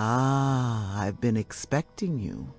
Ah, I've been expecting you.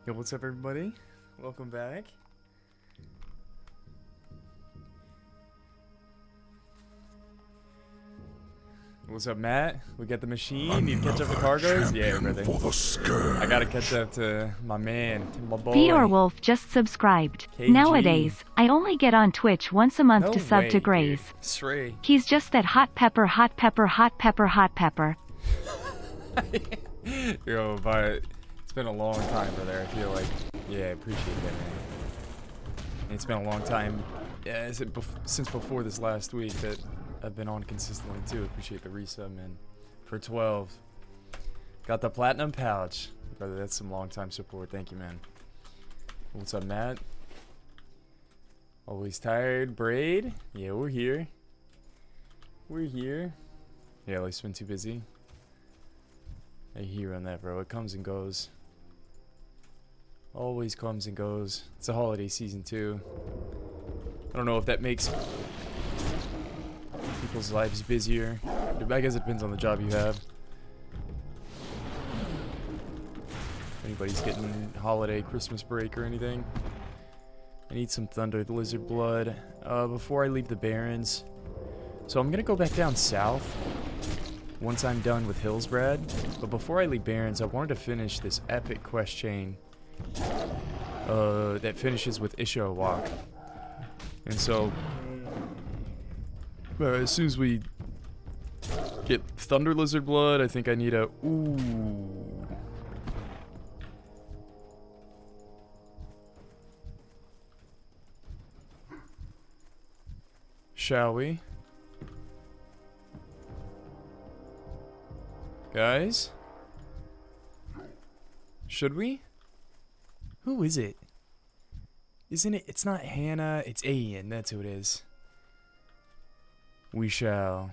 Yo, what's up, everybody? Welcome back. What's up, Matt? We got the machine. Need to catch up to cargoes? Yeah, brother. I gotta catch up to my man, to my boy. Beorwolf just subscribed. KG. Nowadays, I only get on Twitch once a month No to sub way, to Graze. dude. Sray. He's just that hot pepper, hot pepper, hot pepper, hot pepper. Yo, but it's been a long time, brother. I feel like, yeah, I appreciate that, man. And it's been a long time, yeah, since before this last week that I've been on consistently too. Appreciate the resub, man. For 12, got the platinum pouch, brother. That's some long time support. Thank you, man. What's up, Matt? Always tired, Braid? Yeah, we're here. We're here. Yeah, life's been too busy. I hear you on that, bro. It comes and goes. Always comes and goes. It's a holiday season too. I don't know if that makes people's lives busier. I guess it depends on the job you have. anybody's getting holiday Christmas break or anything. I need some Thunder Lizard blood before I leave the Barrens. So I'm gonna go back down south once I'm done with Hillsbrad. But before I leave Barrens, I wanted to finish this epic quest chain that finishes with Ishawak. And so as soon as we get Thunder Lizard blood, I think I need a Shall we? Guys? Should we? Who is it? Isn't it? It's not Hannah, it's Ian, that's who it is. We shall.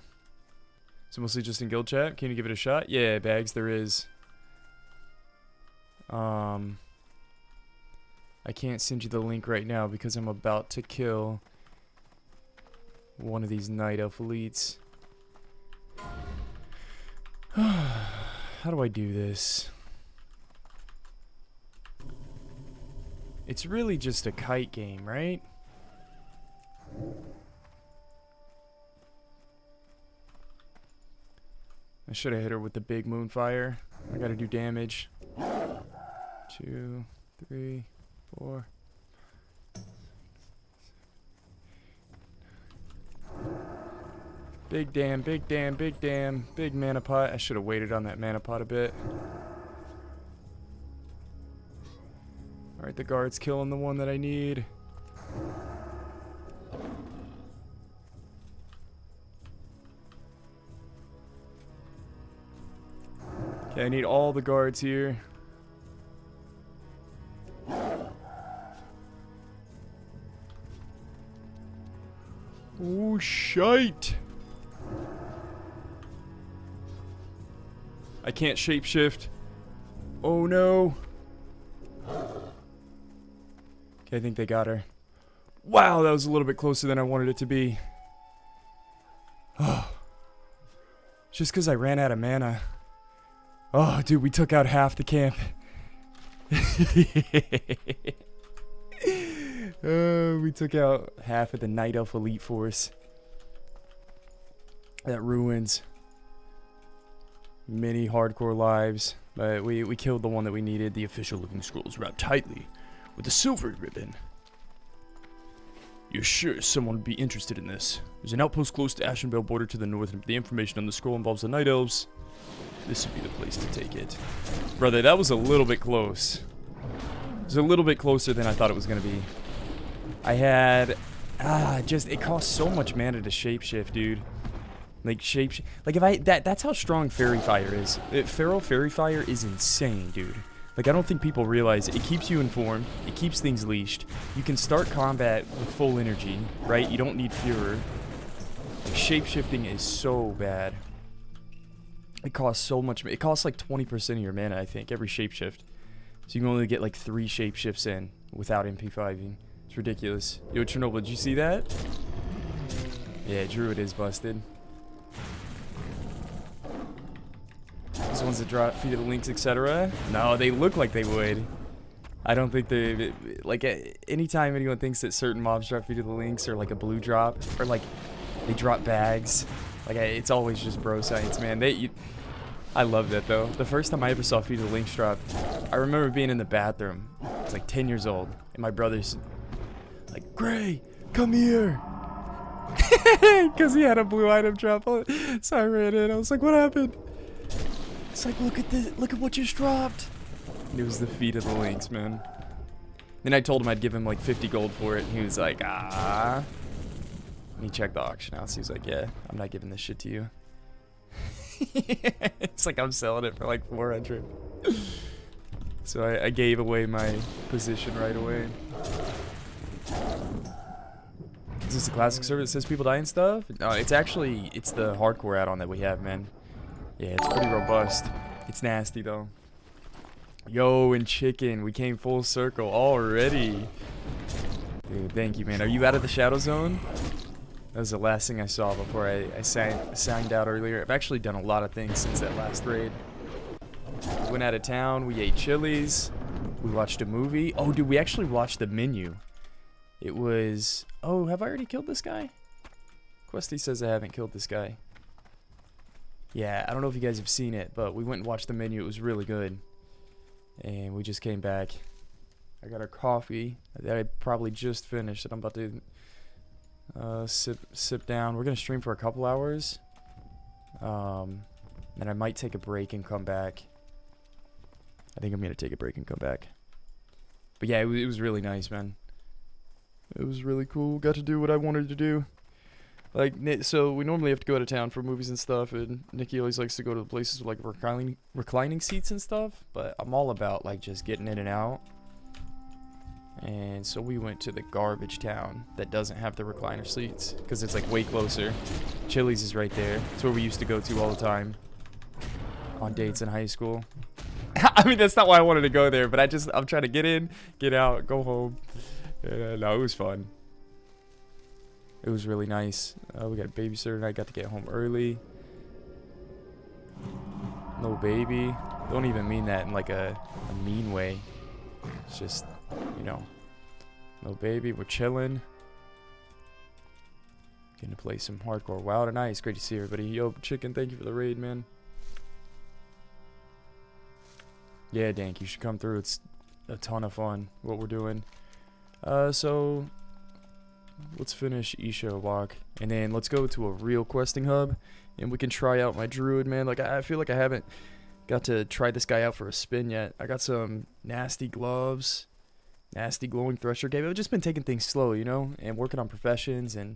So mostly just in guild chat. Can you give it a shot? Yeah, Bags, there is. I can't send you the link right now because I'm about to kill one of these Night Elf elites. How do I do this? It's really just a kite game, right? I should have hit her with the big moonfire. I gotta do damage. 2, 3, 4. Big damn, big damn, big damn, big mana pot. I should have waited on that mana pot a bit. Alright, the guard's killing the one that I need. Okay, I need all the guards here. Oh, shite! I can't shapeshift. Oh no. Okay, I think they got her. Wow, that was a little bit closer than I wanted it to be. Oh. Just because I ran out of mana. Oh, dude, we took out half the camp. We took out half of the Night Elf Elite Force. That ruins many hardcore lives. But we killed the one that we needed. The official Living Scrolls wrapped tightly with a silver ribbon. You're sure someone would be interested in this? There's an outpost close to Ashenvale border to the north, and if the information on the scroll involves the Night Elves, this would be the place to take it. Brother, that was a little bit close. It was a little bit closer than I thought it was going to be. I had... it costs so much mana to shapeshift, dude. Like, like, if I... That's how strong Fairy Fire is. Feral Fairy Fire is insane, dude. Like, I don't think people realize it keeps you informed. It keeps things leashed. You can start combat with full energy, right? You don't need Furor. Like, shapeshifting is so bad. It costs so much. It costs like 20% of your mana, I think, every shapeshift. So you can only get like 3 shapeshifts in without MP5ing. It's ridiculous. Yo, Chernobyl, did you see that? Yeah, Druid is busted. These ones that drop Feet of the Lynx, etc. No, they look like they would. I don't think they... Like, anytime anyone thinks that certain mobs drop Feet of the Lynx or like a blue drop, or like they drop bags, like it's always just bro science, man. I love that though. The first time I ever saw Feet of the Lynx drop, I remember being in the bathroom. I was like 10 years old, and my brother's like, Gray, come here. Because he had a blue item drop. So I ran in. I was like, what happened? It's like, look at this. Look at what just dropped. And it was the Feet of the Lynx, man. Then I told him I'd give him like 50 gold for it. And he was like, ah. And he checked the auction house. He was like, yeah, I'm not giving this shit to you. It's like I'm selling it for like 400. So I gave away my position right away. Is this a classic server that says people die and stuff? No, it's actually, it's the hardcore add-on that we have, man. Yeah, it's pretty robust. It's nasty, though. Yo, and chicken, we came full circle already. Dude, thank you, man. Are you out of the shadow zone? That was the last thing I saw before I signed out earlier. I've actually done a lot of things since that last raid. We went out of town, we ate Chili's. We watched a movie. Oh, dude, we actually watched the menu. It was... Oh, have I already killed this guy? Questy says I haven't killed this guy. Yeah, I don't know if you guys have seen it, but we went and watched the menu. It was really good. And we just came back. I got our coffee that I probably just finished that I'm about to sip down. We're going to stream for a couple hours. And I might take a break and come back. I think I'm going to take a break and come back. But yeah, it was really nice, man. It was really cool. Got to do what I wanted to do. Like, so we normally have to go out of town for movies and stuff, and Nikki always likes to go to the places with like reclining seats and stuff, but I'm all about like just getting in and out. And so we went to the garbage town that doesn't have the recliner seats because it's like way closer. Chili's is right there. It's where we used to go to all the time on dates in high school. I mean, that's not why I wanted to go there, but I'm trying to get in, get out, go home. No, it was fun. It was really nice. We got a babysitter and I got to get home early. No baby. Don't even mean that in like a mean way. It's just, you know, no baby. We're chilling. Getting to play some hardcore WoW tonight. It's great to see everybody. Yo, Chicken, thank you for the raid, man. Yeah, Dank, you should come through. It's a ton of fun what we're doing. So let's finish Isha Walk, and then let's go to a real questing hub, and we can try out my Druid, man. Like, I feel like I haven't got to try this guy out for a spin yet. I got some nasty gloves, nasty glowing thresher game. I've just been taking things slow, you know, and working on professions and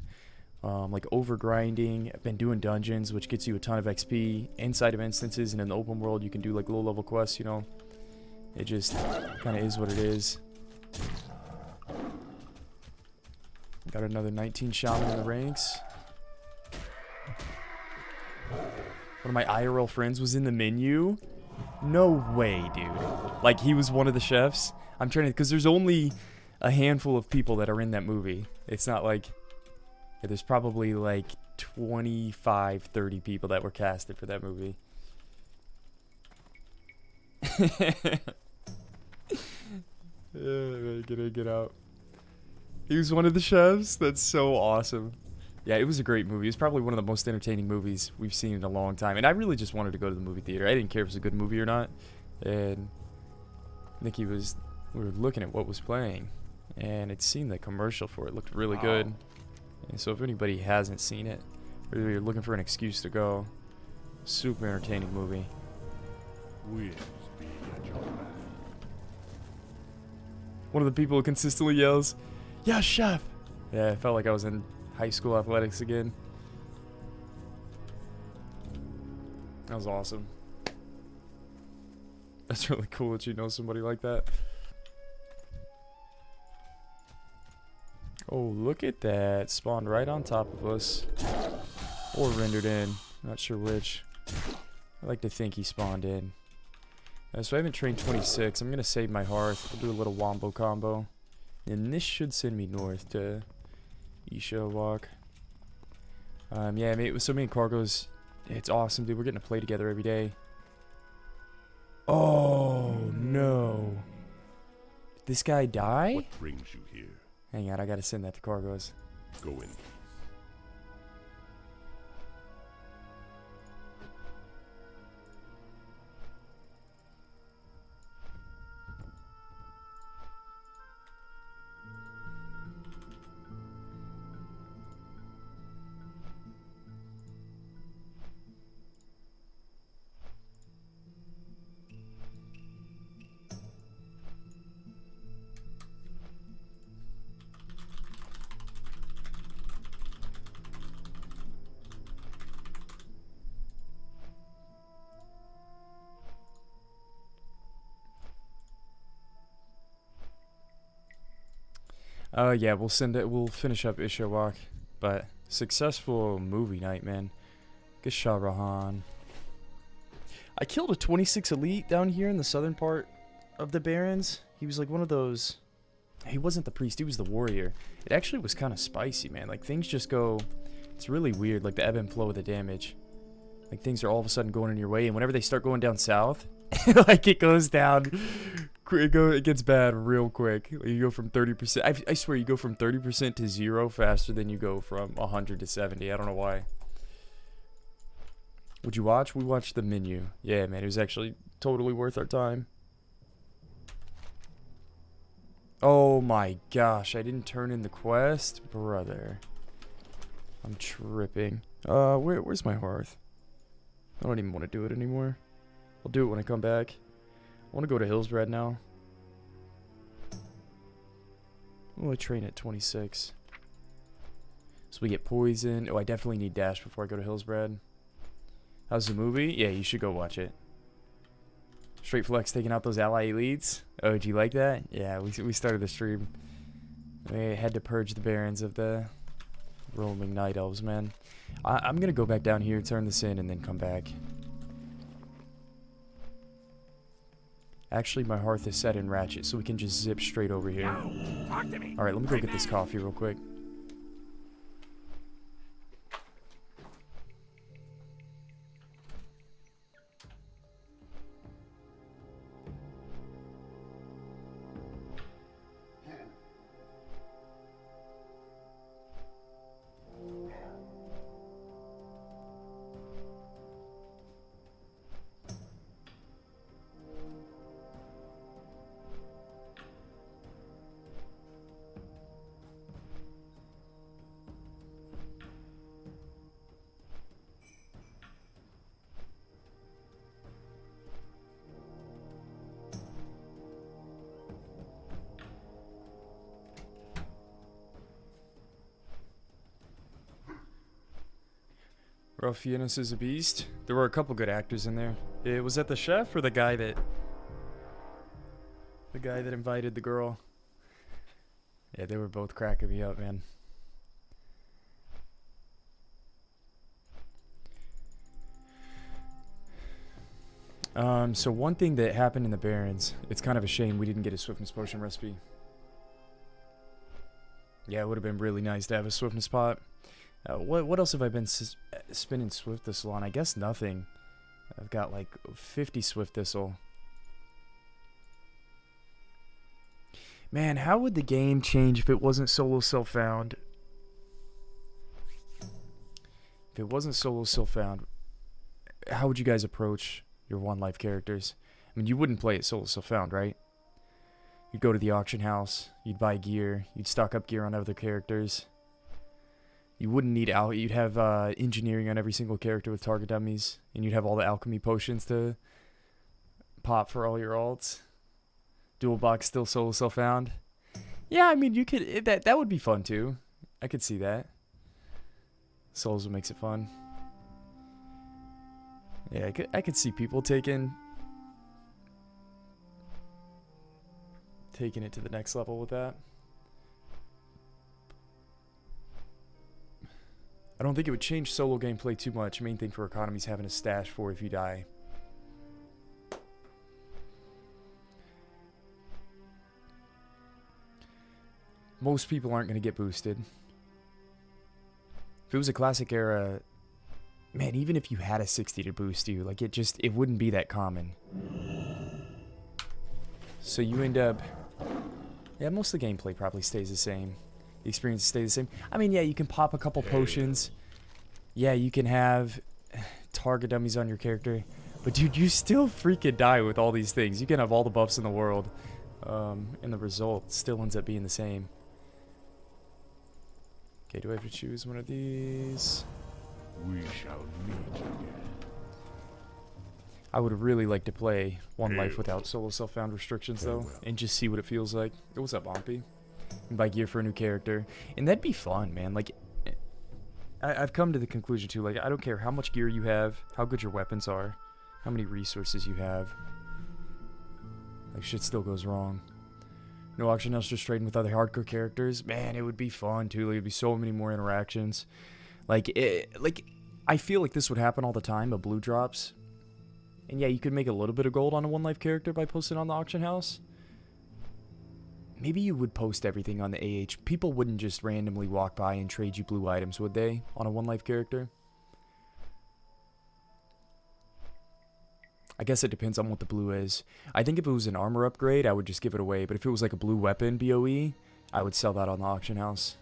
like over grinding. I've been doing dungeons, which gets you a ton of XP inside of instances, and in the open world you can do like low level quests, you know. It just kind of is what it is. Got another 19 shaman in the ranks. One of my IRL friends was in the menu. No way, dude. Like, he was one of the chefs. I'm trying to, because there's only a handful of people that are in that movie. It's not like, yeah, there's probably like 25, 30 people that were casted for that movie. Get out. He was one of the chefs. That's so awesome. Yeah, it was a great movie. It was probably one of the most entertaining movies we've seen in a long time. And I really just wanted to go to the movie theater. I didn't care if it was a good movie or not. And Nikki we were looking at what was playing. And it seemed the commercial for it looked really good. And so if anybody hasn't seen it, or you're looking for an excuse to go, super entertaining movie. One of the people who consistently yells, "Yeah, chef!" Yeah, I felt like I was in high school athletics again. That was awesome. That's really cool that you know somebody like that. Oh, look at that. Spawned right on top of us. Or rendered in. Not sure which. I like to think he spawned in. So I haven't trained 26. I'm going to save my hearth. We'll do a little wombo combo. And this should send me north to Isha Walk. Yeah, so many cargoes. It's awesome, dude. We're getting to play together every day. Oh, no. Did this guy die? What brings you here? Hang on, I got to send that to cargoes. Go in. Yeah, we'll finish up Isha Walk, but successful movie night, man. Gasharahan. I killed a 26 elite down here in the southern part of the Barrens. He was like one of those, he wasn't the priest, he was the warrior. It actually was kind of spicy, man. Like, things just go, it's really weird, like the ebb and flow of the damage. Like, things are all of a sudden going in your way, and whenever they start going down south, like, it goes down It gets bad real quick. You go from 30%. I swear you go from 30% to 0 faster than you go from 100 to 70. I don't know why. Would you watch? We watched the menu. Yeah, man, it was actually totally worth our time. Oh my gosh, I didn't turn in the quest? Brother. I'm tripping. Where's my hearth? I don't even want to do it anymore. I'll do it when I come back. I want to go to Hillsbred now. Oh, I train at 26. So we get poison. Oh, I definitely need dash before I go to Hillsbred. How's the movie? Yeah, you should go watch it. Straight Flex taking out those ally elites. Oh, did you like that? Yeah, we started the stream. We had to purge the Barrens of the roaming night elves, man. I'm gonna go back down here, turn this in, and then come back. Actually, my hearth is set in ratchet, so we can just zip straight over here. Alright, let me go get this coffee real quick. Ralphianus is a beast. There were a couple good actors in there. Was that the chef or the guy that invited the girl? Yeah, they were both cracking me up, man. So one thing that happened in the Barrens, it's kind of a shame we didn't get a swiftness potion recipe. Yeah, it would have been really nice to have a swiftness pot. What else have I been spinning Swift Thistle on? I guess nothing. I've got like 50 Swift Thistle. Man, how would the game change if it wasn't solo self-found? If it wasn't solo self-found, how would you guys approach your one life characters? I mean, you wouldn't play it solo self-found, right? You'd go to the auction house, you'd buy gear, you'd stock up gear on other characters. You wouldn't need you'd have engineering on every single character with target dummies, and you'd have all the alchemy potions to pop for all your alts. Dual box still solo self-found. Yeah, I mean, you could that would be fun too. I could see that. Souls what makes it fun. Yeah, I could see people taking it to the next level with that. I don't think it would change solo gameplay too much. Main thing for economy is having a stash for if you die. Most people aren't going to get boosted. If it was a classic era, man, even if you had a 60 to boost you, like it wouldn't be that common. So you end up, yeah, most of the gameplay probably stays the same. The experience stays the same. I mean, yeah, you can pop a couple potions. Yeah, you can have target dummies on your character. But dude, you still freaking die with all these things. You can have all the buffs in the world. And the result still ends up being the same. Okay, do I have to choose one of these? We shall meet again. I would really like to play One Life without solo self-found restrictions, though. And just see what it feels like. What's up, Bompy? And buy gear for a new character. And that'd be fun, man. Like, I've come to the conclusion, too. Like, I don't care how much gear you have, how good your weapons are, how many resources you have. Like, shit still goes wrong. No auction house, just trading with other hardcore characters. Man, it would be fun, too. Like, it'd be so many more interactions. Like, I feel like this would happen all the time, of blue drops. And yeah, you could make a little bit of gold on a One Life character by posting on the auction house. Maybe you would post everything on the AH. People wouldn't just randomly walk by and trade you blue items, would they? On a One Life character? I guess it depends on what the blue is. I think if it was an armor upgrade, I would just give it away. But if it was like a blue weapon BOE, I would sell that on the auction house.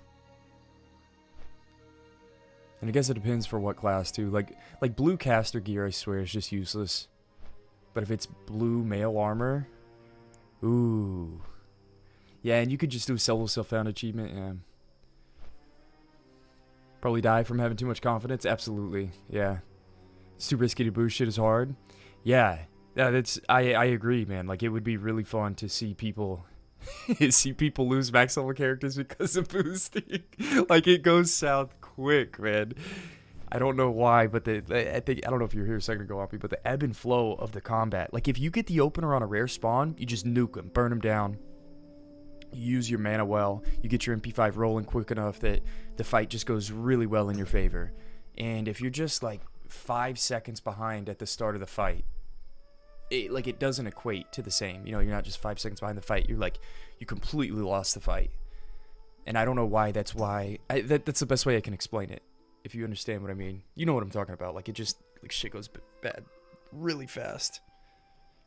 And I guess it depends for what class too. Like blue caster gear, I swear, is just useless. But if it's blue mail armor, ooh. Yeah, and you could just do a solo self-found achievement, yeah. Probably die from having too much confidence? Absolutely, yeah. It's too risky to boost, shit is hard. Yeah, I agree, man. Like, it would be really fun to see people lose max level characters because of boosting. Like, it goes south quick, man. I don't know why, but I don't know if you were here a second ago, Oppie, but the ebb and flow of the combat. Like, if you get the opener on a rare spawn, you just nuke them, burn them down. You use your mana well. You get your MP5 rolling quick enough that the fight just goes really well in your favor. And if you're just, like, 5 seconds behind at the start of the fight, it doesn't equate to the same. You know, you're not just 5 seconds behind the fight. You're like, you completely lost the fight. And I don't know why. That's why. That's the best way I can explain it. If you understand what I mean. You know what I'm talking about. Like, it just, like, shit goes bad really fast.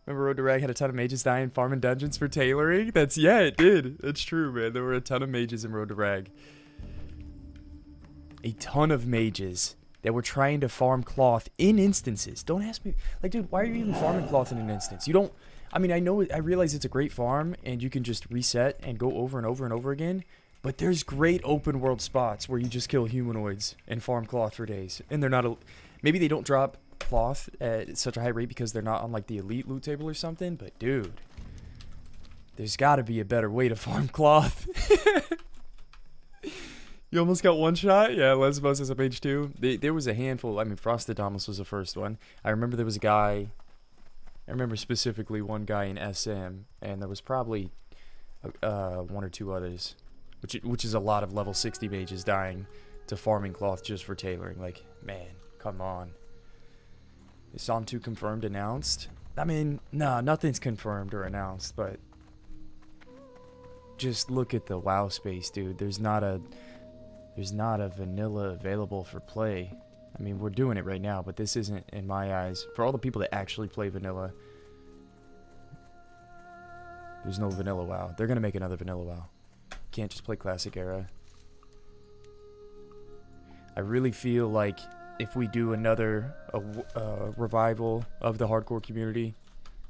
Remember Road to Rag had a ton of mages dying farming dungeons for tailoring? Yeah, it did. It's true, man. There were a ton of mages in Road to Rag. A ton of mages that were trying to farm cloth in instances. Don't ask me. Like, dude, why are you even farming cloth in an instance? You don't. I mean, I realize it's a great farm and you can just reset and go over and over and over again. But there's great open world spots where you just kill humanoids and farm cloth for days. And they're not. Maybe they don't drop cloth at such a high rate because they're not on like the elite loot table or something. But dude, there's got to be a better way to farm cloth. You almost got one shot? Yeah, Lesbos is up page 2. There was a handful. I mean, Frostadamus was the first one. I remember there was a guy. I remember specifically one guy in SM, and there was probably 1 or 2 others, which is a lot of level 60 mages dying to farming cloth just for tailoring. Like, man, come on. Is Psalm 2 confirmed, announced? I mean, nah, nothing's confirmed or announced, but just look at the WoW space, dude. There's not a vanilla available for play. I mean, we're doing it right now, but this isn't, in my eyes, for all the people that actually play vanilla, there's no vanilla WoW. They're gonna make another vanilla WoW. Can't just play classic era. I really feel like if we do another revival of the hardcore community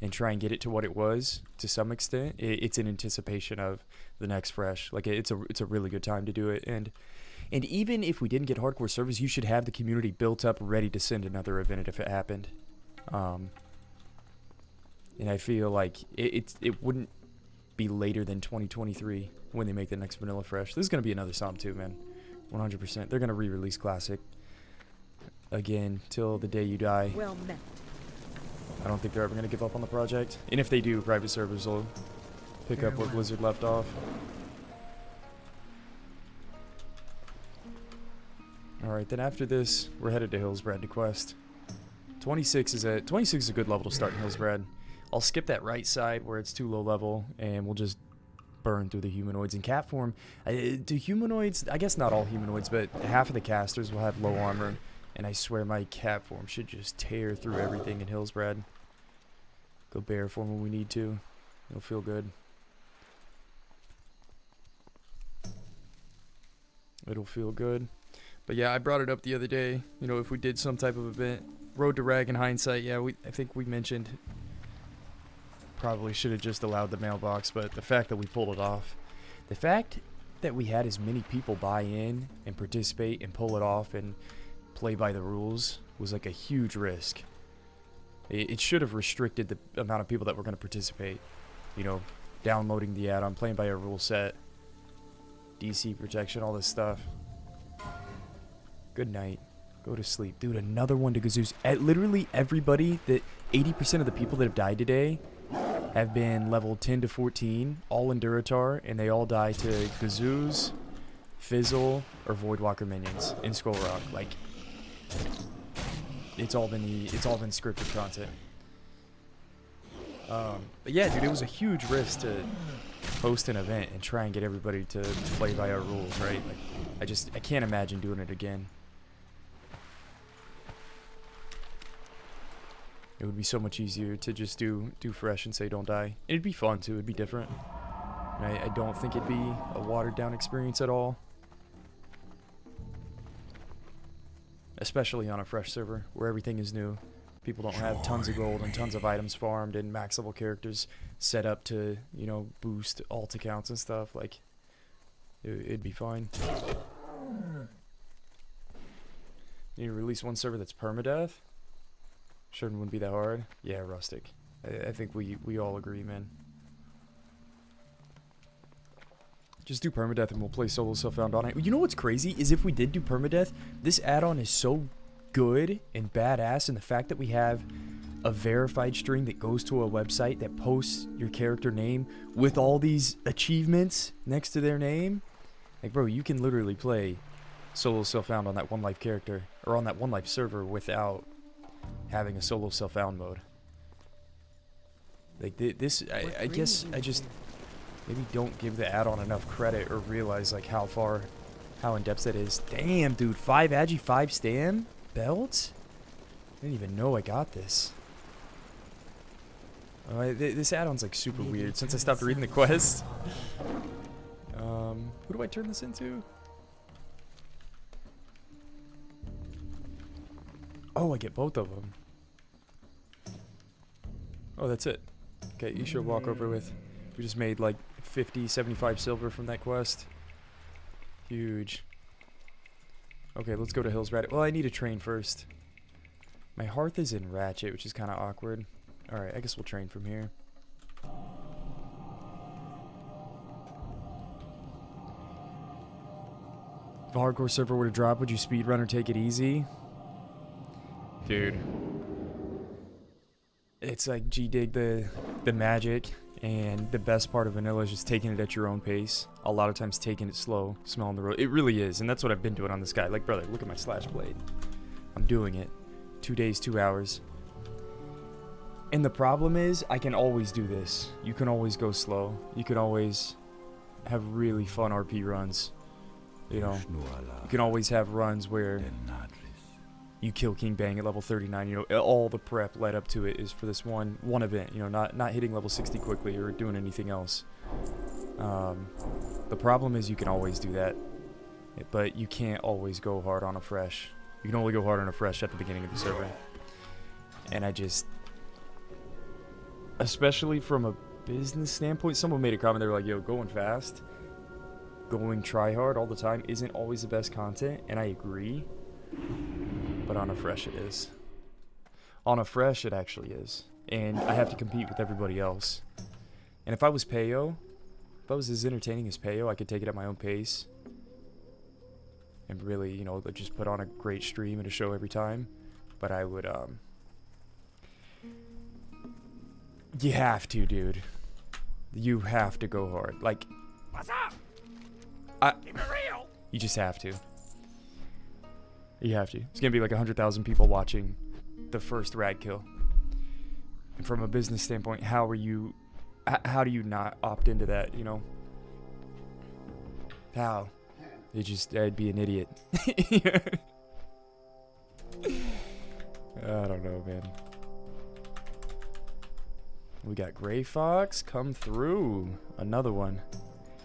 and try and get it to what it was to some extent, it's in anticipation of the next fresh. Like, it's a really good time to do it. And even if we didn't get hardcore servers, you should have the community built up, ready to send another event if it happened. And I feel like it wouldn't be later than 2023 when they make the next Vanilla Fresh. This is going to be another Psalm 2, man. 100%. They're going to re-release Classic again till the day you die. Well met. I don't think they're ever going to give up on the project. And if they do, private servers will pick up where Blizzard left off. Alright, then after this, we're headed to Hillsbrad to quest. 26 is a good level to start in Hillsbrad. I'll skip that right side where it's too low level, and we'll just burn through the humanoids in cat form. Do humanoids, I guess not all humanoids, but half of the casters will have low armor, and I swear my cat form should just tear through everything in Hillsbrad. Go bear form when we need to. It'll feel good. It'll feel good. But yeah, I brought it up the other day. You know, if we did some type of event, Road to Rag in hindsight, yeah, I think we mentioned probably should have just allowed the mailbox, but the fact that we pulled it off, the fact that we had as many people buy in and participate and pull it off and play by the rules was like a huge risk. It should have restricted the amount of people that were going to participate. You know, downloading the add-on, playing by a rule set, DC protection, all this stuff. Good night. Go to sleep. Dude, another one to Gazoos. Literally everybody, 80% of the people that have died today have been level 10 to 14, all in Duratar, and they all die to Gazoos, Fizzle, or Voidwalker minions in Skull Rock. Like, it's all been scripted content. But yeah, dude, it was a huge risk to host an event and try and get everybody to play by our rules, right? Like, I can't imagine doing it again. It would be so much easier to just do fresh and say don't die. It'd be fun too. It'd be different. And I don't think it'd be a watered down experience at all. Especially on a fresh server where everything is new. People don't have tons of gold and tons of items farmed and max level characters set up to, you know, boost alt accounts and stuff. Like, it'd be fine. Need to release one server that's permadeath? Sure, it wouldn't be that hard. Yeah, rustic. I think we all agree, man. Just do permadeath and we'll play solo self-found on it. You know what's crazy is if we did do permadeath, this add-on is so good and badass, and the fact that we have a verified string that goes to a website that posts your character name with all these achievements next to their name. Like, bro, you can literally play solo self-found on that one life character or on that one life server without having a solo self-found mode. Like this, I guess I just maybe don't give the add-on enough credit or realize like how in depth that is. Damn, dude, 5 agi, 5 stam belts. I didn't even know I got this. This add-on's like super weird since I stopped reading the quest. Who do I turn this into? Oh, I get both of them. Oh, that's it. Okay, you should walk over with. We just made like 50, 75 silver from that quest. Huge. Okay, let's go to Hills Ratchet. Well, I need to train first. My hearth is in Ratchet, which is kind of awkward. Alright, I guess we'll train from here. If a hardcore server were to drop, would you speedrun or take it easy? Dude. It's like G-dig the magic, and the best part of vanilla is just taking it at your own pace. A lot of times taking it slow, smelling the road. It really is, and that's what I've been doing on this guy. Like, brother, look at my slash blade. I'm doing it. 2 days, 2 hours. And the problem is, I can always do this. You can always go slow. You can always have really fun RP runs. You know, you can always have runs where you kill King Bang at level 39. You know, all the prep led up to it is for this one event. You know, not hitting level 60 quickly or doing anything else. The problem is you can always do that, but you can't always go hard on a fresh. You can only go hard on a fresh at the beginning of the server. And I just, especially from a business standpoint, someone made a comment. They were like, "Yo, going fast, going try hard all the time isn't always the best content," and I agree. But on a fresh it is. On a fresh it actually is. And I have to compete with everybody else. And if I was Payo, if I was as entertaining as Payo, I could take it at my own pace. And really, you know, just put on a great stream and a show every time. But I would, you have to, dude. You have to go hard. Like, what's up? Keep it real. You just have to. You have to. It's gonna be like 100,000 people watching the first rag kill. And from a business standpoint, how do you not opt into that, you know? How? I'd be an idiot. I don't know, man. We got Gray Fox come through. Another one.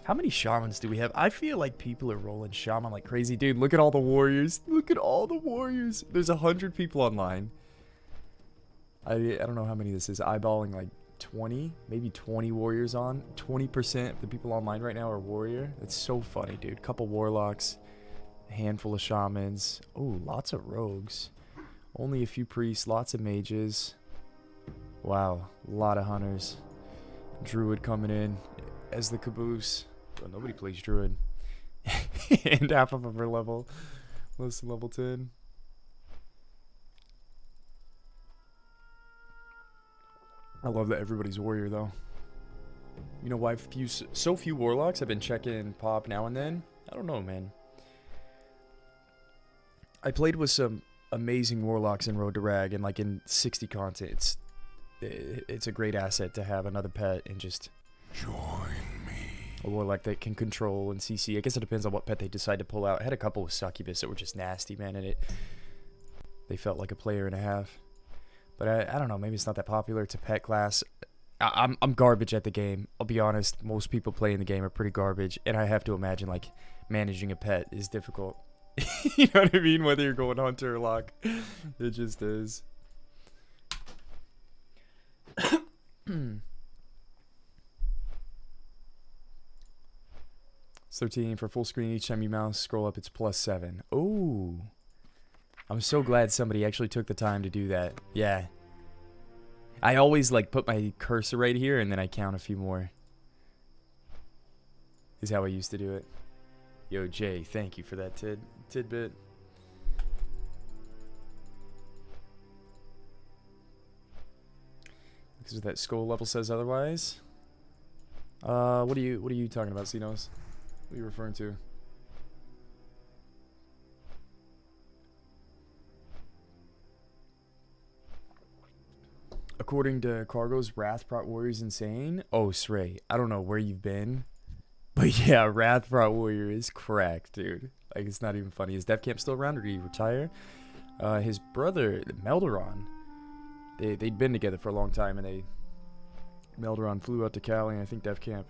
How many shamans do we have? I feel like people are rolling shaman like crazy. Dude, look at all the warriors. Look at all the warriors. There's 100 people online. I don't know how many this is. Eyeballing like 20, maybe 20 warriors on. 20% of the people online right now are warrior. That's so funny, dude. Couple warlocks, a handful of shamans. Oh, lots of rogues. Only a few priests, lots of mages. Wow, a lot of hunters. Druid coming in as the caboose. Well, nobody plays Druid. And half of them are level. Less than level 10. I love that everybody's warrior, though. You know why so few warlocks have been checking pop now and then? I don't know, man. I played with some amazing warlocks in Road to Rag, and like in 60 content, it's a great asset to have another pet and just Join me. a warlock that can control and CC. I guess it depends on what pet they decide to pull out. I had a couple with succubus that were just nasty, man, and they felt like a player and a half. But I don't know, maybe it's not that popular. It's a pet class. I'm garbage at the game. I'll be honest. Most people playing the game are pretty garbage, and I have to imagine like managing a pet is difficult. You know what I mean? Whether you're going hunter or lock, it just is. 13 for full screen. Each time you mouse scroll up, it's +7. Oh, I'm so glad somebody actually took the time to do that. Yeah. I always like put my cursor right here and then I count a few more. Is how I used to do it. Yo, Jay, thank you for that tidbit. Because that skull level says otherwise. What are you talking about, Xenos? What are you referring to? According to Cargo's, Wrath brought Warrior's insane. Oh, Sray, I don't know where you've been, but yeah, Wrath brought Warrior is cracked, dude. Like, it's not even funny. Is Def Camp still around, or did he retire? His brother, Melderon, they'd been together for a long time, and Melderon flew out to Cali, and I think Def Camp.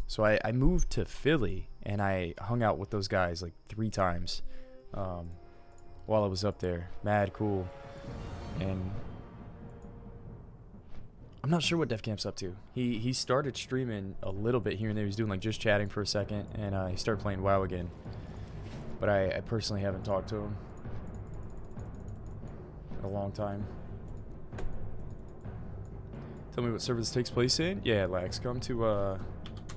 So I moved to Philly, and I hung out with those guys like 3 times while I was up there. Mad cool. And I'm not sure what Def Camp's up to. He started streaming a little bit here and there. He was doing like just chatting for a second, and he started playing WoW again. But I personally haven't talked to him in a long time. Tell me what server this takes place in? Yeah, Lax, come to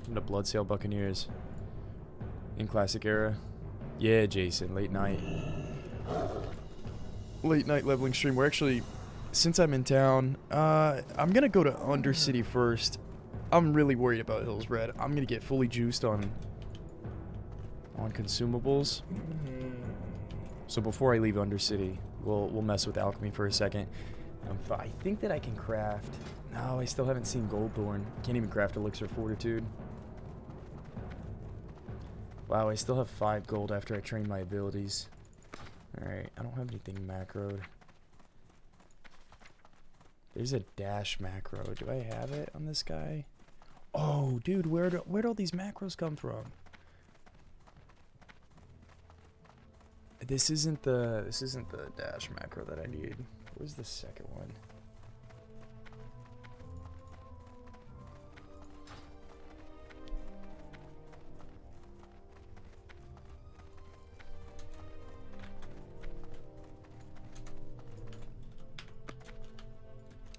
Bloodsail Buccaneers in Classic Era. Yeah, Jason, late night leveling stream. We're actually, since I'm in town, I'm gonna go to Undercity first. I'm really worried about Hills Red. I'm gonna get fully juiced on consumables. So before I leave Undercity, we'll mess with alchemy for a second. I think that I can craft. No, I still haven't seen Goldthorn. Can't even craft Elixir Fortitude. Wow, I still have 5 gold after I train my abilities. Alright, I don't have anything macroed. There's a dash macro. Do I have it on this guy? Oh, dude, where'd all these macros come from? This isn't the dash macro that I need. Where's the second one?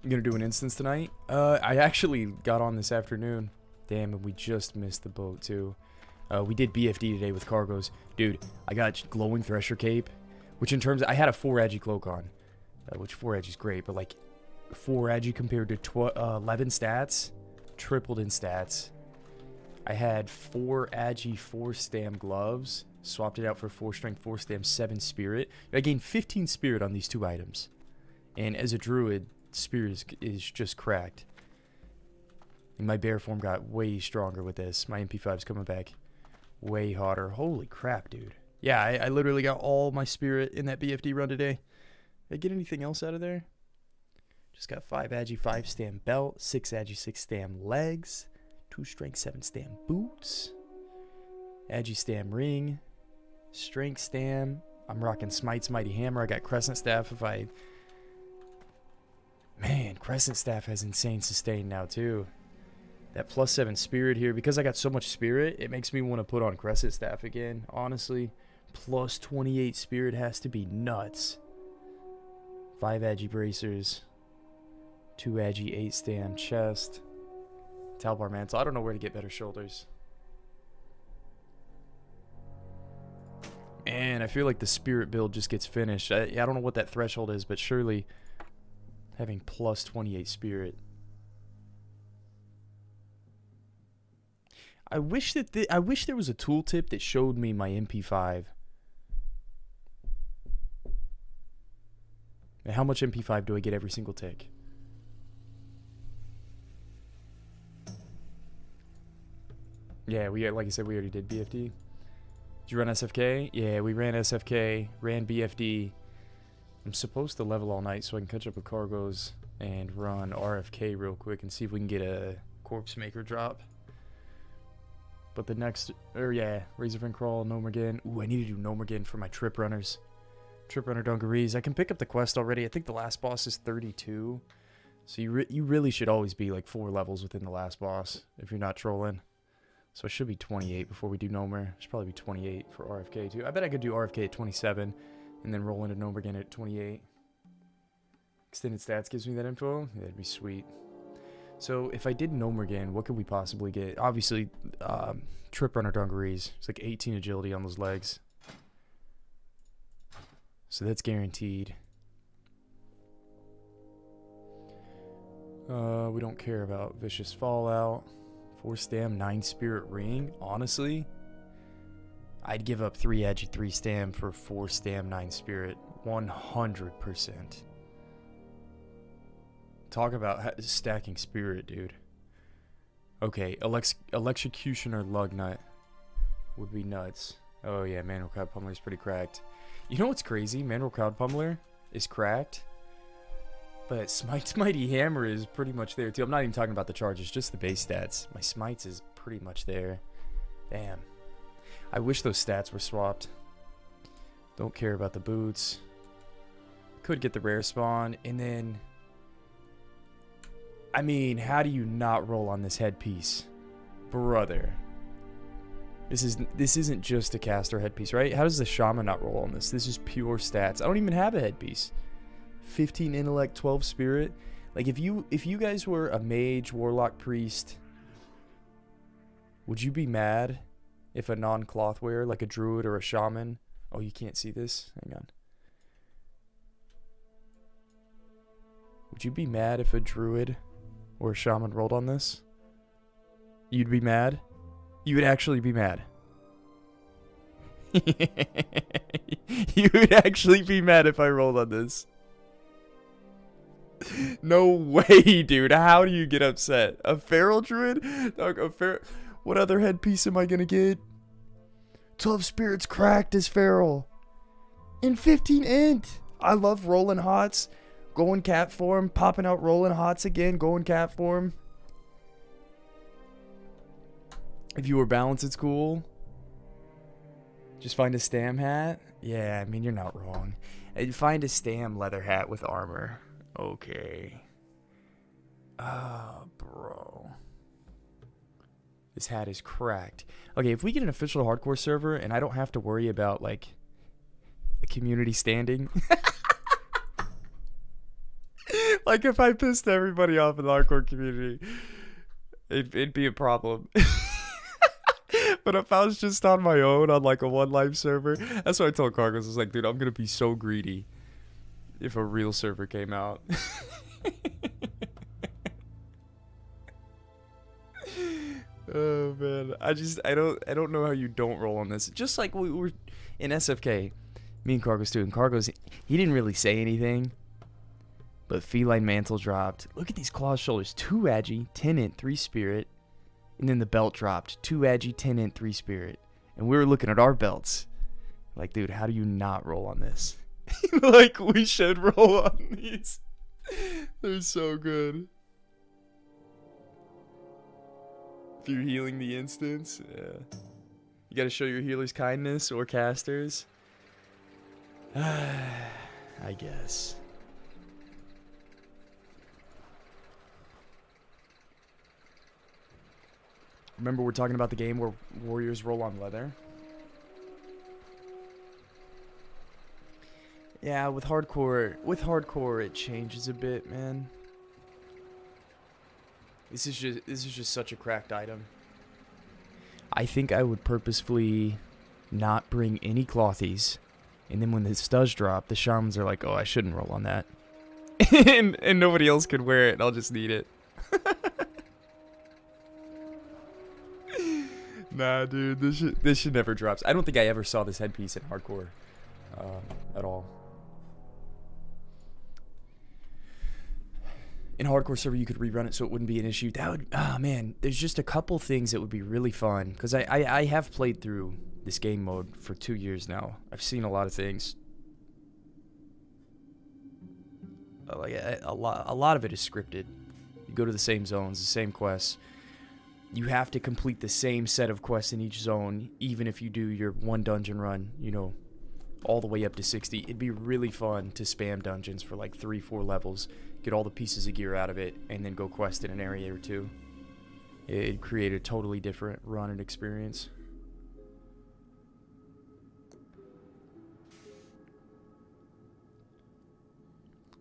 You gonna do an instance tonight? I actually got on this afternoon. Damn, and we just missed the boat too. We did BFD today with Cargos. Dude, I got glowing Thresher Cape, which in terms of, I had a 4 agi cloak on, which 4 agi is great, but like 4 agi compared to 11 stats, tripled in stats. I had 4 agi 4 stam gloves, swapped it out for 4 strength 4 stam 7 spirit. I gained 15 spirit on these 2 items, and as a druid, spirit is just cracked. And my bear form got way stronger with this. My MP5's coming back way hotter. Holy crap, dude. Yeah, I literally got all my spirit in that BFD run today. Did I get anything else out of there? Just got 5 agi 5 stam belt, 6 agi 6 stam legs, 2 strength 7 stam boots, agi stam ring, strength stam. I'm rocking Smite's Mighty Hammer. I got Crescent Staff if I... Man, Crescent Staff has insane sustain now too. That +7 spirit here, because I got so much spirit, it makes me want to put on Crescent Staff again, honestly. Plus 28 spirit has to be nuts. 5 agi bracers, 2 agi 8 stam chest, Talbar mantle. I don't know where to get better shoulders. And I feel like the spirit build just gets finished. I don't know what that threshold is, but surely having plus 28 spirit. I wish there was a tooltip that showed me my MP5. And how much MP5 do I get every single tick? Yeah, like I said, we already did BFD. Did you run SFK? Yeah, we ran SFK, ran BFD, I'm supposed to level all night so I can catch up with cargoes and run RFK real quick and see if we can get a corpse maker drop. But the next, Razorfin Crawl, Nomergan. Ooh, I need to do Nomergan for my trip runners. Trip runner dungarees. I can pick up the quest already. I think the last boss is 32. So you really should always be like 4 levels within the last boss if you're not trolling. So I should be 28 before we do Nomer. I should probably be 28 for RFK too. I bet I could do RFK at 27 and then roll into Nomergan at 28. Extended stats gives me that info. Yeah, that'd be sweet. So if I did Nomergan, what could we possibly get? Obviously, Trip Runner Dungarees. It's like 18 agility on those legs. So that's guaranteed. We don't care about Vicious Fallout. 4 stam, 9 spirit ring. Honestly, I'd give up 3 agi, 3 stam for 4 stam, 9 spirit. 100%. Talk about stacking spirit, dude. Okay, Electrocutioner Lugnut would be nuts. Oh yeah, Manual Crowd Pummeler is pretty cracked. You know what's crazy? Manual Crowd Pummeler is cracked, but Smite's Mighty Hammer is pretty much there too. I'm not even talking about the charges, just the base stats. My Smites is pretty much there. Damn. I wish those stats were swapped. Don't care about the boots. Could get the rare spawn, and then... I mean, how do you not roll on this headpiece? Brother. This isn't just a caster headpiece, right? How does the shaman not roll on this? This is pure stats. I don't even have a headpiece. 15 intellect, 12 spirit. Like if you guys were a mage, warlock, priest, would you be mad if a non-cloth wearer, like a druid or a shaman... Oh, you can't see this? Hang on. Would you be mad if a druid or a shaman rolled on this? You'd be mad? You would actually be mad. You would actually be mad if I rolled on this. No way, dude. How do you get upset? A feral druid? What other headpiece am I gonna get? 12 spirits cracked as feral. And 15 int. I love rolling hots. Going cat form, popping out rolling hots again, going cat form. If you were balanced, it's cool. Just find a stam hat. Yeah, I mean, you're not wrong. And find a stam leather hat with armor. Okay. Oh, bro. This hat is cracked. Okay, if we get an official hardcore server and I don't have to worry about, like, a community standing... Like, if I pissed everybody off in the hardcore community, it'd be a problem. But if I was just on my own on, like, a one-life server, that's what I told Cargos. I was like, dude, I'm going to be so greedy if a real server came out. Oh, man. I don't know how you don't roll on this. Just like we were in SFK, me and Cargos too. And Cargos, he didn't really say anything. But Feline Mantle dropped. Look at these claw shoulders. 2 agi, 10 int, 3 spirit. And then the belt dropped. 2 agi, 10 int, 3 spirit. And we were looking at our belts. Like, dude, how do you not roll on this? Like, we should roll on these. They're so good. If you're healing the instance, yeah. You gotta show your healers kindness or casters. I guess. Remember, we're talking about the game where warriors roll on leather? Yeah, with hardcore it changes a bit, man. This is just such a cracked item. I think I would purposefully not bring any clothies, and then when this does drop, the shamans are like, "Oh, I shouldn't roll on that," and nobody else could wear it, and I'll just need it. Nah, dude, this should never drops. I don't think I ever saw this headpiece in hardcore at all. In hardcore server, you could rerun it so it wouldn't be an issue. That would, man, there's just a couple things that would be really fun. Because I have played through this game mode for 2 years now. I've seen a lot of things. like a lot of it is scripted. You go to the same zones, the same quests. You have to complete the same set of quests in each zone, even if you do your one dungeon run, you know, all the way up to 60. It'd be really fun to spam dungeons for like 3-4 levels, get all the pieces of gear out of it, and then go quest in an area or two. It'd create a totally different run and experience.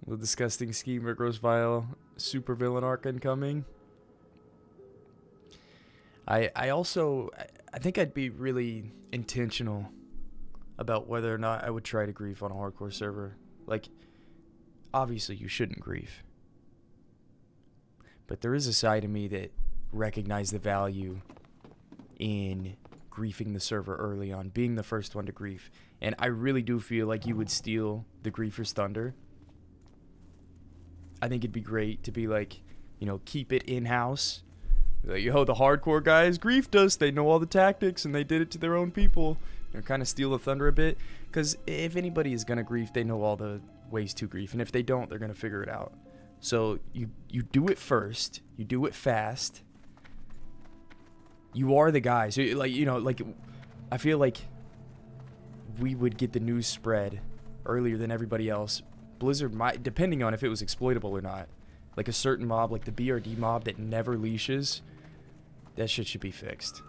The disgusting schemer gross vile supervillain arc incoming. I think I'd be really intentional about whether or not I would try to grief on a hardcore server. Like, obviously you shouldn't grief. But there is a side of me that recognizes the value in griefing the server early on, being the first one to grief. And I really do feel like you would steal the griefer's thunder. I think it'd be great to be like, you know, keep it in-house. Like, yo, the hardcore guys griefed us. They know all the tactics, and they did it to their own people. You know, kind of steal the thunder a bit. Because if anybody is going to grief, they know all the ways to grief. And if they don't, they're going to figure it out. So you do it first. You do it fast. You are the guy. So, like, you know, like, I feel like we would get the news spread earlier than everybody else. Blizzard might, depending on if it was exploitable or not. Like a certain mob, like the BRD mob that never leashes, that shit should be fixed.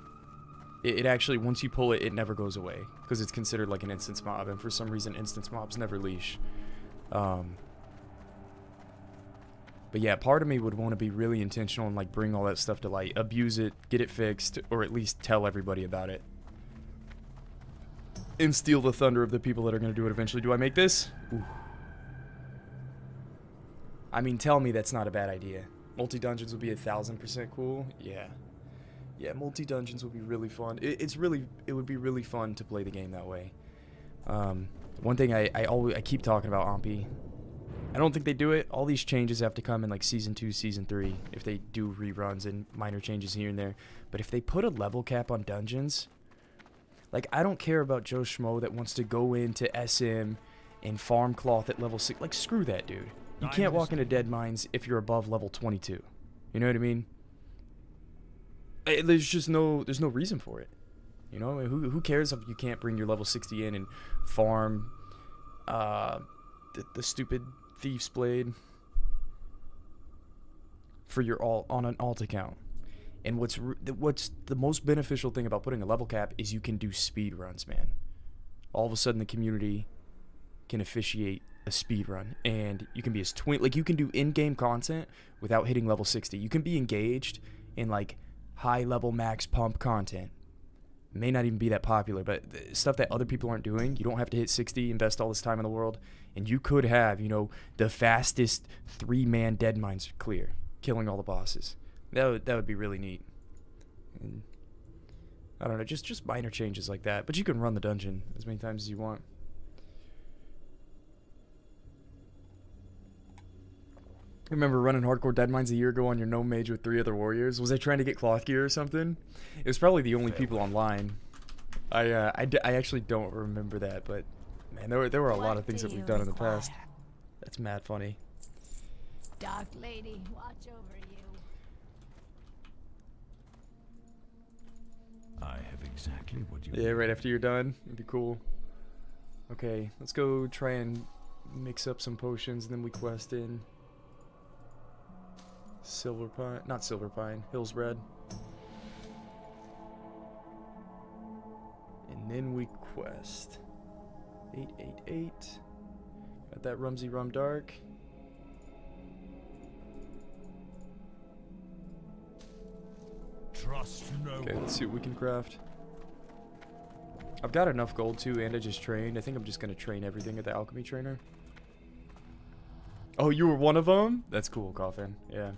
It actually, once you pull it, it never goes away. Because it's considered like an instance mob, and for some reason, instance mobs never leash. But yeah, part of me would want to be really intentional and like bring all that stuff to light. Abuse it, get it fixed, or at least tell everybody about it. And steal the thunder of the people that are going to do it eventually. Do I make this? Ooh. I mean, tell me that's not a bad idea. Multi-dungeons would be 1000% cool. Yeah. Yeah, multi-dungeons would be really fun. It would be really fun to play the game that way. One thing I keep talking about Ompi. I don't think they do it. All these changes have to come in like Season 2, Season 3, if they do reruns and minor changes here and there. But if they put a level cap on dungeons, like, I don't care about Joe Schmo that wants to go into SM and farm cloth at level 6. Like, screw that, dude. You can't walk into Dead Mines if you're above level 22. You know what I mean? There's just there's no reason for it. You know, who cares if you can't bring your level 60 in and farm the stupid Thief's Blade for your on an alt account. And what's the most beneficial thing about putting a level cap is you can do speed runs, man. All of a sudden the community can officiate a speed run, and you can be as like you can do in-game content without hitting level 60. You can be engaged in like high level max pump content. It may not even be that popular, but stuff that other people aren't doing. You don't have to hit 60, invest all this time in the world, and you could have, you know, the fastest 3-man Dead Mines clear, killing all the bosses. That would be really neat. And I don't know, just minor changes like that, but you can run the dungeon as many times as you want. I remember running hardcore Dead Mines a year ago on your gnome mage with 3 other warriors. Was I trying to get cloth gear or something? It was probably the only people online. I actually don't remember that, but man, there were a lot of things that we've done in the past. That's mad funny. Dark Lady, watch over you. I have exactly what you Yeah, right after you're done. It'd be cool. Okay, let's go try and mix up some potions, and then we quest in. Silver Pine, not Silver Pine, Hill's Red. And then we quest. 888. Got that Rumsey Rum Dark. trust no Okay, let's see what we can craft. I've got enough gold too, and I just trained. I think I'm just gonna train everything at the alchemy trainer. Oh, you were one of them? That's cool, Coffin. Yeah.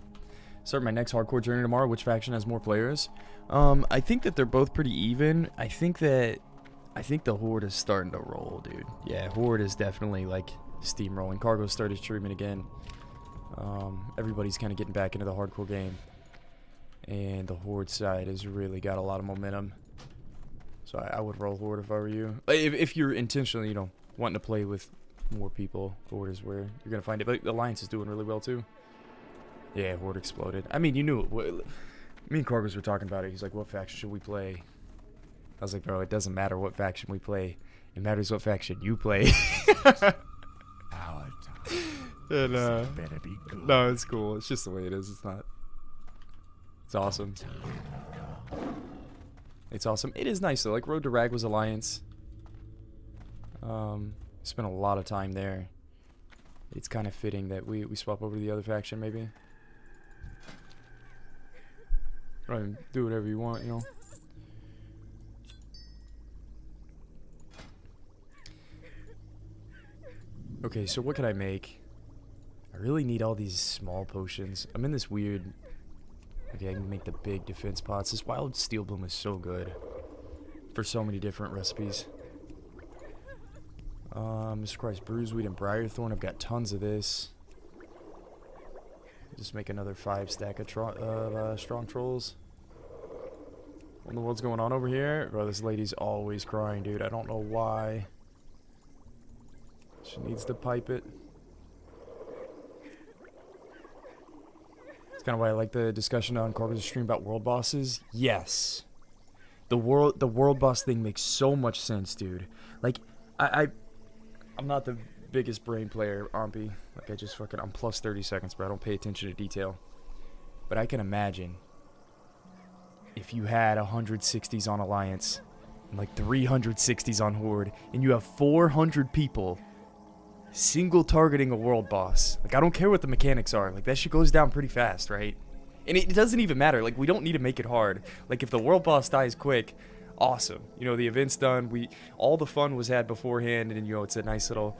Start my next hardcore journey tomorrow. Which faction has more players? I think that they're both pretty even. I think the Horde is starting to roll, dude. Yeah, Horde is definitely like steamrolling. Cargo started streaming again. Everybody's kind of getting back into the hardcore game, and the Horde side has really got a lot of momentum. So I would roll Horde if I were you. If you're intentionally, you know, wanting to play with more people for what is where you're gonna find it. But the Alliance is doing really well too. Yeah, Horde exploded. I mean, you knew it. Me and Corvus were talking about it. He's like, what faction should we play? I was like, bro, it doesn't matter what faction we play. It matters what faction you play. Our time. And, Better be good. no, it's cool. It's just the way it is. It's not. It's awesome. It's awesome. It is nice though. Like Road to Rag was Alliance. Spent a lot of time there. It's kind of fitting that we swap over to the other faction maybe. Right, do whatever you want, you know. Okay, so what can I make? I really need all these small potions. I'm in this weird... Okay, I can make the big defense pots. This wild steel bloom is so good. For so many different recipes. Mr. Christ, Bruiseweed and Briarthorn. I've got tons of this. Just make another 5 stack of strong trolls. What in the world's going on over here? Bro, this lady's always crying, dude. I don't know why. She needs to pipe it. It's kind of why I like the discussion on Corbin's stream about world bosses. Yes. The world boss thing makes so much sense, dude. Like, I'm not the biggest brain player, Ampy. Like, I'm plus 30 seconds, but I don't pay attention to detail. But I can imagine if you had 160s on Alliance and like 360s on Horde, and you have 400 people single targeting a world boss. Like, I don't care what the mechanics are. Like, that shit goes down pretty fast, right? And it doesn't even matter. Like, we don't need to make it hard. Like, if the world boss dies quick, awesome. You know, the event's done. All the fun was had beforehand, and you know, it's a nice little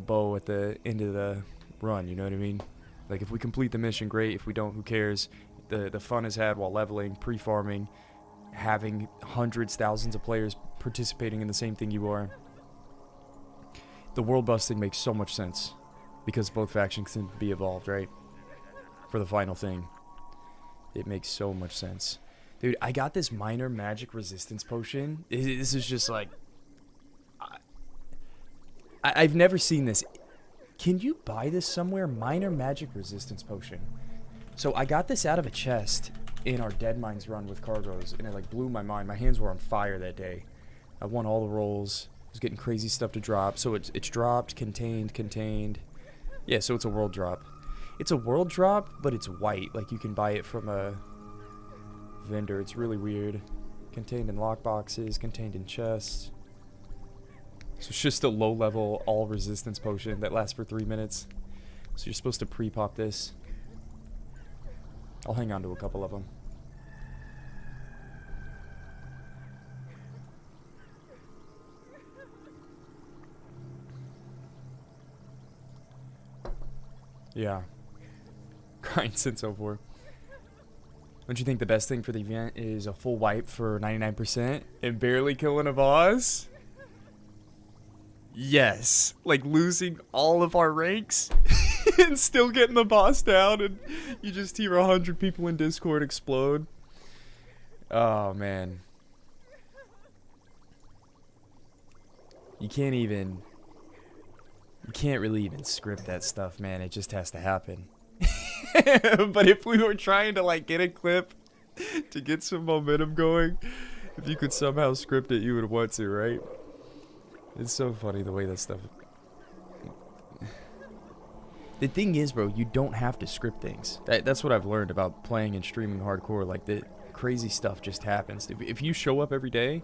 bow at the end of the run, you know what I mean? Like, if we complete the mission, great. If we don't, who cares? The fun is had while leveling, pre-farming, having hundreds, thousands of players participating in the same thing you are. The world busting makes so much sense because both factions can be evolved, right? For the final thing. It makes so much sense. Dude, I got this minor magic resistance potion. This is just like... I've never seen this. Can you buy this somewhere? Minor magic resistance potion. So I got this out of a chest in our Dead Mines run with cargoes, and it like blew my mind. My hands were on fire that day. I won all the rolls. I was getting crazy stuff to drop. So it's dropped, contained. Yeah, so it's a world drop. It's a world drop, but it's white. Like, you can buy it from a vendor. It's really weird. Contained in lockboxes, contained in chests. So it's just a low-level all-resistance potion that lasts for 3 minutes. So you're supposed to pre-pop this. I'll hang on to a couple of them. Yeah. Grind since 04. Don't you think the best thing for the event is a full wipe for 99% and barely killing a boss? Yes. Like losing all of our ranks and still getting the boss down, and you just hear 100 people in Discord explode. Oh, man. You can't really even script that stuff, man. It just has to happen. But if we were trying to like get a clip to get some momentum going, if you could somehow script it, you would want to, right? It's so funny the way that stuff... The thing is, bro, you don't have to script things. That's what I've learned about playing and streaming hardcore. Like, the crazy stuff just happens. If you show up every day,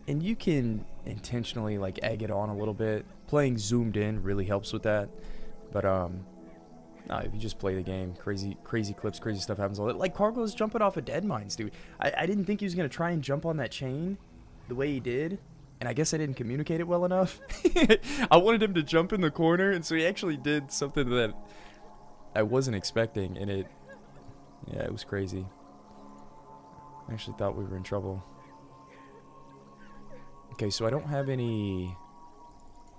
and you can intentionally, like, egg it on a little bit. Playing zoomed in really helps with that. But, if you just play the game, crazy clips, crazy stuff happens all that. Like, Cargo's jumping off of Dead Mines, dude. I didn't think he was going to try and jump on that chain the way he did. And I guess I didn't communicate it well enough. I wanted him to jump in the corner, and so he actually did something that I wasn't expecting, and it was crazy. I actually thought we were in trouble. Okay, so I don't have any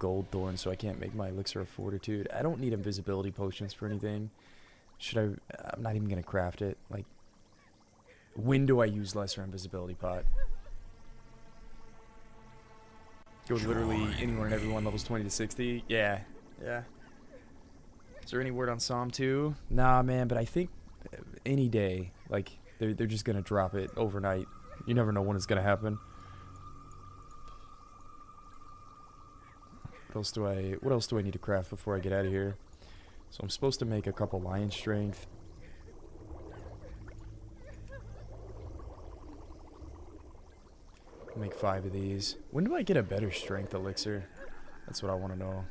gold thorns, so I can't make my elixir of fortitude. I don't need invisibility potions for anything. I'm not even gonna craft it. Like, when do I use lesser invisibility pot? Go literally anywhere and everyone levels 20 to 60. Yeah. Yeah. Is there any word on Psalm 2? Nah, man, but I think any day, like, they're just gonna drop it overnight. You never know when it's gonna happen. What else do I need to craft before I get out of here? So I'm supposed to make a couple lion strength. Make 5 of these. When do I get a better strength elixir? That's what I want to know.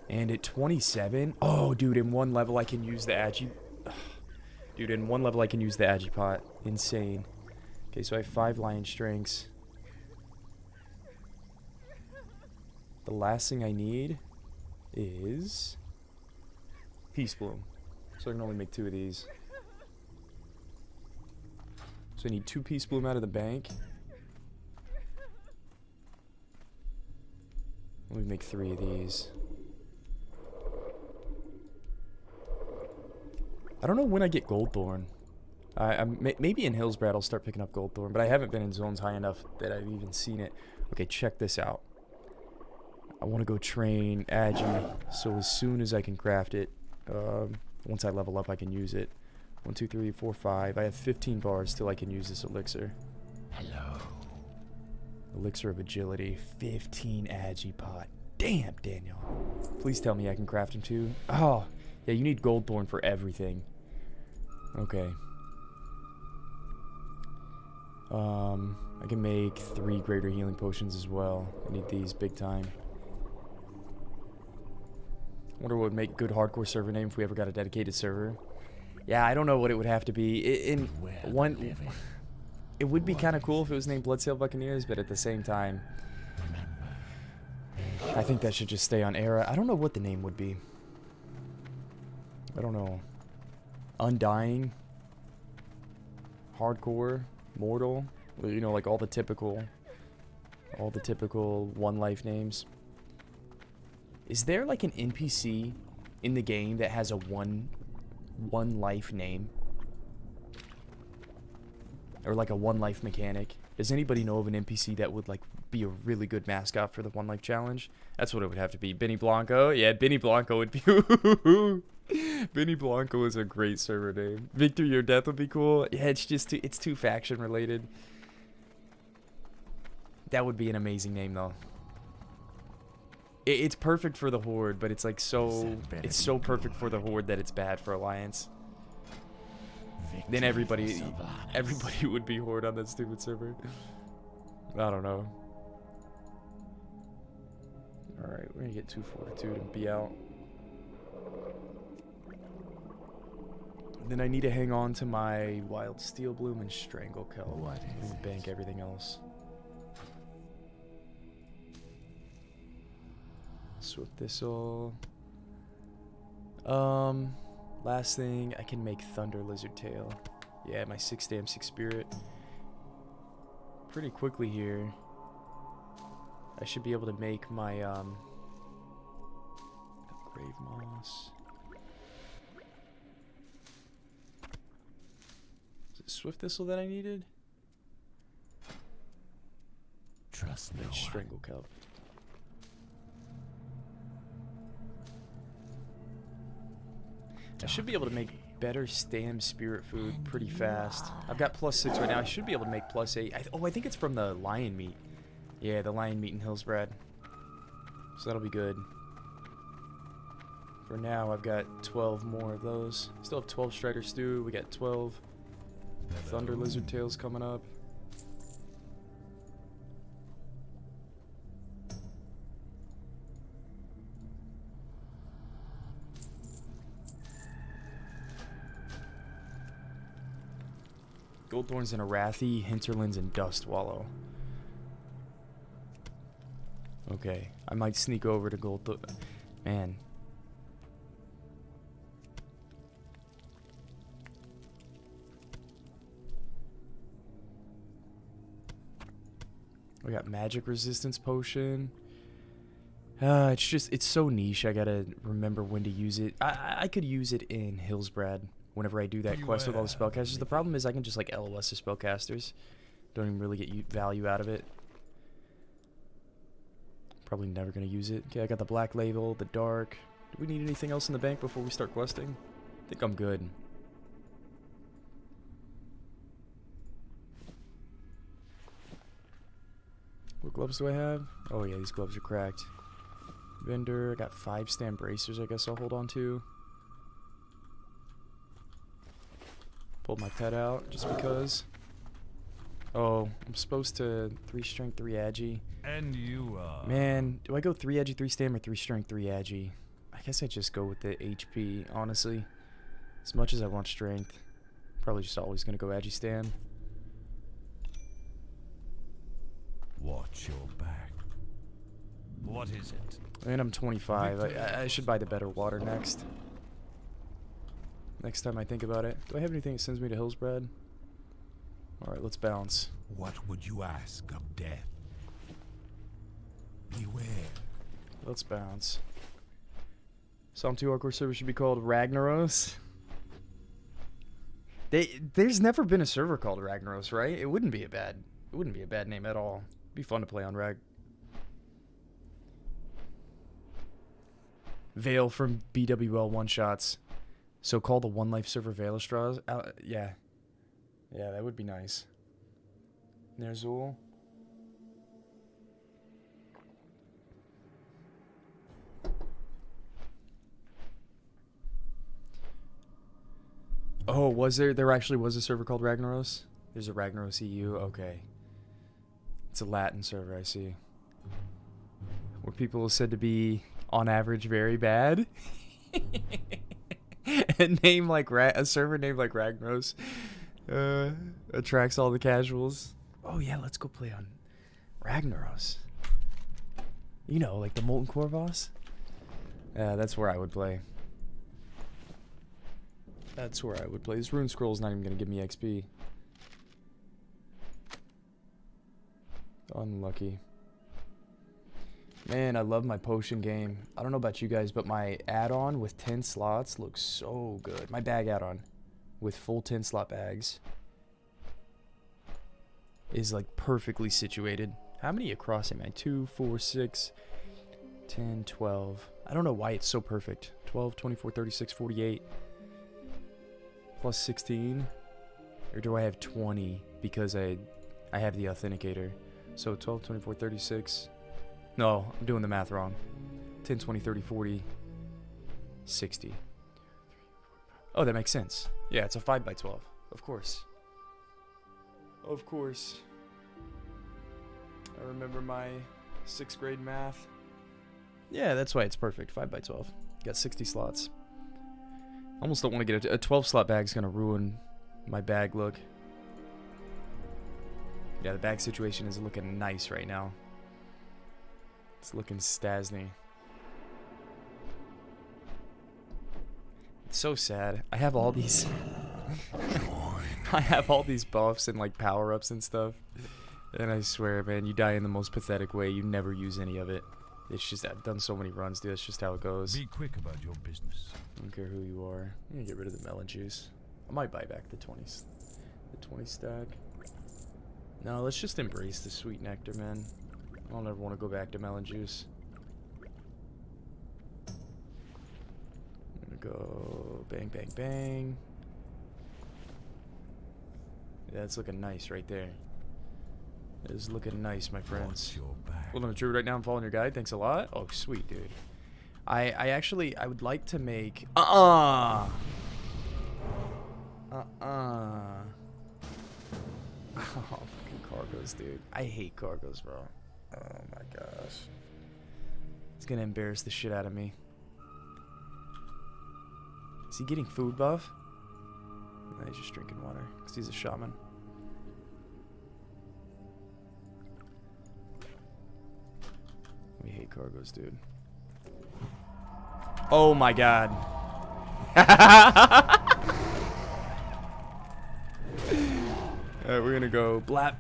And at 27, oh, dude, in one level I can use the agi. Dude, in one level I can use the agipot. Insane. Okay, so I have 5 lion strengths. The last thing I need is Peace Bloom. So I can only make 2 of these. So I need 2 Peace Bloom out of the bank. Let me make 3 of these. I don't know when I get Goldthorn. Maybe in Hillsbrad I'll start picking up Goldthorn, but I haven't been in zones high enough that I've even seen it. Okay, check this out. I want to go train Agi, so as soon as I can craft it, once I level up I can use it. 1, 2, 3, 4, 5. I have 15 bars till I can use this elixir. Hello. Elixir of Agility, 15 Agipot. Damn, Daniel. Please tell me I can craft him too. Oh, yeah, you need Goldthorn for everything. Okay. I can make 3 greater healing potions as well. I need these big time. Wonder what would make good hardcore server name if we ever got a dedicated server. Yeah, I don't know what it would have to be. It would be kind of cool if it was named Bloodsail Buccaneers, but at the same time, I think that should just stay on Era. I don't know what the name would be. I don't know. Undying, Hardcore, Mortal. You know, like all the typical one life names. Is there like an NPC in the game that has a one life name? Or like a one life mechanic? Does anybody know of an NPC that would like be a really good mascot for the one life challenge? That's what it would have to be. Benny Blanco? Yeah, Benny Blanco would be. Benny Blanco is a great server name. Victor Your Death would be cool. Yeah, it's just it's too faction related. That would be an amazing name though. It's perfect for the Horde, but it's like it's so perfect for the Horde that it's bad for Alliance. Then everybody would be Horde on that stupid server. I don't know. Alright, we're gonna get 2 Fortitude and be out. And then I need to hang on to my Wild Steel Bloom and Strangle Kelp and bank everything else. Swift Thistle. Last thing, I can make Thunder Lizard Tail. Yeah, my 6 damn 6 Spirit. Pretty quickly here. I should be able to make my Grave Moss. Is it Swift Thistle that I needed? Trust no one. Strangle Kelp. I should be able to make better stam spirit food pretty fast. I've got +6 right now. I should be able to make +8. I think it's from the lion meat. Yeah, the lion meat in Hillsbrad. So that'll be good. For now, I've got 12 more of those. Still have 12 Strider Stew. We got 12 Thunder Lizard Tails coming up. Goldthorns and Arathi, Hinterlands, and Dust Wallow. Okay, I might sneak over to Goldthorn. Man. We got Magic Resistance Potion. It's so niche. I gotta remember when to use it. I could use it in Hillsbrad whenever I do that quest with all the spellcasters. The problem is I can just like LOS the spellcasters. Don't even really get value out of it. Probably never gonna use it. Okay, I got the black label, the dark. Do we need anything else in the bank before we start questing? I think I'm good. What gloves do I have? Oh yeah, these gloves are cracked. Vendor, I got 5 stand bracers I guess I'll hold on to. Pulled my pet out just because. Oh, I'm supposed to 3 strength, 3 agi. And you are. Man, do I go 3 agi, 3 stam, or 3 strength, 3 agi? I guess I just go with the HP, honestly. As much as I want strength, probably just always gonna go agi stam. Watch your back. What is it? And I'm 25. I should buy the better water next. Next time I think about it. Do I have anything that sends me to Hillsbrad? Alright, let's bounce. What would you ask of death? Beware. Let's bounce. Psalm 2 hardcore server should be called Ragnaros. There's never been a server called Ragnaros, right? It wouldn't be a bad name at all. It'd be fun to play on Rag. Veil from BWL one-shots. So call the One Life server Veil Straws. Yeah. Yeah, that would be nice. Nerzul. Oh, was there? There actually was a server called Ragnaros? There's a Ragnaros EU? Okay. It's a Latin server, I see. Where people are said to be, on average, very bad. A server named like Ragnaros attracts all the casuals. Oh yeah, let's go play on Ragnaros. You know, like the Molten Core boss? That's where I would play. That's where I would play. This rune scroll's not even gonna give me XP. Unlucky. Man, I love my potion game. I don't know about you guys, but my add-on with 10 slots looks so good. My bag add-on with full 10 slot bags is like perfectly situated. How many across am I? 2, 4, 6, 10, 12. I don't know why it's so perfect. 12, 24, 36, 48. Plus 16. Or do I have 20 because I have the authenticator? So 12, 24, 36. No, I'm doing the math wrong. 10, 20, 30, 40, 60. Oh, that makes sense. Yeah, it's a 5x12. Of course. Of course. I remember my 6th grade math. Yeah, that's why it's perfect. 5x12. Got 60 slots. Almost don't want to get a 12 slot bag's gonna ruin my bag look. Yeah, the bag situation is looking nice right now. It's looking stasny. It's so sad. I have all these I have all these buffs and like power-ups and stuff. And I swear, man, you die in the most pathetic way. You never use any of it. It's just, I've done so many runs, dude. That's just how it goes. Be quick about your business. I don't care who you are. I'm gonna get rid of the melon juice. I might buy back the 20 stack. No, let's just embrace the sweet nectar, man. I don't ever want to go back to melon juice. I'm gonna go bang, bang, bang. Yeah, it's looking nice right there. It is looking nice, my friends. Watch your back. Hold on, Druid, right now I'm following your guide. Thanks a lot. Oh, sweet, dude. I would like to make... Oh, fucking cargos, dude. I hate cargos, bro. Oh my gosh. It's gonna embarrass the shit out of me. Is he getting food buff? No, he's just drinking water, because he's a shaman. We hate cargos, dude. Oh my god. Alright, we're gonna go blap.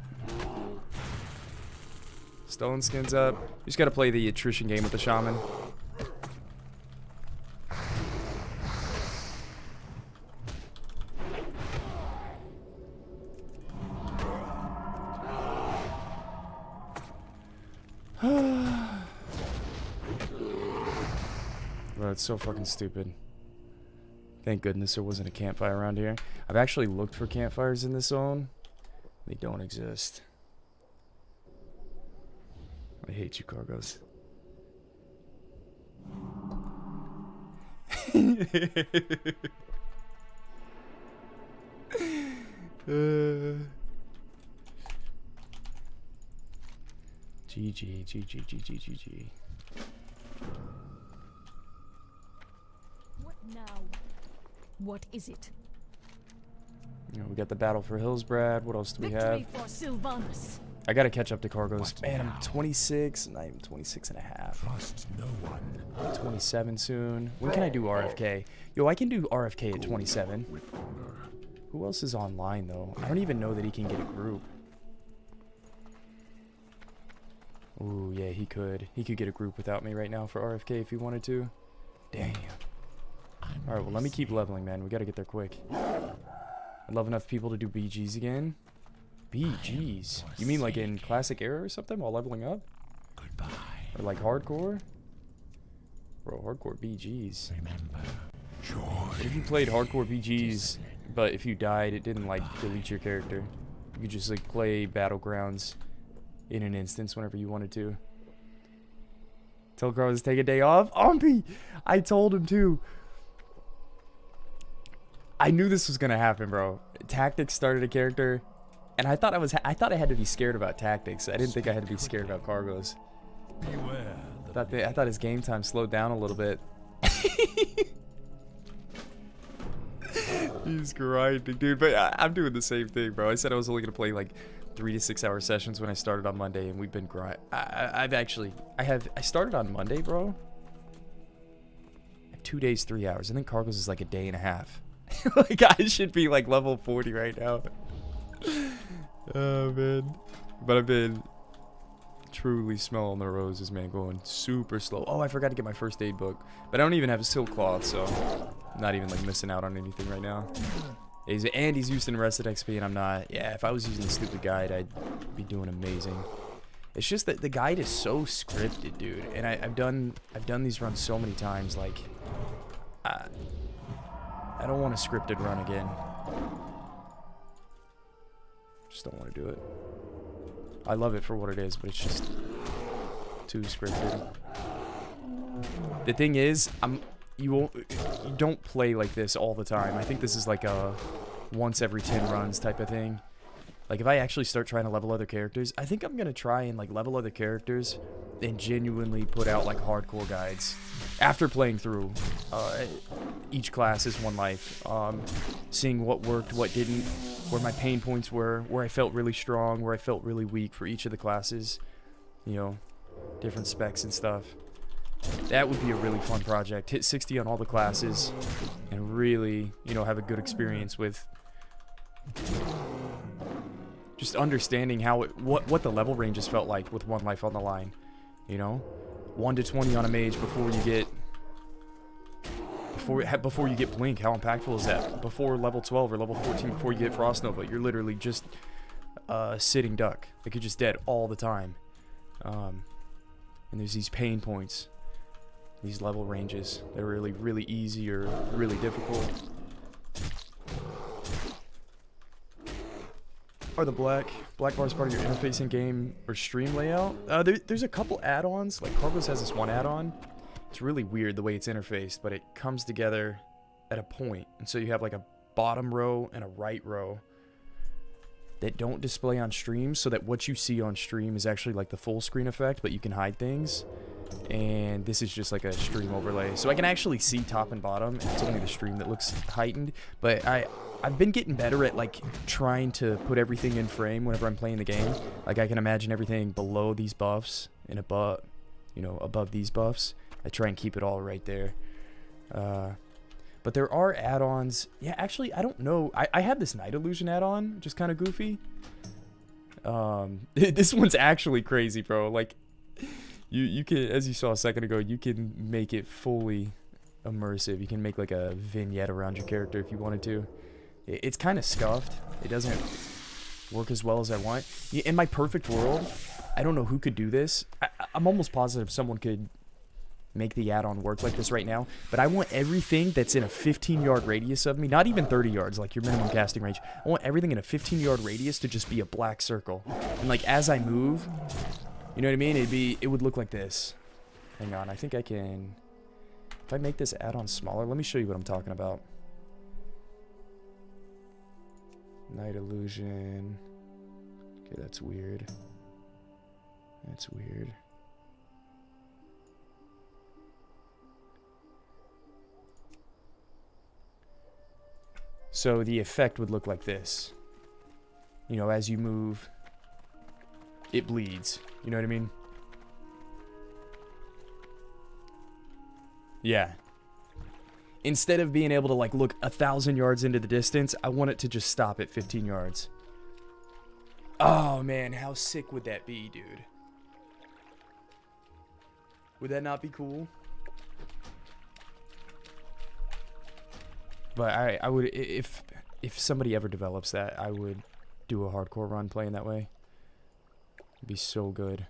Stone skins up. You just gotta play the attrition game with the shaman. bro. It's so fucking stupid. Thank goodness there wasn't a campfire around here. I've actually looked for campfires in this zone. They don't exist. I hate you, Cargos. GG, GG, GG, GG. What now? What is it? You know, we got the battle for Hillsbrad. What else do we have? Victory for Sylvanus. I gotta catch up to Cargos. Man, I'm 26, and I'm 26 and a half. Trust no one. 27 soon. When can I do RFK? Yo, I can do RFK at 27. Who else is online, though? I don't even know that he can get a group. Ooh, yeah, he could. He could get a group without me right now for RFK if he wanted to. Damn. Alright, well, let me keep leveling, man. We gotta get there quick. I'd love enough people to do BGs again. BGs? You mean like in Classic Era or something while leveling up? Goodbye. Or like Hardcore? Bro, Hardcore BGs. Remember, joy. What if you played Hardcore BGs, but if you died, it didn't like delete your character? You could just like play Battlegrounds in an instance whenever you wanted to. Tell Carlos to take a day off. Ompy! I told him to. I knew this was gonna happen, bro. Tactics started a character, and I thought I had to be scared about Tactics. I didn't think I had to be scared about Cargos. Beware. I thought his game time slowed down a little bit. He's grinding, dude. But I'm doing the same thing, bro. I said I was only gonna play like 3 to 6 hour sessions when I started on Monday, and we've been grind. I started on Monday, bro. I have 2 days, 3 hours. I think Cargos is like a day and a half. Like I should be like level 40 right now. Oh man. But I've been truly smelling the roses, man, going super slow. Oh, I forgot to get my first aid book. But I don't even have a silk cloth, so I'm not even like missing out on anything right now. And he's using Arrested XP and I'm not. Yeah, if I was using the stupid guide, I'd be doing amazing. It's just that the guide is so scripted, dude. And I've done these runs so many times, like I don't want a scripted run again. Just don't want to do it. I love it for what it is, but it's just too scripted. The thing is, you don't play like this all the time. I think this is like a once every 10 runs type of thing. Like if I actually start trying to level other characters, I think I'm gonna try and like level other characters and genuinely put out like hardcore guides after playing through each class is one life, seeing what worked, what didn't, where my pain points were, where I felt really strong, where I felt really weak for each of the classes, you know, different specs and stuff. That would be a really fun project. Hit 60 on all the classes and really, you know, have a good experience with just understanding how what the level ranges felt like with one life on the line, you know, 1 to 20 on a mage before you get blink. How impactful is that? Before level 12 or level 14, before you get Frost Nova, you're literally just sitting duck. Like you're just dead all the time. And there's these pain points, these level ranges. They're really, really easy or really difficult. Are the black bars part of your interface in game or stream layout? There's a couple add-ons. Like Cargos has this one add-on. It's really weird the way it's interfaced, but it comes together at a point. And so you have like a bottom row and a right row that don't display on stream, so that what you see on stream is actually like the full screen effect, but you can hide things. And this is just like a stream overlay. So I can actually see top and bottom, and it's only the stream that looks heightened. But I've been getting better at like trying to put everything in frame whenever I'm playing the game. Like I can imagine everything below these buffs and above, you know, above these buffs. I try and keep it all right there. But there are add-ons. Yeah, actually, I don't know. I have this Night Illusion add-on, which is kind of goofy. This one's actually crazy, bro. Like, you can, as you saw a second ago, you can make it fully immersive. You can make like a vignette around your character if you wanted to. It's kind of scuffed. It doesn't work as well as I want. In my perfect world, I don't know who could do this. I'm almost positive someone could make the add-on work like this right now, but I want everything that's in a 15-yard radius of me, not even 30 yards, like your minimum casting range. I want everything in a 15-yard radius to just be a black circle. And like as I move, you know what I mean? It would look like this. Hang on, I think I can. If I make this add-on smaller, let me show you what I'm talking about. Night illusion. Okay, that's weird. That's weird. So the effect would look like this. You know, as you move, it bleeds. You know what I mean? Yeah. Instead of being able to like look 1,000 yards into the distance, I want it to just stop at 15 yards. Oh man, how sick would that be, dude? Would that not be cool? But I would, if somebody ever develops that, I would do a hardcore run playing that way. It'd be so good.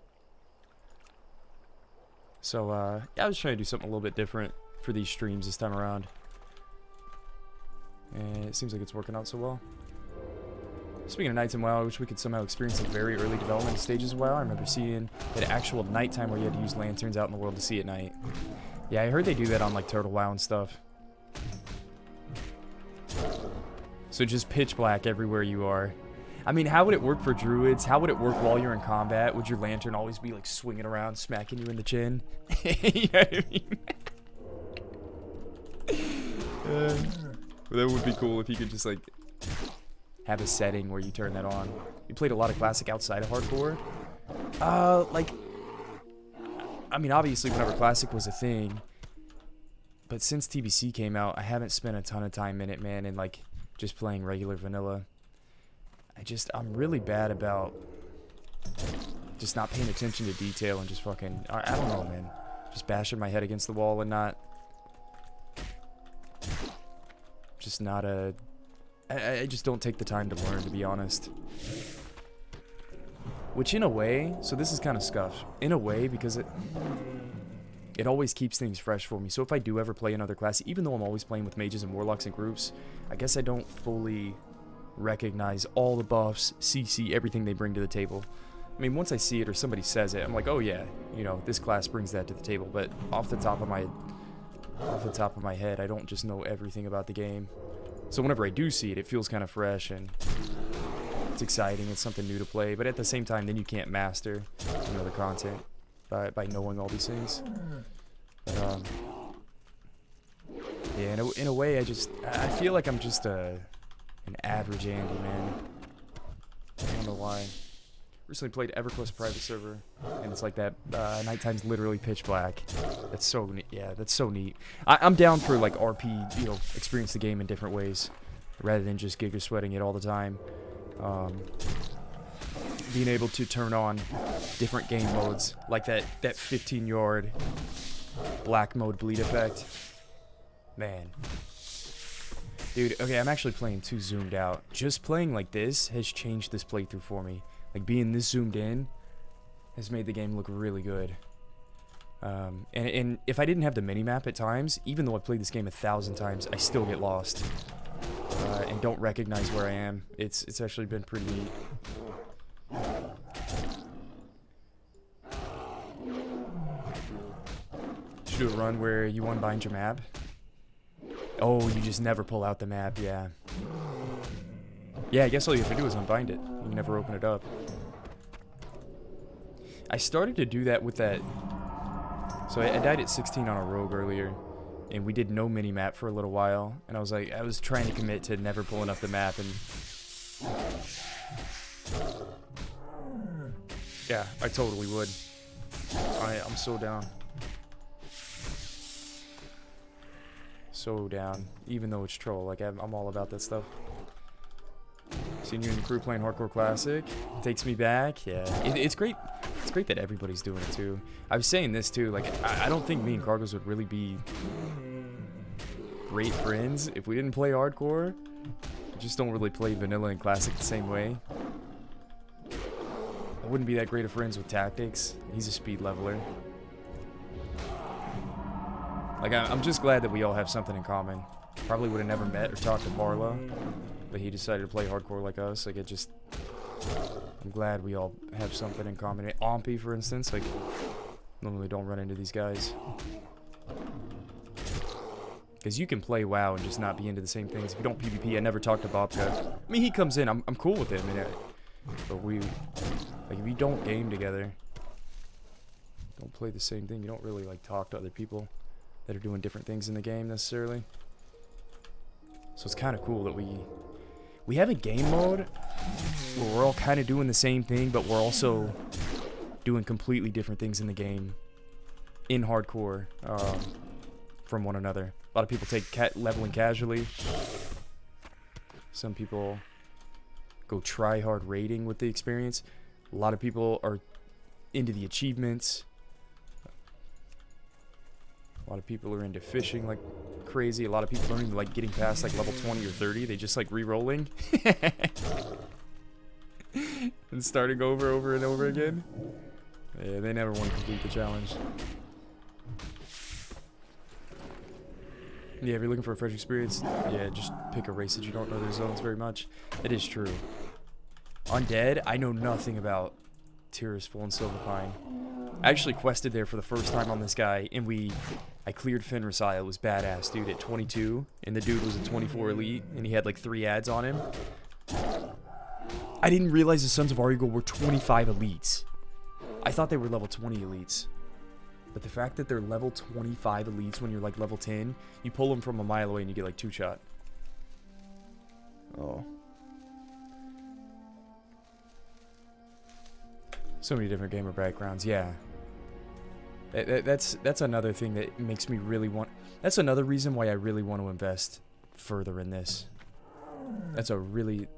So, yeah, I was trying to do something a little bit different for these streams this time around. And it seems like it's working out so well. Speaking of nights in WoW, I wish we could somehow experience the very early development stages of WoW. I remember seeing that actual nighttime where you had to use lanterns out in the world to see at night. Yeah, I heard they do that on like Turtle WoW and stuff. So just pitch black everywhere you are. I mean, how would it work for druids? How would it work while you're in combat? Would your lantern always be like swinging around, smacking you in the chin? You know what I mean? That would be cool if you could just like have a setting where you turn that on. You played a lot of classic outside of hardcore? Like, I mean, obviously whenever classic was a thing, but since TBC came out, I haven't spent a ton of time in it, man, and like just playing regular vanilla. I'm really bad about just not paying attention to detail and just fucking, I don't know, man. Just bashing my head against the wall and not, just not a, I just don't take the time to learn, to be honest. Which in a way, so this is kind of scuffed, in a way, because it always keeps things fresh for me. So if I do ever play another class, even though I'm always playing with mages and warlocks in groups, I guess I don't fully recognize all the buffs, CC, everything they bring to the table. I mean, once I see it or somebody says it, I'm like, oh yeah, you know, this class brings that to the table. But off the top of my head, I don't just know everything about the game. So whenever I do see it, it feels kind of fresh and it's exciting. It's something new to play. But at the same time, then you can't master, you know, the content by knowing all these things. But, yeah, in a way, I feel like I'm just an average Andy, man. I don't know why. Recently played EverQuest private server, and it's like that. Nighttime's literally pitch black. That's so neat. Yeah, that's so neat. I'm down for like RP, you know, experience the game in different ways, rather than just giga sweating it all the time. Being able to turn on different game modes, like that 15-yard black mode bleed effect. Man. Dude, okay, I'm actually playing too zoomed out. Just playing like this has changed this playthrough for me. Like, being this zoomed in has made the game look really good. And if I didn't have the minimap at times, even though I've played this game 1,000 times, I still get lost. And don't recognize where I am. It's actually been pretty neat. Should do a run where you unbind your map. Oh, you just never pull out the map, yeah. Yeah, I guess all you have to do is unbind it. You never open it up. I started to do that with that. So I died at 16 on a rogue earlier, and we did no mini-map for a little while. And I was trying to commit to never pulling up the map, and yeah, I totally would. I'm so down. So down, even though it's troll. Like, I'm all about that stuff. Seeing you and the crew playing hardcore classic takes me back. Yeah, it's great. It's great that everybody's doing it too. I was saying this too. Like, I don't think me and Cargos would really be great friends if we didn't play hardcore. I just don't really play vanilla and classic the same way. I wouldn't be that great of friends with tactics. He's a speed leveler. Like, I'm just glad that we all have something in common. Probably would have never met or talked to Barlow, but he decided to play hardcore like us. Like, it just... I'm glad we all have something in common. Ompy, for instance, like, normally don't run into these guys. Because you can play WoW and just not be into the same things. If you don't PvP, I never talk to Bobka. I mean, he comes in, I'm cool with him, but we... Like, if you don't game together, don't play the same thing, you don't really, like, talk to other people that are doing different things in the game, necessarily. So it's kind of cool that we have a game mode where we're all kind of doing the same thing, but we're also doing completely different things in the game in hardcore from one another. A lot of people take leveling casually. Some people go try hard raiding with the experience. A lot of people are into the achievements. A lot of people are into fishing like crazy. A lot of people aren't even like getting past like level 20 or 30. They just like re-rolling and starting over and over again. Yeah, they never want to complete the challenge. Yeah, if you're looking for a fresh experience, yeah, just pick a race that you don't know their zones very much. It is true. Undead, I know nothing about Tirisful and Silverpine. I actually quested there for the first time on this guy, and I cleared Fenrisile. It was badass, dude, at 22, and the dude was a 24 elite, and he had like 3 ads on him. I didn't realize the Sons of Argul were 25 elites. I thought they were level 20 elites. But the fact that they're level 25 elites when you're like level 10, you pull them from a mile away and you get like 2-shot. Oh. So many different gamer backgrounds, yeah. That's another thing that makes me really want... That's another reason why I really want to invest further in this. That's a really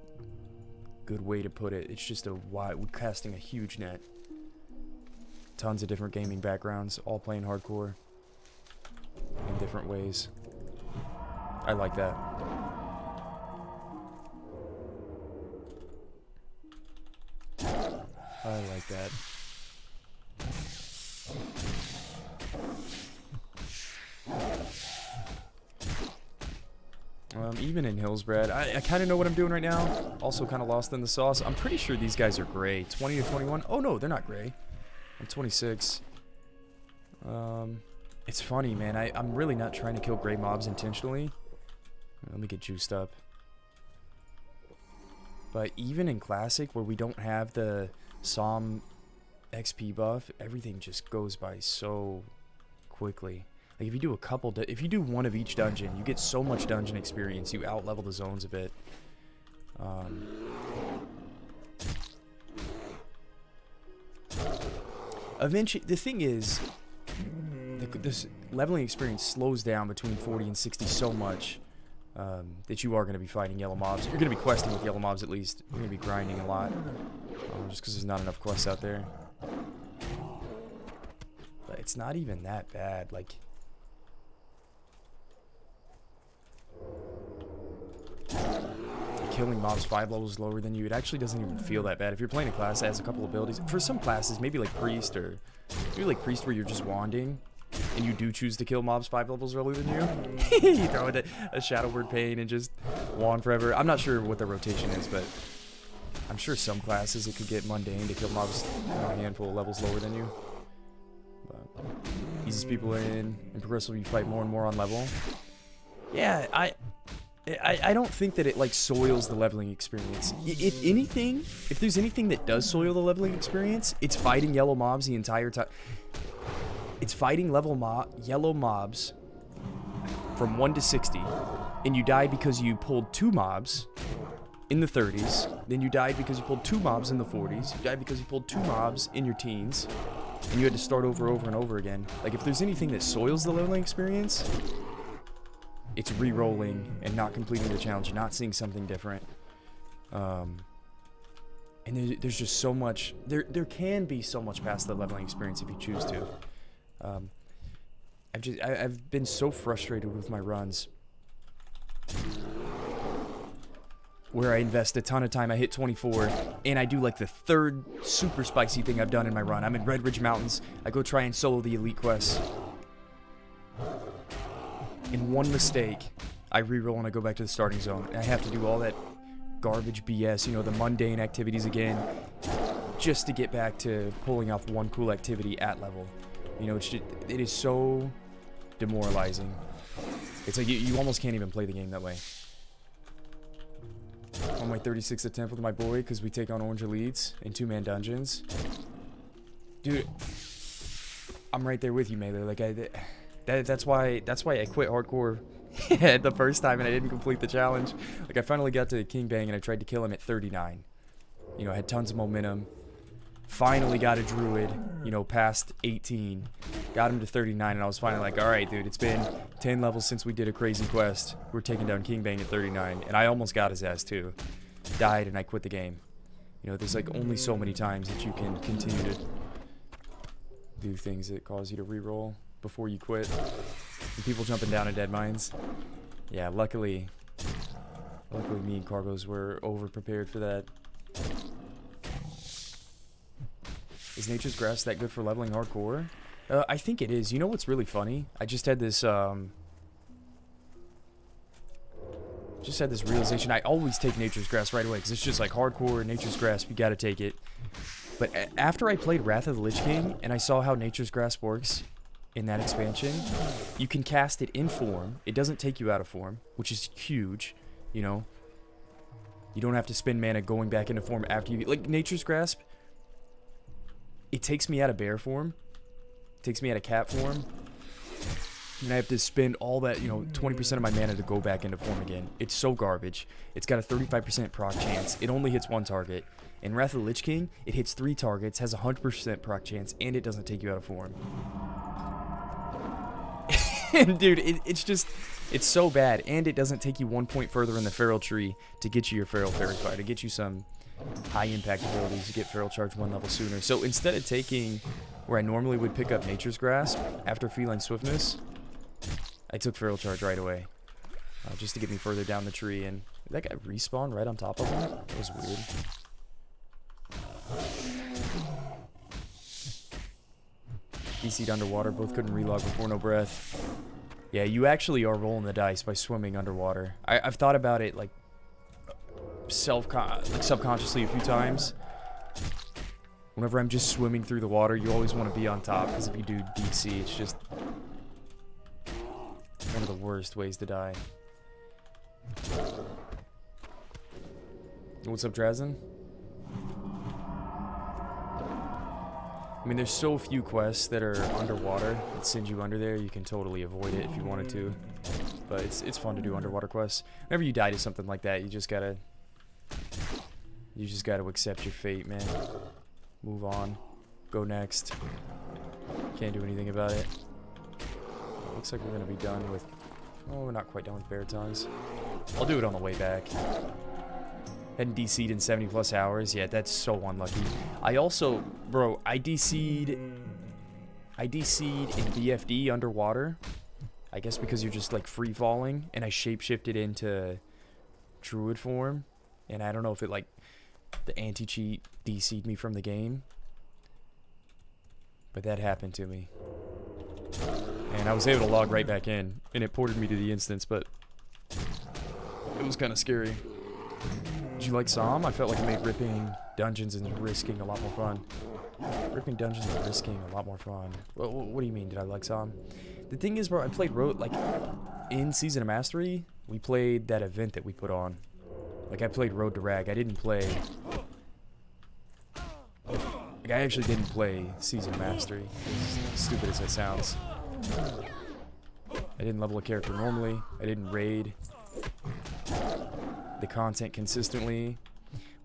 good way to put it. It's just we're casting a huge net. Tons of different gaming backgrounds, all playing hardcore in different ways. I like that. I like that. Even in Hillsbrad, I kind of know what I'm doing right now. Also kind of lost in the sauce. I'm pretty sure these guys are gray. 20 to 21. Oh no, they're not gray. I'm 26. It's funny, man. I'm really not trying to kill gray mobs intentionally. Let me get juiced up. But even in Classic, where we don't have the Psalm XP buff, everything just goes by so quickly. Like if you do if you do one of each dungeon, you get so much dungeon experience. You out-level the zones a bit. Eventually, the thing is, this leveling experience slows down between 40 and 60 so much that you are going to be fighting yellow mobs. You're going to be questing with yellow mobs at least. You're going to be grinding a lot, just because there's not enough quests out there. But it's not even that bad. Like, killing mobs 5 levels lower than you, it actually doesn't even feel that bad. If you're playing a class that has a couple abilities, for some classes, maybe like Priest, or maybe like Priest where you're just wanding, and you do choose to kill mobs 5 levels earlier than you, you throw in a Shadow Word Pain and just wand forever. I'm not sure what the rotation is, but I'm sure some classes it could get mundane to kill mobs a handful of levels lower than you. But easiest people in progressive, you fight more and more on level. Yeah, I don't think that it like soils the leveling experience. If anything, if there's anything that does soil the leveling experience, it's fighting yellow mobs the entire time. It's fighting yellow mobs from 1 to 60, and you die because you pulled 2 mobs in the 30s, then you died because you pulled 2 mobs in the 40s, you died because you pulled 2 mobs in your teens, and you had to start over and over again. Like, if there's anything that soils the leveling experience, it's re-rolling and not completing the challenge, not seeing something different. And there's just so much, there can be so much past the leveling experience if you choose to. I've been so frustrated with my runs where I invest a ton of time, I hit 24, and I do like the 3rd super spicy thing I've done in my run. I'm in Red Ridge Mountains, I go try and solo the elite quests. in one mistake, I reroll and I go back to the starting zone. And I have to do all that garbage BS, you know, the mundane activities again, just to get back to pulling off one cool activity at level. You know, it is so demoralizing. It's like you almost can't even play the game that way. On my 36th attempt with my boy, because we take on orange elites in 2-man dungeons. Dude, I'm right there with you, Melee. Like, that's why I quit hardcore the first time and I didn't complete the challenge. Like, I finally got to King Bang and I tried to kill him at 39. You know, I had tons of momentum. Finally got a Druid, you know, past 18. Got him to 39 and I was finally like, alright, dude, it's been 10 levels since we did a crazy quest. We're taking down King Bang at 39. And I almost got his ass, too. Died and I quit the game. You know, there's like only so many times that you can continue to do things that cause you to reroll before you quit. And people jumping down in dead mines. Yeah, luckily me and Cargos were over-prepared for that. Is Nature's Grass that good for leveling hardcore? I think it is. You know what's really funny? I just had this realization. I always take Nature's Grass right away because it's just like hardcore Nature's Grass. You gotta take it. But after I played Wrath of the Lich King and I saw how Nature's Grass works in that expansion, you can cast it in form. It doesn't take you out of form, which is huge. You know, you don't have to spend mana going back into form after you like Nature's Grasp. It takes me out of bear form, takes me out of cat form, and I have to spend all that, you know, 20% of my mana to go back into form again. It's so garbage. It's got a 35% proc chance. It only hits one target. In Wrath of the Lich King, it hits 3 targets, has a 100% proc chance, and it doesn't take you out of form. And dude, it's so bad, and it doesn't take you 1 point further in the feral tree to get you your feral fairy fire, to get you some high impact abilities to get feral charge 1 level sooner. So instead of taking where I normally would pick up Nature's Grasp after feline swiftness, I took feral charge right away, just to get me further down the tree. And that guy respawned right on top of him. That was weird. DC'd underwater, both couldn't relog before no breath. Yeah, you actually are rolling the dice by swimming underwater. I've thought about it like subconsciously a few times. Whenever I'm just swimming through the water, you always want to be on top, because if you do DC, it's just one of the worst ways to die. What's up, Drazen? I mean, there's so few quests that are underwater that send you under there. You can totally avoid it if you wanted to, but it's fun to do underwater quests. Whenever you die to something like that, you just gotta accept your fate, man. Move on, go next. Can't do anything about it. Looks like we're gonna be done with. Oh, we're not quite done with Baritons. I'll do it on the way back. Hadn't DC'd in 70 plus hours. Yeah, that's so unlucky. I also, bro, I DC'd in BFD underwater. I guess because you're just like free falling, and I shapeshifted into Druid form, and I don't know if it like the anti-cheat DC'd me from the game, but that happened to me, and I was able to log right back in, and it ported me to the instance, but it was kind of scary. Did you like Psalm? I felt like it made ripping dungeons and risking a lot more fun. Ripping dungeons and risking a lot more fun. What do you mean, did I like Psalm? The thing is, bro, I played Road, like, in Season of Mastery, we played that event that we put on. Like, I played Road to Rag. I didn't play... Like, I actually didn't play Season of Mastery, as stupid as that sounds. I didn't level a character normally. I didn't raid the content consistently.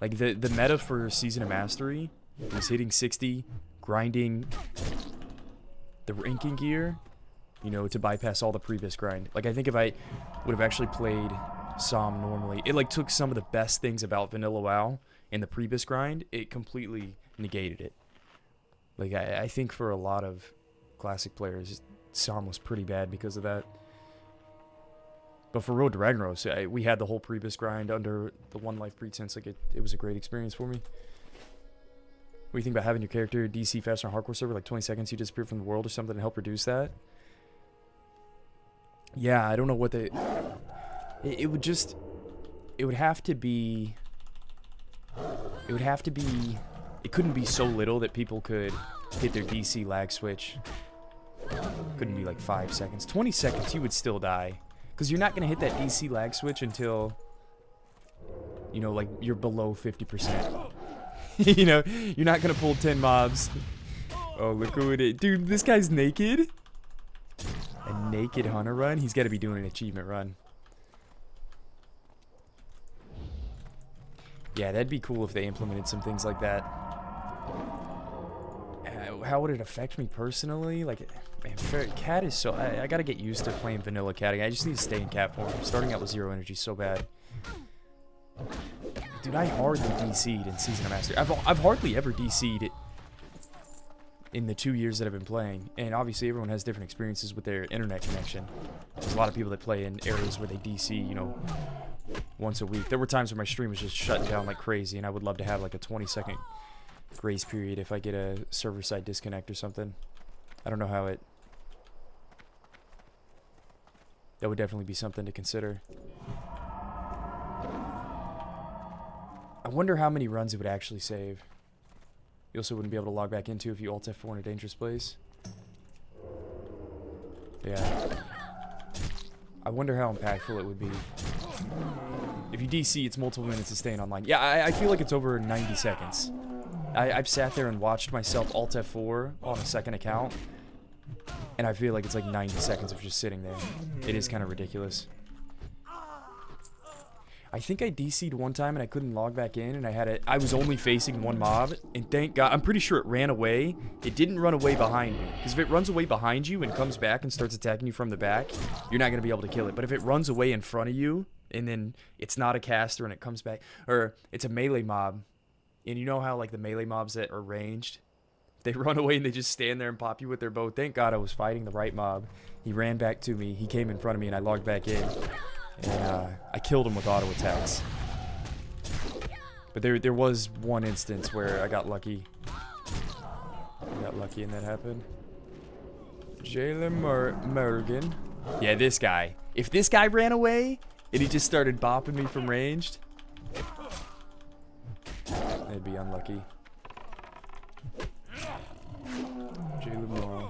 Like, the meta for Season of Mastery was hitting 60, grinding the ranking gear, you know, to bypass all the previous grind. Like, I think if I would have actually played Psalm normally, it like took some of the best things about Vanilla WoW in the previous grind, it completely negated it. Like, I think for a lot of classic players, Psalm was pretty bad because of that. But for Road to Ragnaros, we had the whole previous grind under the one life pretense. Like, it was a great experience for me. What do you think about having your character DC faster on hardcore server, like 20 seconds you disappear from the world or something to help reduce that? Yeah, I don't know what they... It would just... It would have to be... It would have to be... It couldn't be so little that people could hit their DC lag switch. Couldn't be like 5 seconds. 20 seconds, you would still die. Because you're not going to hit that DC lag switch until... You know, like, you're below 50%. You know, you're not going to pull 10 mobs. Oh, look who it is. Dude, this guy's naked. A naked hunter run? He's got to be doing an achievement run. Yeah, that'd be cool if they implemented some things like that. How would it affect me personally? Like, man, cat is so... I gotta get used to playing vanilla catting. I just need to stay in cat form. Starting out with 0 energy is so bad. Dude, I hardly DC'd in Season of Mastery. I've hardly ever DC'd in the 2 years that I've been playing. And obviously everyone has different experiences with their internet connection. There's a lot of people that play in areas where they DC, you know, once a week. There were times where my stream was just shutting down like crazy, and I would love to have like a 20-second grace period if I get a server-side disconnect or something. I don't know how it... That would definitely be something to consider. I wonder how many runs it would actually save. You also wouldn't be able to log back into if you alt F4 in a dangerous place. Yeah. I wonder how impactful it would be. If you DC, it's multiple minutes of staying online. Yeah, I feel like it's over 90 seconds. I've sat there and watched myself alt F4 on a second account, and I feel like it's like 90 seconds of just sitting there. It is kind of ridiculous. I think I DC'd one time and I couldn't log back in, and I was only facing one mob, and thank God, I'm pretty sure it ran away. It didn't run away behind me, because if it runs away behind you and comes back and starts attacking you from the back, you're not going to be able to kill it. But if it runs away in front of you, and then it's not a caster and it comes back, or it's a melee mob, and you know how like the melee mobs that are ranged, they run away and they just stand there and pop you with their bow. Thank God I was fighting the right mob. He ran back to me, he came in front of me, and I logged back in. And I killed him with auto attacks. But there was one instance where I got lucky. And that happened. Jalen Morgan. Yeah, this guy. If this guy ran away and he just started bopping me from ranged, that'd be unlucky. Jalen Morgan.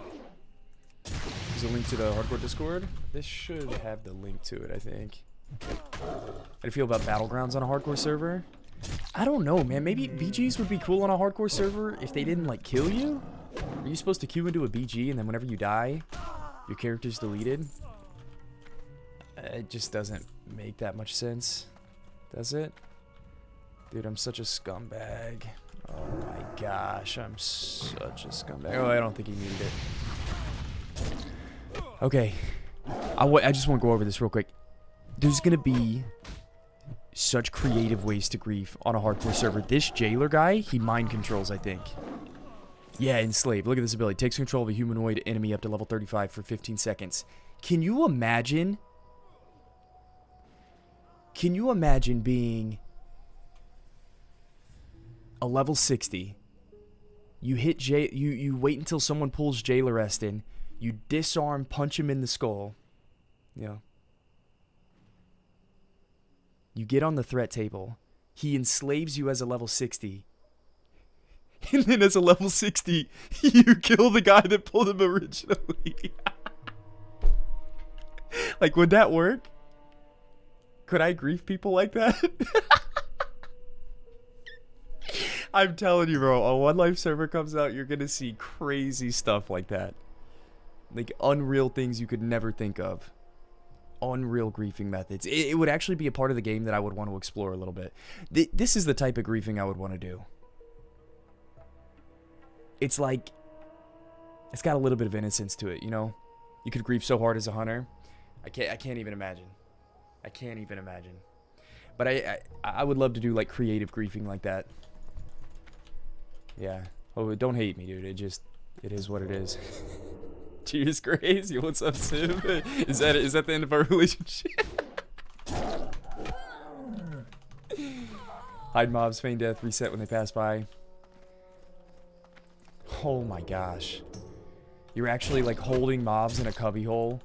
There's a link to the hardcore Discord. This should have the link to it, I think. How do you feel about battlegrounds on a hardcore server? I don't know, man. Maybe BGs would be cool on a hardcore server if they didn't like kill you. Are you supposed to queue into a BG and then whenever you die, your character's deleted? It just doesn't make that much sense, does it? Dude, I'm such a scumbag. Oh my gosh, I'm such a scumbag. Oh, I don't think he needed it. Okay, I just want to go over this real quick. There's going to be such creative ways to grief on a hardcore server. This jailer guy, he mind controls, I think. Yeah, enslave. Look at this ability. Takes control of a humanoid enemy up to level 35 for 15 seconds. Can you imagine? Can you imagine being a level 60? You hit you wait until someone pulls jailer rest in. You disarm, punch him in the skull. Yeah. You get on the threat table. He enslaves you as a level 60. And then as a level 60, you kill the guy that pulled him originally. Like, would that work? Could I grief people like that? I'm telling you, bro, a One Life server comes out, you're going to see crazy stuff like that. Like, unreal things you could never think of. Unreal griefing methods. It would actually be a part of the game that I would want to explore a little bit. This is the type of griefing I would want to do. It's like, it's got a little bit of innocence to it, you know? You could grief so hard as a hunter. I can't even imagine. I can't even imagine. But I would love to do, like, creative griefing like that. Yeah. Oh, don't hate me, dude. It is what it is. Cheers, crazy. What's up, Sim? Is that the end of our relationship? Hide mobs, feign death, reset when they pass by. Oh my gosh. You're actually like holding mobs in a cubbyhole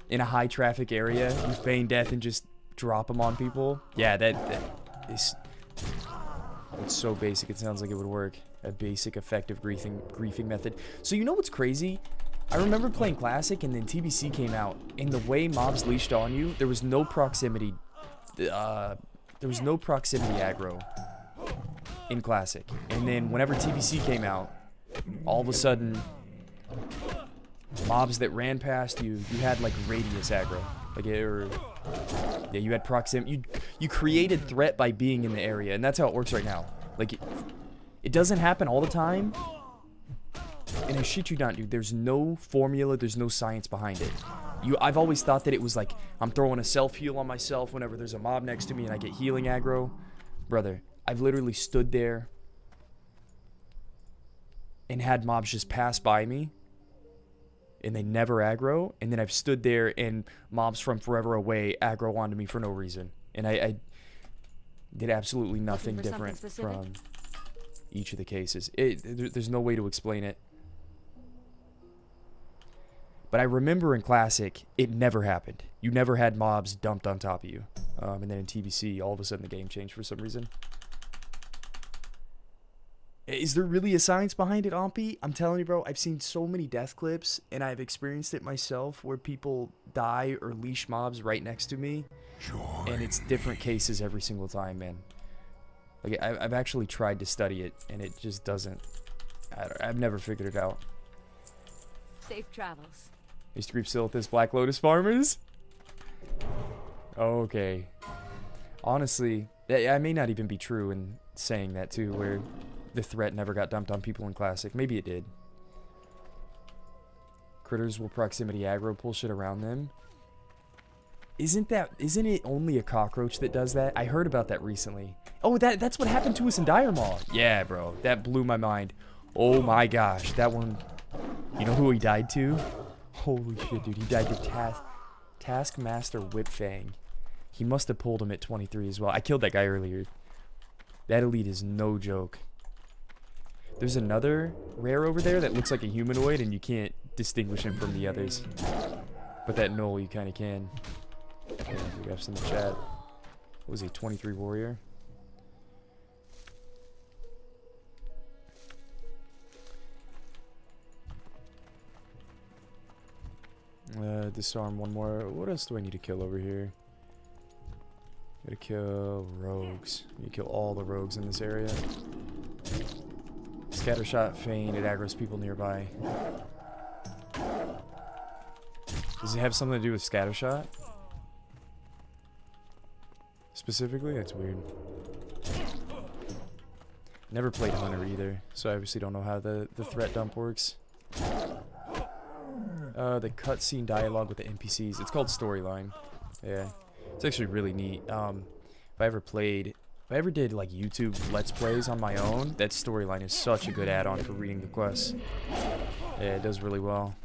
in a high traffic area, you feign death and just drop them on people. Yeah, that is... It's so basic, it sounds like it would work. A basic, effective griefing method. So you know what's crazy? I remember playing Classic and then TBC came out. And the way mobs leashed on you, there was no proximity... there was no proximity aggro in Classic. And then whenever TBC came out, all of a sudden, mobs that ran past you, you had like radius aggro. Like yeah, you had proximity. You created threat by being in the area, and that's how it works right now. Like it doesn't happen all the time. And I shit you not, dude. There's no formula. There's no science behind it. I've always thought that it was like I'm throwing a self heal on myself whenever there's a mob next to me and I get healing aggro. Brother, I've literally stood there and had mobs just pass by me and they never aggro, and then I've stood there and mobs from forever away aggro onto me for no reason, and I did absolutely nothing different from each of the cases. There's no way to explain it, but I remember in Classic it never happened. You never had mobs dumped on top of you, and then in TBC all of a sudden the game changed for some reason. Is there really a science behind it, Ompy? I'm telling you, bro, I've seen so many death clips, and I've experienced it myself, where people die or leash mobs right next to me, and it's different cases every single time, man. Like, I've actually tried to study it, and it just doesn't... I've never figured it out. Safe travels. Mr. Creep still at this Black Lotus Farmers? Okay. Honestly, I may not even be true in saying that, too, where... the threat never got dumped on people in Classic. Maybe it did. Critters will proximity aggro, pull shit around them. Isn't it only a cockroach that does that? I heard about that recently. Oh, that's what happened to us in Dire Maw. Yeah, bro. That blew my mind. Oh my gosh. That one... You know who he died to? Holy shit, dude. He died to Taskmaster Whipfang. He must have pulled him at 23 as well. I killed that guy earlier. That elite is no joke. There's another rare over there that looks like a humanoid, and you can't distinguish him from the others. But that Knoll, you kind of can. Yeah, we have some in the chat. What was he, 23 warrior? Disarm one more. What else do I need to kill over here? Gotta kill rogues. You kill all the rogues in this area. Scattershot, feign, it aggroes people nearby. Does it have something to do with scattershot? Specifically? That's weird. Never played Hunter either, so I obviously don't know how the threat dump works. The cutscene dialogue with the NPCs. It's called storyline. Yeah. It's actually really neat. If I ever did like YouTube Let's Plays on my own, that storyline is such a good add-on for reading the quests. Yeah, it does really well.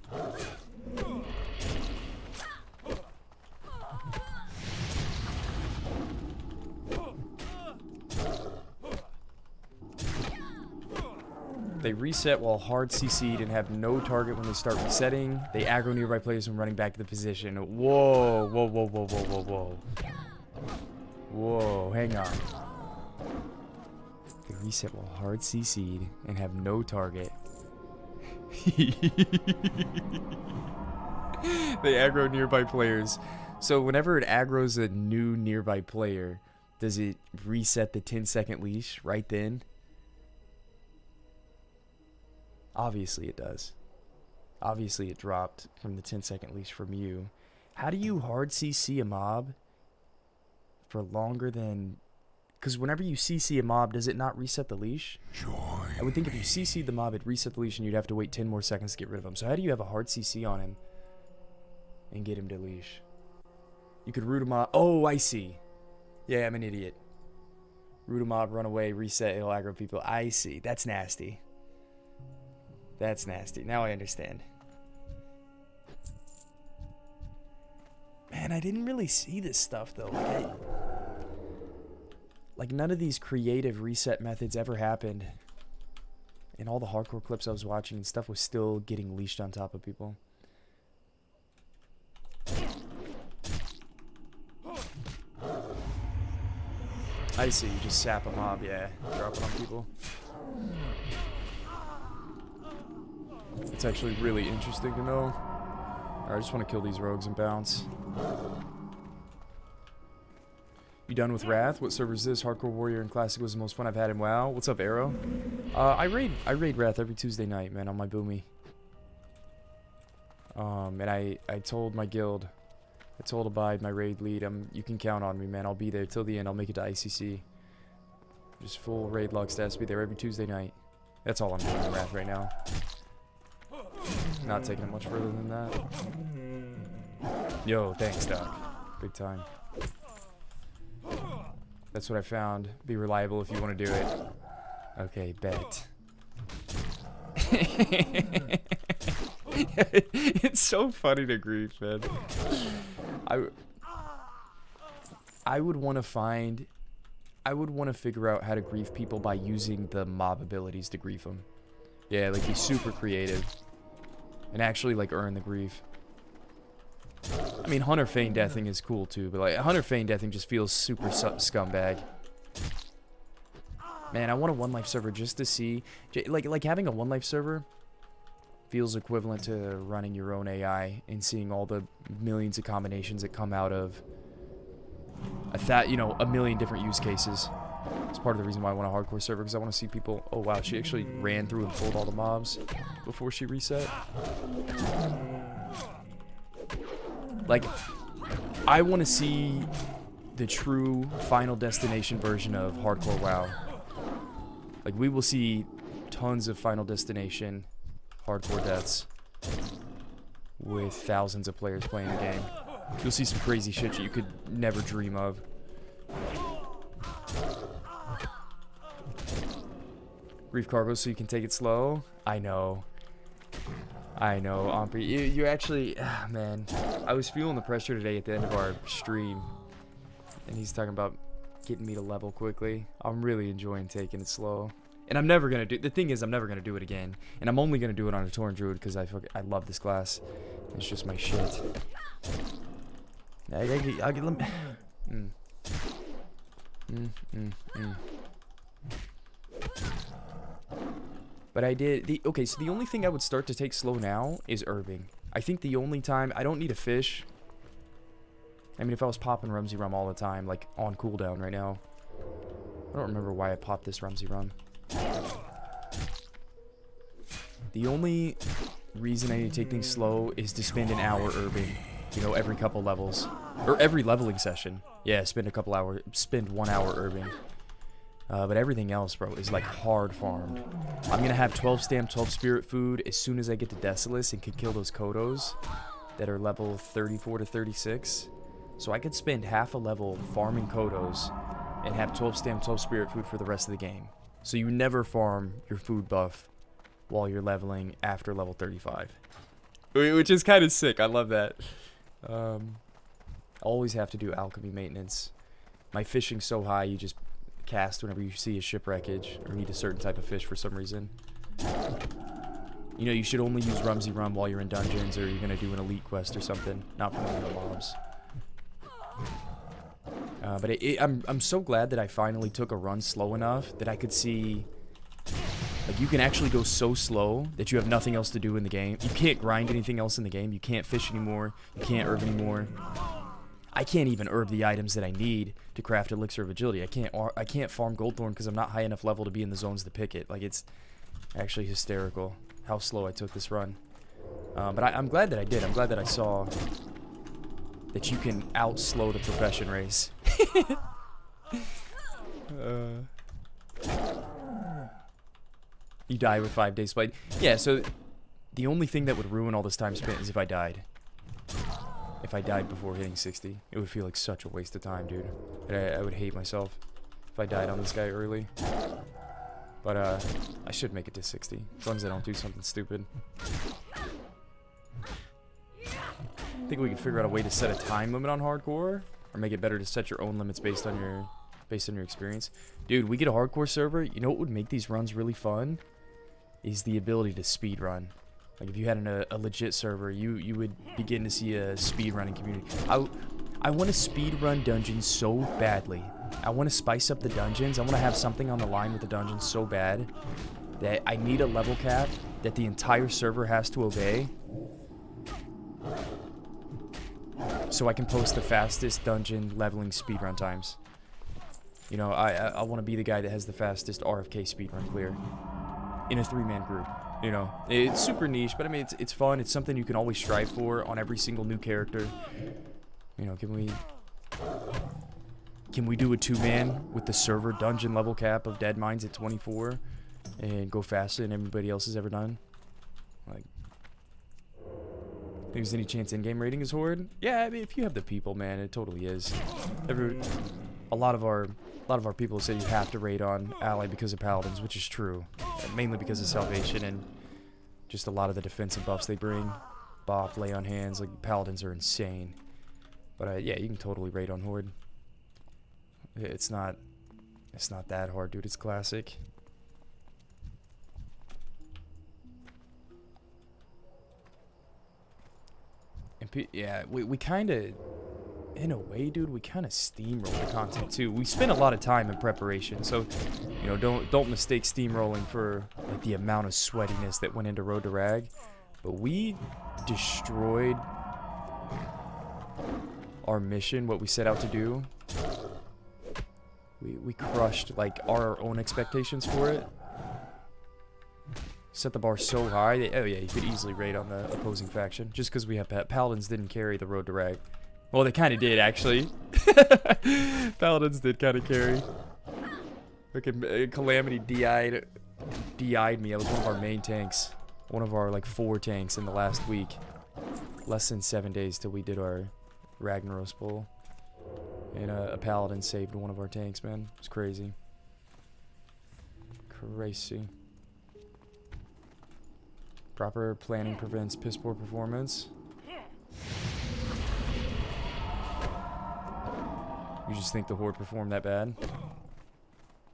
They reset while hard CC'd and have no target when they start resetting. They aggro nearby players when running back to the position. Whoa, whoa, whoa, whoa, whoa, whoa, whoa. Whoa, hang on. They reset while hard CC'd and have no target. They aggro nearby players. So whenever it aggroes a new nearby player, does it reset the 10-second leash right then? Obviously it does. Obviously it dropped from the 10-second leash from you. How do you hard CC a mob for longer than... Because whenever you CC a mob, does it not reset the leash? I would think if you CC'd the mob, it'd reset the leash and you'd have to wait 10 more seconds to get rid of him. So how do you have a hard CC on him and get him to leash? You could root a mob... Oh, I see. Yeah, I'm an idiot. Root a mob, run away, reset, it'll aggro people. I see. That's nasty. That's nasty. Now I understand. Man, I didn't really see this stuff, though. Like, none of these creative reset methods ever happened. And all the hardcore clips I was watching and stuff was still getting leashed on top of people. I see, you just sap a mob, yeah. Drop it on people. It's actually really interesting to know. Alright, I just want to kill these rogues and bounce. You done with Wrath? What server is this? Hardcore Warrior and Classic was the most fun I've had in WoW. What's up, Arrow? I raid Wrath every Tuesday night, man, on my Boomy. And I told my guild, I told Abide, my raid lead, you can count on me, man. I'll be there till the end. I'll make it to ICC. Just full raid log stats. Be there every Tuesday night. That's all I'm doing in Wrath right now. Not taking it much further than that. Yo, thanks, Doc. Big time. That's what I found. Be reliable if you want to do it. Okay, bet. It's so funny to grief, man. I would want to find... I would want to figure out how to grief people by using the mob abilities to grief them. Yeah, like be super creative. And actually, like, earn the grief. I mean, Hunter Feign Deathing is cool, too. But, like, Hunter Feign Deathing just feels super scumbag. Man, I want a one-life server just to see... Like having a one-life server feels equivalent to running your own AI and seeing all the millions of combinations that come out of... a million different use cases. It's part of the reason why I want a hardcore server, because I want to see people... Oh, wow, she actually ran through and pulled all the mobs before she reset. Like, I want to see the true Final Destination version of hardcore WoW. Like, we will see tons of Final Destination hardcore deaths with thousands of players playing the game. You'll see some crazy shit you could never dream of. Grief cargo so you can take it slow. I know. I know, Ompri. You actually... man. I was feeling the pressure today at the end of our stream. And he's talking about getting me to level quickly. I'm really enjoying taking it slow. And I'm never going to do... The thing is, I'm never going to do it again. And I'm only going to do it on a Tauren Druid because I love this class. It's just my shit. I'll get them... But I did... Okay, so the only thing I would start to take slow now is herbing. I think the only time... I don't need a fish. I mean, if I was popping Rumsey Rum all the time, like, on cooldown right now. I don't remember why I popped this Rumsey Rum. The only reason I need to take things slow is to spend an hour herbing. You know, every couple levels. Or every leveling session. Yeah, spend 1 hour herbing. But everything else, bro, is like hard farmed. I'm gonna have 12 stamp, 12 spirit food as soon as I get to Decilis and can kill those Kodos that are level 34 to 36. So I could spend half a level farming Kodos and have 12 stamp, 12 spirit food for the rest of the game. So you never farm your food buff while you're leveling after level 35. Which is kind of sick. I love that. Always have to do alchemy maintenance. My fishing's so high, you just cast whenever you see a shipwreckage or need a certain type of fish for some reason. You know, you should only use Rumsey Rum while you're in dungeons or you're going to do an elite quest or something, not for the mobs. But I'm so glad that I finally took a run slow enough that I could see... Like, you can actually go so slow that you have nothing else to do in the game. You can't grind anything else in the game. You can't fish anymore. You can't herb anymore. I can't even herb the items that I need to craft Elixir of Agility. I can't farm Goldthorn because I'm not high enough level to be in the zones to pick it. Like, it's actually hysterical how slow I took this run. But I'm glad that I did. I'm glad that I saw that you can outslow the profession race. You die with 5 days played. Yeah, so the only thing that would ruin all this time spent is if I died. If I died before hitting 60. It would feel like such a waste of time, dude. I would hate myself if I died on this guy early. But, I should make it to 60. As long as I don't do something stupid. I think we can figure out a way to set a time limit on hardcore. Or make it better to set your own limits based on your experience. Dude, we get a hardcore server. You know what would make these runs really fun? Is the ability to speed run. Like, if you had a legit server, you would begin to see a speedrunning community. I want to speedrun dungeons so badly. I want to spice up the dungeons. I want to have something on the line with the dungeons so bad that I need a level cap that the entire server has to obey, so I can post the fastest dungeon leveling speedrun times. You know, I want to be the guy that has the fastest RFK speedrun clear in a 3-man group. You know, it's super niche, but I mean, it's fun. It's something you can always strive for on every single new character. You know, can we do a 2-man with the server dungeon level cap of Dead Mines at 24 and go faster than everybody else has ever done? Like, think there's any chance in-game rating is Horde? Yeah, I mean, if you have the people, man, it totally is. A lot of our people say you have to raid on Ally because of Paladins, which is true. Mainly because of Salvation and just a lot of the defensive buffs they bring. Bop, lay on hands, like Paladins are insane. But yeah, you can totally raid on Horde. It's not that hard, dude. It's classic. And yeah, we kind of, in a way, dude, we kind of steamroll the content too. We spend a lot of time in preparation, so you know, don't mistake steamrolling for like the amount of sweatiness that went into Road to Rag. But we destroyed our mission, what we set out to do. We crushed like our own expectations for it. Set the bar so high that, oh yeah, you could easily raid on the opposing faction just because we have Paladins didn't carry the Road to Rag. Well, they kind of did, actually. Paladins did kind of carry. Freaking Calamity DI'd me. I was one of our main tanks. One of our, like, 4 tanks in the last week. Less than 7 days till we did our Ragnaros pull. And a Paladin saved one of our tanks, man. It's crazy. Crazy. Proper planning prevents piss poor performance. You just think the Horde performed that bad?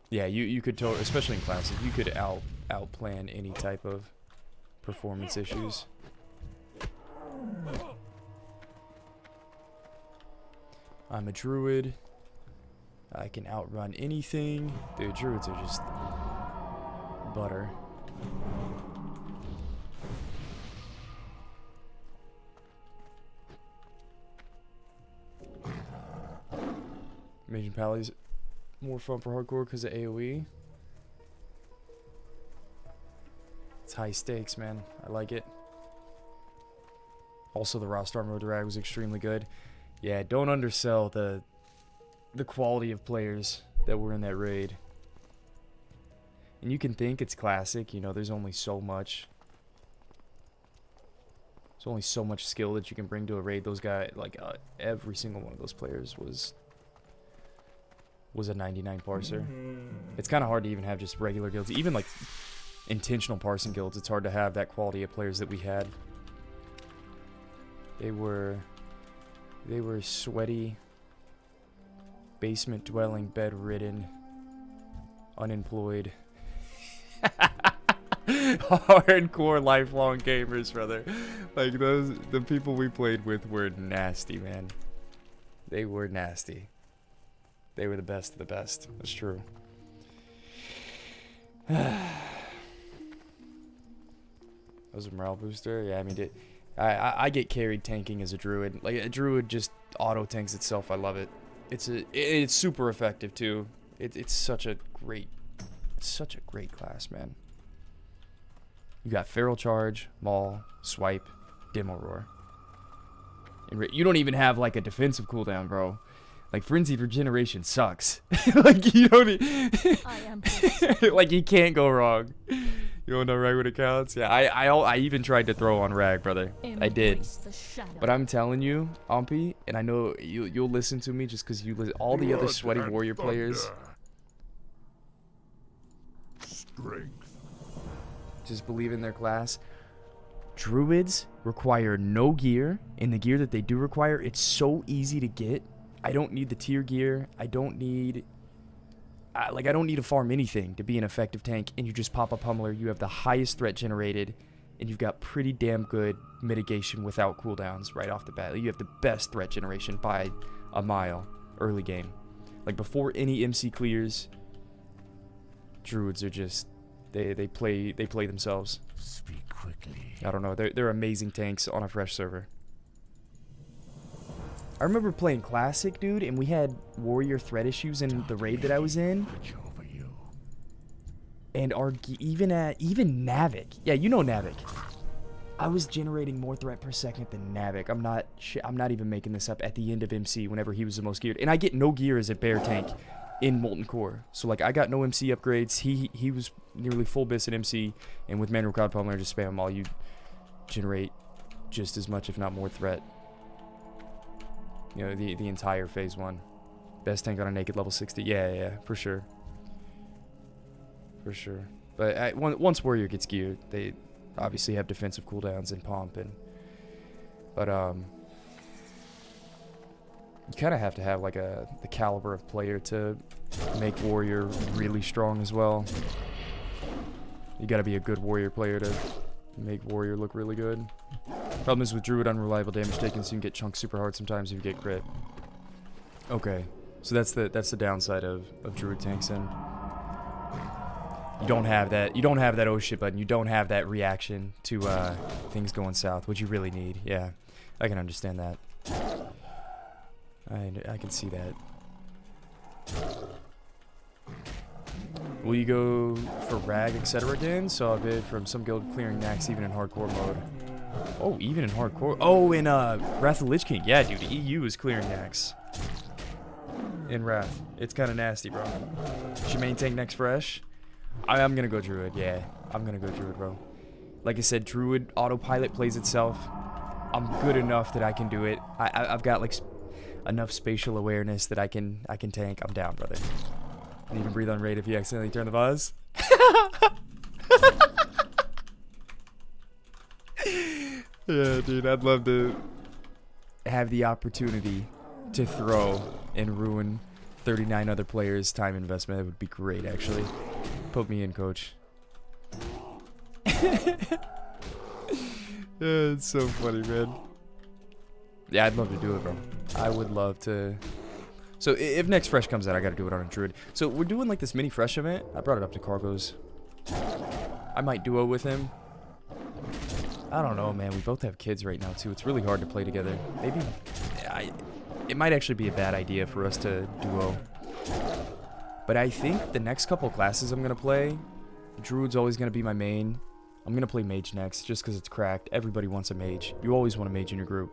Yeah, you could totally, especially in Classic, you could outplan any type of performance issues. I'm a Druid. I can outrun anything. Dude, Druids are just butter. Imagine Pally's more fun for hardcore because of AoE. It's high stakes, man. I like it. Also, the Rostar Road to Rag was extremely good. Yeah, don't undersell the quality of players that were in that raid. And you can think it's classic, you know, there's only so much. There's only so much skill that you can bring to a raid. Those guys, like, every single one of those players was a 99 parser. It's kind of hard to even have just regular guilds. Even, like, intentional parsing guilds, it's hard to have that quality of players that we had. They were sweaty, basement dwelling, bedridden, unemployed, hardcore lifelong gamers, brother. Like the people we played with were nasty, man. They were nasty. They were the best of the best. That's true. That was a morale booster. Yeah, I mean, I get carried tanking as a Druid. Like, a Druid just auto tanks itself. I love it. It's super effective too. It's such a great class, man. You got Feral Charge, Maul, Swipe, Demo Roar. And you don't even have like a defensive cooldown, bro. Like, Frenzied Regeneration sucks. Like, you don't I am like, you can't go wrong. You don't know Rag when it counts? Yeah, I even tried to throw on Rag, brother. I did. But I'm telling you, Ompy, and I know you'll listen to me just because all the other sweaty warrior players Strength. just believe in their class. Druids require no gear, and the gear that they do require, it's so easy to get. I don't need the tier gear. I don't need to farm anything to be an effective tank, and you just pop a pummeler. You have the highest threat generated, and you've got pretty damn good mitigation without cooldowns right off the bat. You have the best threat generation by a mile early game. Like before any MC clears, Druids are just they play themselves. Speak quickly. I don't know. They're amazing tanks on a fresh server. I remember playing Classic, dude, and we had warrior threat issues in the raid that I was in. Watch over you. And even Navic. Yeah, you know Navic. I was generating more threat per second than Navic. I'm not even making this up at the end of MC whenever he was the most geared. And I get no gear as a bear tank in Molten Core. So like I got no MC upgrades. He was nearly full bis at MC, and with Manual Cloud Pummeler just spam all, you generate just as much if not more threat. You know, the entire phase 1. Best tank on a naked level 60. Yeah, for sure. For sure. But once warrior gets geared, they obviously have defensive cooldowns and pomp, but you kind of have to have like the caliber of player to make warrior really strong as well. You got to be a good warrior player to make warrior look really good. Problem is with Druid, unreliable damage taken, so you can get chunked super hard sometimes if you get crit. Okay, so that's the downside of Druid tanks, and you don't have that oh shit button. You don't have that reaction to things going south, which you really need. Yeah, I can understand that. I can see that. Will you go for rag, etc. again? Saw a vid from some guild clearing nax even in hardcore mode. Oh, even in hardcore. Oh, in Wrath of the Lich King. Yeah, dude, the EU is clearing nax in Wrath. It's kind of nasty, bro. Should main tank next fresh. I'm gonna go Druid. Yeah, I'm gonna go Druid, bro. Like I said, Druid autopilot plays itself. I'm good enough that I can do it. I've got like enough spatial awareness that I can tank. I'm down, brother. And even breathe on raid if you accidentally turn the buzz. Yeah, dude, I'd love to have the opportunity to throw and ruin 39 other players' time investment. That would be great, actually. Put me in, coach. Yeah, it's so funny, man. Yeah, I'd love to do it, bro. I would love to. So if next fresh comes out, I gotta do it on a Druid. So we're doing like this mini fresh event. I brought it up to Cargos. I might duo with him. I don't know, man. We both have kids right now too. It's really hard to play together. Maybe it might actually be a bad idea for us to duo. But I think the next couple classes I'm gonna play, Druid's always gonna be my main. I'm gonna play mage next, just because it's cracked. Everybody wants a mage. You always want a mage in your group.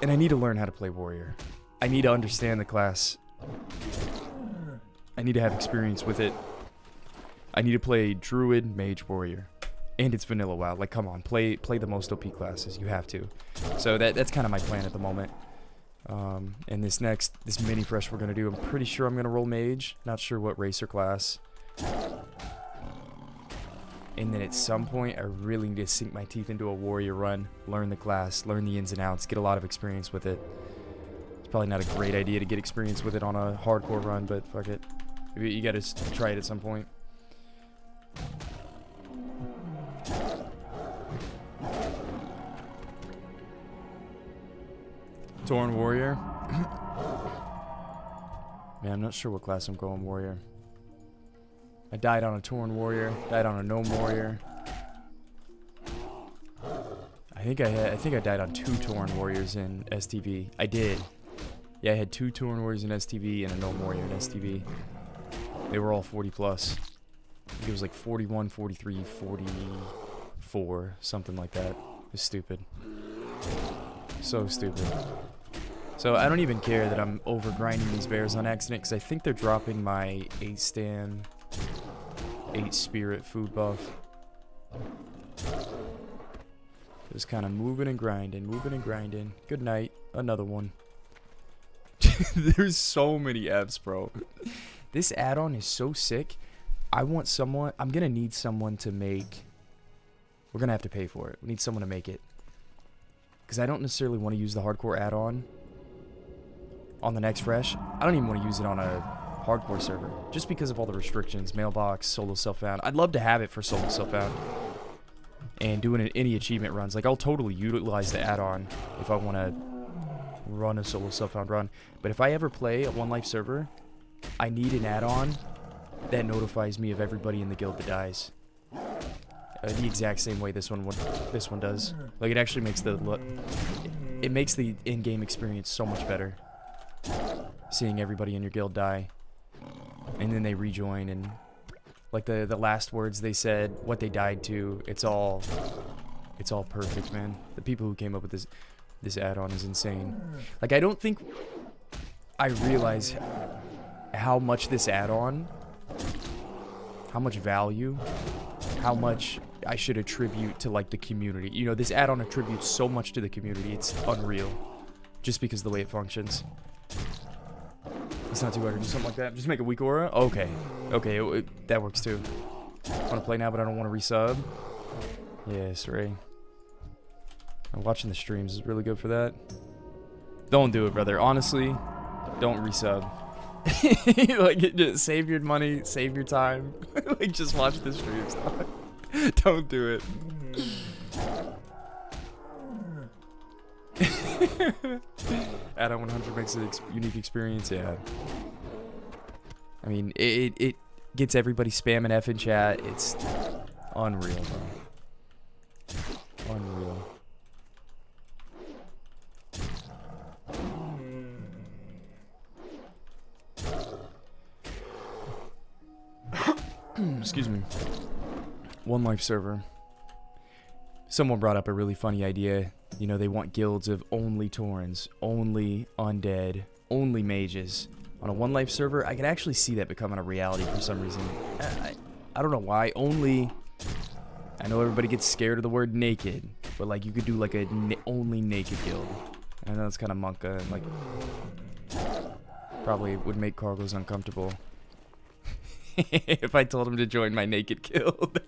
And I need to learn how to play warrior. I need to understand the class. I need to have experience with it. I need to play Druid, Mage, Warrior. And it's vanilla WoW. Like, come on, play the most OP classes. You have to. So that's kind of my plan at the moment. And this mini fresh we're gonna do, I'm pretty sure I'm gonna roll Mage. Not sure what race or class. And then at some point, I really need to sink my teeth into a Warrior run, learn the class, learn the ins and outs, get a lot of experience with it. It's probably not a great idea to get experience with it on a hardcore run, but fuck it. You gotta try it at some point. Torn Warrior. Man, I'm not sure what class I'm going Warrior. I died on a Torn Warrior, died on a Gnome Warrior. I think I died on 2 Torn Warriors in STV. I did. Yeah, I had 2 Torn Warriors in STV and a Gnome Warrior in STV. They were all 40 plus. I think it was like 41, 43, 44, something like that. It was stupid. So stupid. So I don't even care that I'm over grinding these bears on accident, because I think they're dropping my 8 stan, 8 spirit food buff. Just kind of moving and grinding, moving and grinding. Good night. Another one. There's so many Fs, bro. This add-on is so sick. I'm gonna need someone to make. We're gonna have to pay for it. We need someone to make it, because I don't necessarily want to use the hardcore add-on on the next fresh. I don't even want to use it on a hardcore server, just because of all the restrictions. Mailbox, solo self-found. I'd love to have it for solo self-found and doing any achievement runs. Like, I'll totally utilize the add-on if I want to run a solo self-found run. But if I ever play a one life server, I need an add-on that notifies me of everybody in the guild that dies. The exact same way this one does. Like, it actually makes it makes the in-game experience so much better. Seeing everybody in your guild die, and then they rejoin, and like the last words they said, what they died to, it's all perfect, man. The people who came up with this add-on is insane. Like, I don't think I realize how much this add-on, how much value, how much I should attribute to, like, the community. You know, this add-on attributes so much to the community, it's unreal. Just because of the way it functions. It's not too hard to do something like that. Just make a weak aura? Okay. Okay, that works too. I want to play now, but I don't want to resub. Yes, Ray. Watching the streams is really good for that. Don't do it, brother. Honestly, don't resub. Like, just save your money, save your time. Like, just watch the streams. Don't do it. Add-on 100 makes it unique experience, yeah. I mean, it gets everybody spamming F in chat. It's unreal, bro. Unreal. Excuse me. One life server. Someone brought up a really funny idea. You know, they want guilds of only Taurens, only undead, only mages. On a one life server, I could actually see that becoming a reality for some reason. I don't know why. Only, I know everybody gets scared of the word naked, but like, you could do like a only naked guild. I know it's kind of monka, and like, probably would make Cargos uncomfortable. If I told him to join my naked guild.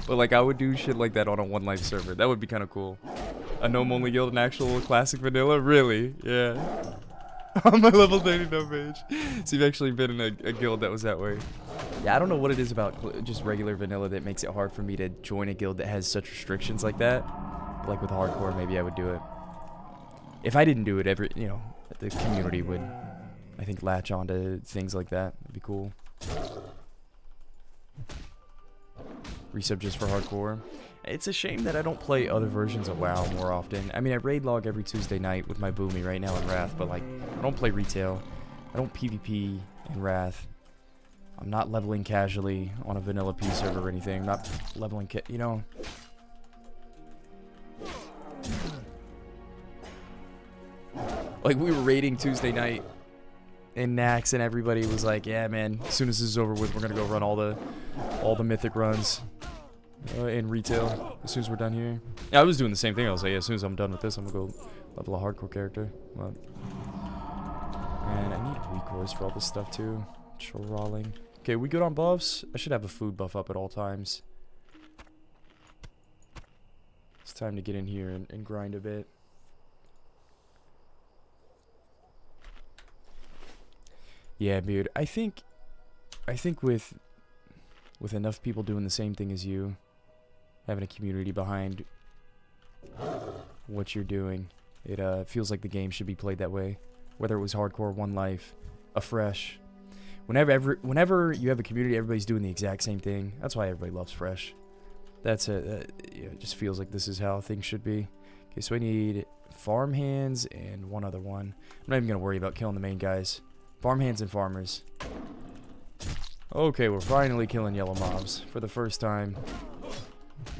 But like, I would do shit like that on a one life server. That would be kind of cool. A gnome only guild, an actual classic vanilla? Really? Yeah. On my level 99 page. So you've actually been in a guild that was that way. Yeah, I don't know what it is about just regular vanilla that makes it hard for me to join a guild that has such restrictions like that. But like with hardcore, maybe I would do it. If I didn't do it, the community would, I think, latch onto things like that. It'd be cool. Resub just for hardcore. It's a shame that I don't play other versions of WoW more often. I mean, I raid log every Tuesday night with my Boomy right now in Wrath, but like, I don't play retail. I don't PvP in Wrath. I'm not leveling casually on a vanilla P server or anything. I'm not leveling, you know. Like, we were raiding Tuesday night in Nax, and everybody was like, yeah, man, as soon as this is over with, we're gonna go run all the mythic runs in retail as soon as we're done here. Yeah, I was doing the same thing. I was like, yeah, as soon as I'm done with this, I'm gonna go level a hardcore character. But, man, I need weak ores for all this stuff too. Trolling. Okay, we good on buffs? I should have a food buff up at all times. It's time to get in here and grind a bit. Yeah, dude. I think with enough people doing the same thing as you, having a community behind what you're doing, it feels like the game should be played that way. Whether it was hardcore, one life, a fresh. Whenever you have a community, everybody's doing the exact same thing. That's why everybody loves fresh. That's it. It just feels like this is how things should be. Okay, so I need farm hands and one other one. I'm not even gonna worry about killing the main guys. Farm hands and farmers. Okay, we're finally killing yellow mobs for the first time.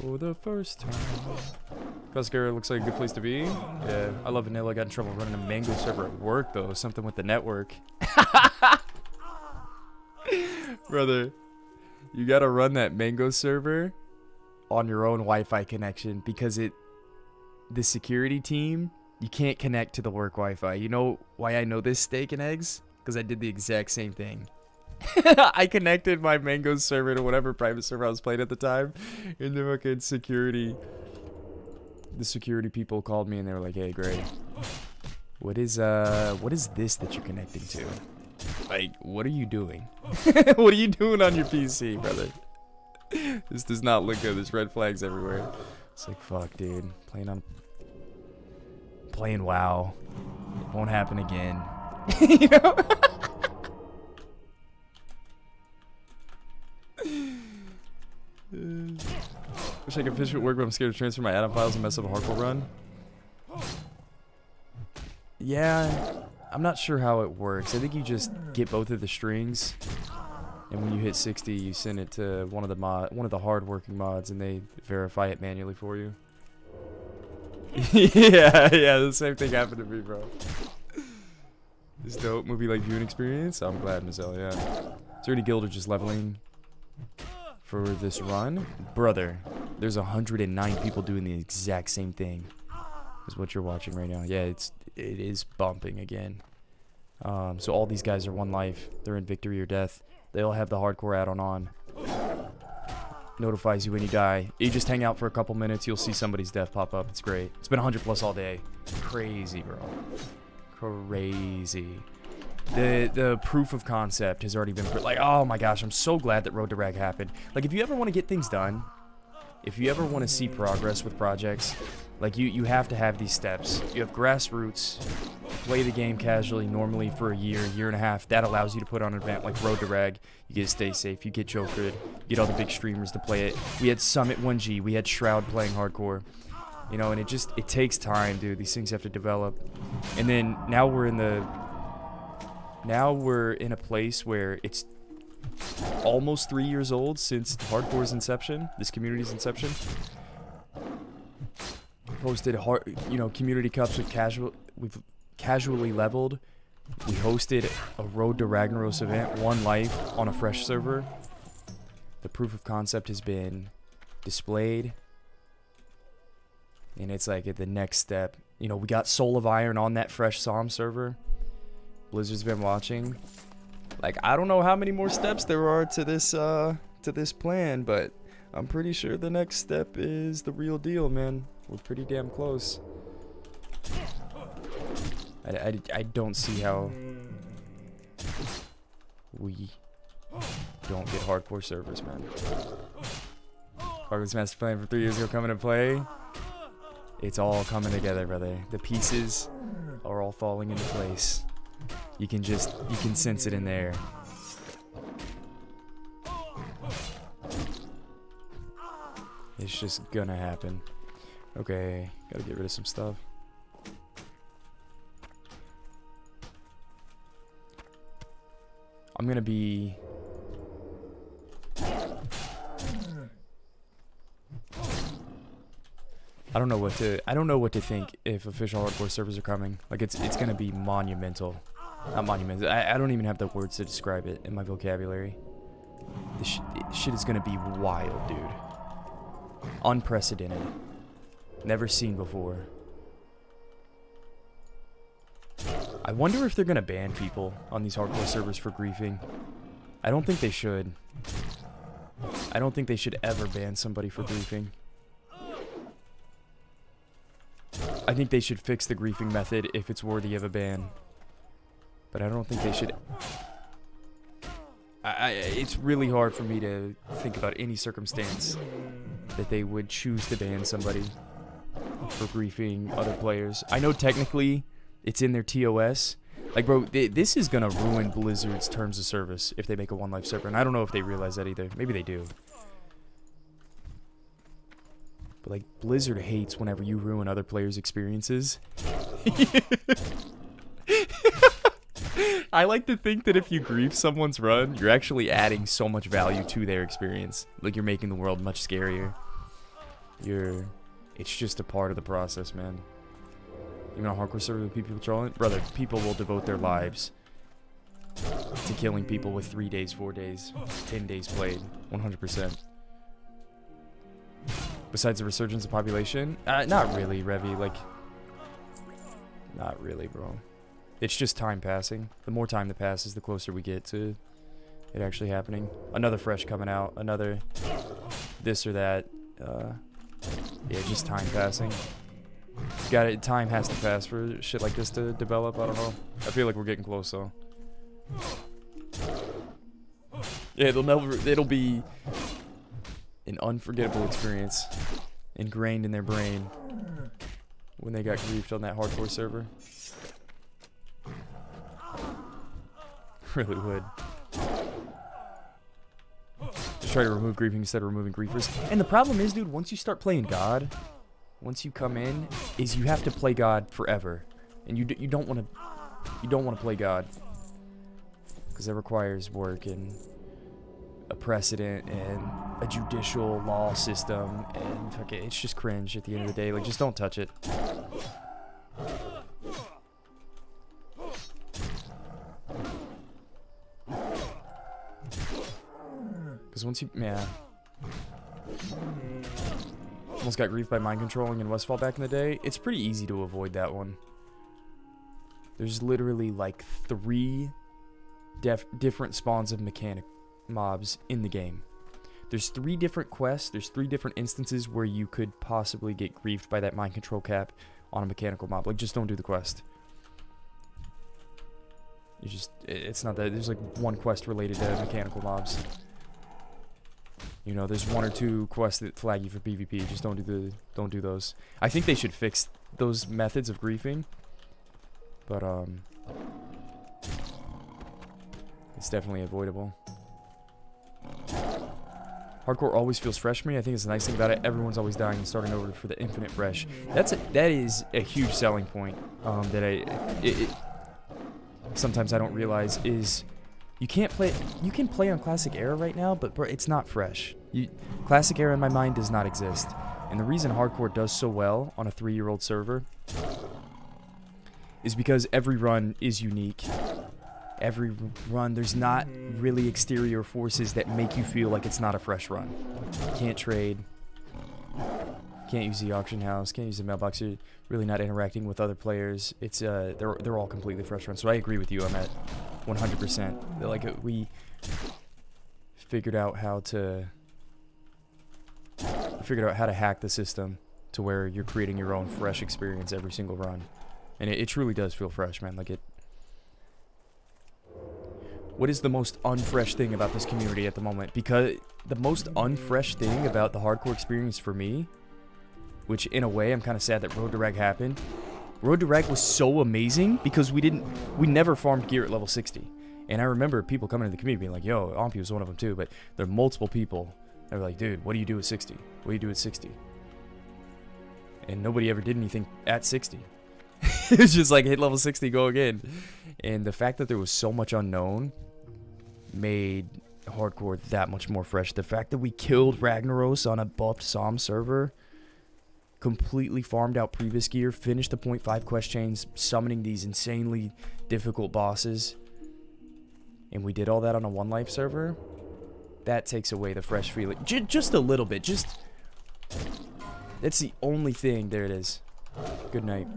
For the first time. Cusker looks like a good place to be. Yeah, I love vanilla. I got in trouble running a mango server at work though. Something with the network. Brother, you gotta run that mango server on your own Wi-Fi connection because the security team, you can't connect to the work Wi-Fi. You know why I know this, steak and eggs? Because I did the exact same thing. I connected my mango server to whatever private server I was playing at the time, and the fucking security people called me and they were like, "Hey, Gray, what is this that you're connecting to? Like, what are you doing? What are you doing on your PC, brother? This does not look good. There's red flags everywhere." It's like, fuck, dude. playing WoW. It won't happen again. You know? Wish I could fish at work, but I'm scared to transfer my add-on files and mess up a hardcore run. Yeah, I'm not sure how it works. I think you just get both of the strings, and when you hit 60, you send it to one of the hard-working mods, and they verify it manually for you. yeah, the same thing happened to me, bro. This dope movie like viewing experience. I'm glad, Mizzelle, yeah. Is there any guild or just leveling for this run? Brother, there's 109 people doing the exact same thing as what you're watching right now. Yeah, it is bumping again. So all these guys are one life. They're in victory or death. They all have the hardcore add-on on. Notifies you when you die. You just hang out for a couple minutes, you'll see somebody's death pop up. It's great. It's been 100 plus all day. Crazy, bro. Crazy. The proof of concept has already been like, oh my gosh, I'm so glad that Road to Rag happened. Like, if you ever want to get things done, if you ever want to see progress with projects, like you have to have these steps. You have grassroots, play the game casually, normally for a year and a half. That allows you to put on an event like Road to Rag. You get to stay safe. You get Jokered. You get all the big streamers to play it. We had Summit 1G. We had Shroud playing hardcore. You know, and it takes time, dude. These things have to develop. And then now we're in a place where it's almost 3 years old since hardcore's inception, this community's inception. Hosted community cups we've casually leveled. We hosted a Road to Ragnaros event, one life on a fresh server. The proof of concept has been displayed, and it's like at the next step. You know, we got Soul of Iron on that fresh Psalm server. Blizzard's been watching. Like, I don't know how many more steps there are to this plan, but I'm pretty sure the next step is the real deal, man. We're pretty damn close. I don't see how we don't get hardcore servers, man. Hardcore's master plan from 3 years ago coming to play. It's all coming together, brother. The pieces are all falling into place. You can sense it in there. It's just gonna happen. Okay, gotta get rid of some stuff. I'm gonna be... I don't know what to think if official hardcore servers are coming. Like, it's gonna be monumental. Not monumental. I don't even have the words to describe it in my vocabulary. This shit is gonna be wild, dude. Unprecedented. Never seen before. I wonder if they're gonna ban people on these hardcore servers for griefing. I don't think they should. I don't think they should ever ban somebody for griefing. I think they should fix the griefing method if it's worthy of a ban. But I don't think they should... it's really hard for me to think about any circumstance that they would choose to ban somebody for griefing other players. I know technically it's in their TOS. Like, bro, this is gonna ruin Blizzard's terms of service if they make a one life server, and I don't know if they realize that either. Maybe they do. But like, Blizzard hates whenever you ruin other players' experiences. I like to think that if you grief someone's run, you're actually adding so much value to their experience. Like, you're making the world much scarier. It's just a part of the process, man. Even on hardcore server with people trolling, brother, people will devote their lives to killing people with 3 days, 4 days, 10 days played, 100%. Besides the resurgence of population, not really, Revy. Like, not really, bro. It's just time passing. The more time that passes, the closer we get to it actually happening. Another fresh coming out, another this or that. Yeah, just time passing. Got it. Time has to pass for shit like this to develop. I don't know. I feel like we're getting close, though. Yeah, it'll be an unforgettable experience ingrained in their brain when they got griefed on that hardcore server. Really would. Just try to remove griefing instead of removing griefers. And the problem is, dude, once you start playing God, once you come in, is you have to play God forever, and you don't want to play God because that requires work and a precedent and a judicial law system, and fuck it, it's just cringe at the end of the day. Like, just don't touch it. Because once you, yeah. Almost got griefed by mind controlling in Westfall back in the day. It's pretty easy to avoid that one. There's literally like 3 different spawns of mechanic mobs in the game. There's 3 different quests. There's 3 different instances where you could possibly get griefed by that mind control cap on a mechanical mob. Like, just don't do the quest. You just, it's not that. There's like 1 quest related to mechanical mobs. You know, there's 1 or 2 quests that flag you for PvP. Just don't do those. I think they should fix those methods of griefing. But it's definitely avoidable. Hardcore always feels fresh for me. I think it's a nice thing about it. Everyone's always dying and starting over for the infinite fresh. That is a huge selling point that sometimes I don't realize is you can play on Classic Era right now, but bro, it's not fresh. Classic Era in my mind does not exist. And the reason Hardcore does so well on a 3-year-old server is because every run is unique. Every run, there's not really exterior forces that make you feel like it's not a fresh run. You can't trade. Can't use the auction house. Can't use the mailbox. You're really not interacting with other players. It's they're all completely fresh runs. So I agree with you on that 100%. Like, we figured out how to hack the system to where you're creating your own fresh experience every single run, and it truly does feel fresh, man. Like, it. What is the most unfresh thing about this community at the moment? Because the most unfresh thing about the hardcore experience for me, which in a way I'm kind of sad that Road to Rag happened. Road to Rag was so amazing because we never farmed gear at level 60. And I remember people coming to the community being like, yo, Ompi was one of them too, but there are multiple people that were like, dude, what do you do at 60? What do you do at 60? And nobody ever did anything at 60. It was just like, hit level 60, go again. And the fact that there was so much unknown made hardcore that much more fresh. The fact that we killed Ragnaros on a buffed Psalm server, completely farmed out previous gear, finished the 0.5 quest chains, summoning these insanely difficult bosses, and we did all that on a 1 life server, that takes away the fresh feeling. Just a little bit. That's the only thing. There it is. Good night.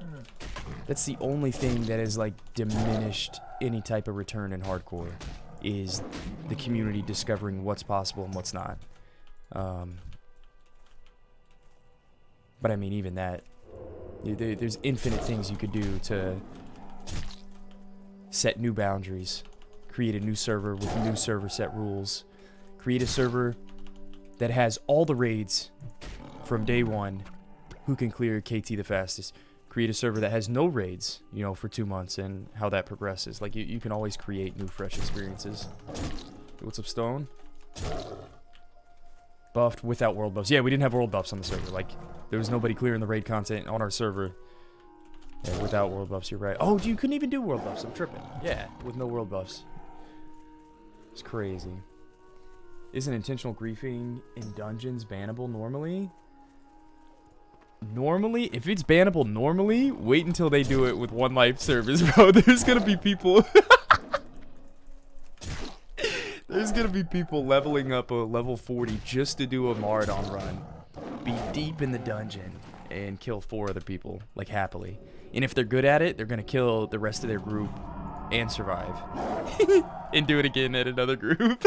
That's the only thing that has, like, diminished any type of return in hardcore, is the community discovering what's possible and what's not. But I mean, even that, there's infinite things you could do to set new boundaries, create a new server with new server set rules, create a server that has all the raids from day 1, who can clear KT the fastest, create a server that has no raids, you know, for 2 months, and how that progresses. Like, you can always create new fresh experiences. What's up, Stone? Buffed without world buffs. Yeah, we didn't have world buffs on the server. Like, there was nobody clearing the raid content on our server. Yeah, without world buffs, you're right. Oh, you couldn't even do world buffs. I'm tripping. Yeah, with no world buffs. It's crazy. Isn't intentional griefing in dungeons bannable normally? Normally? If it's bannable normally, wait until they do it with 1 life servers, bro. There's gonna be people... There's gonna be people leveling up a level 40 just to do a Marathon run, be deep in the dungeon, and kill 4 other people, like, happily. And if they're good at it, they're gonna kill the rest of their group and survive. And do it again at another group.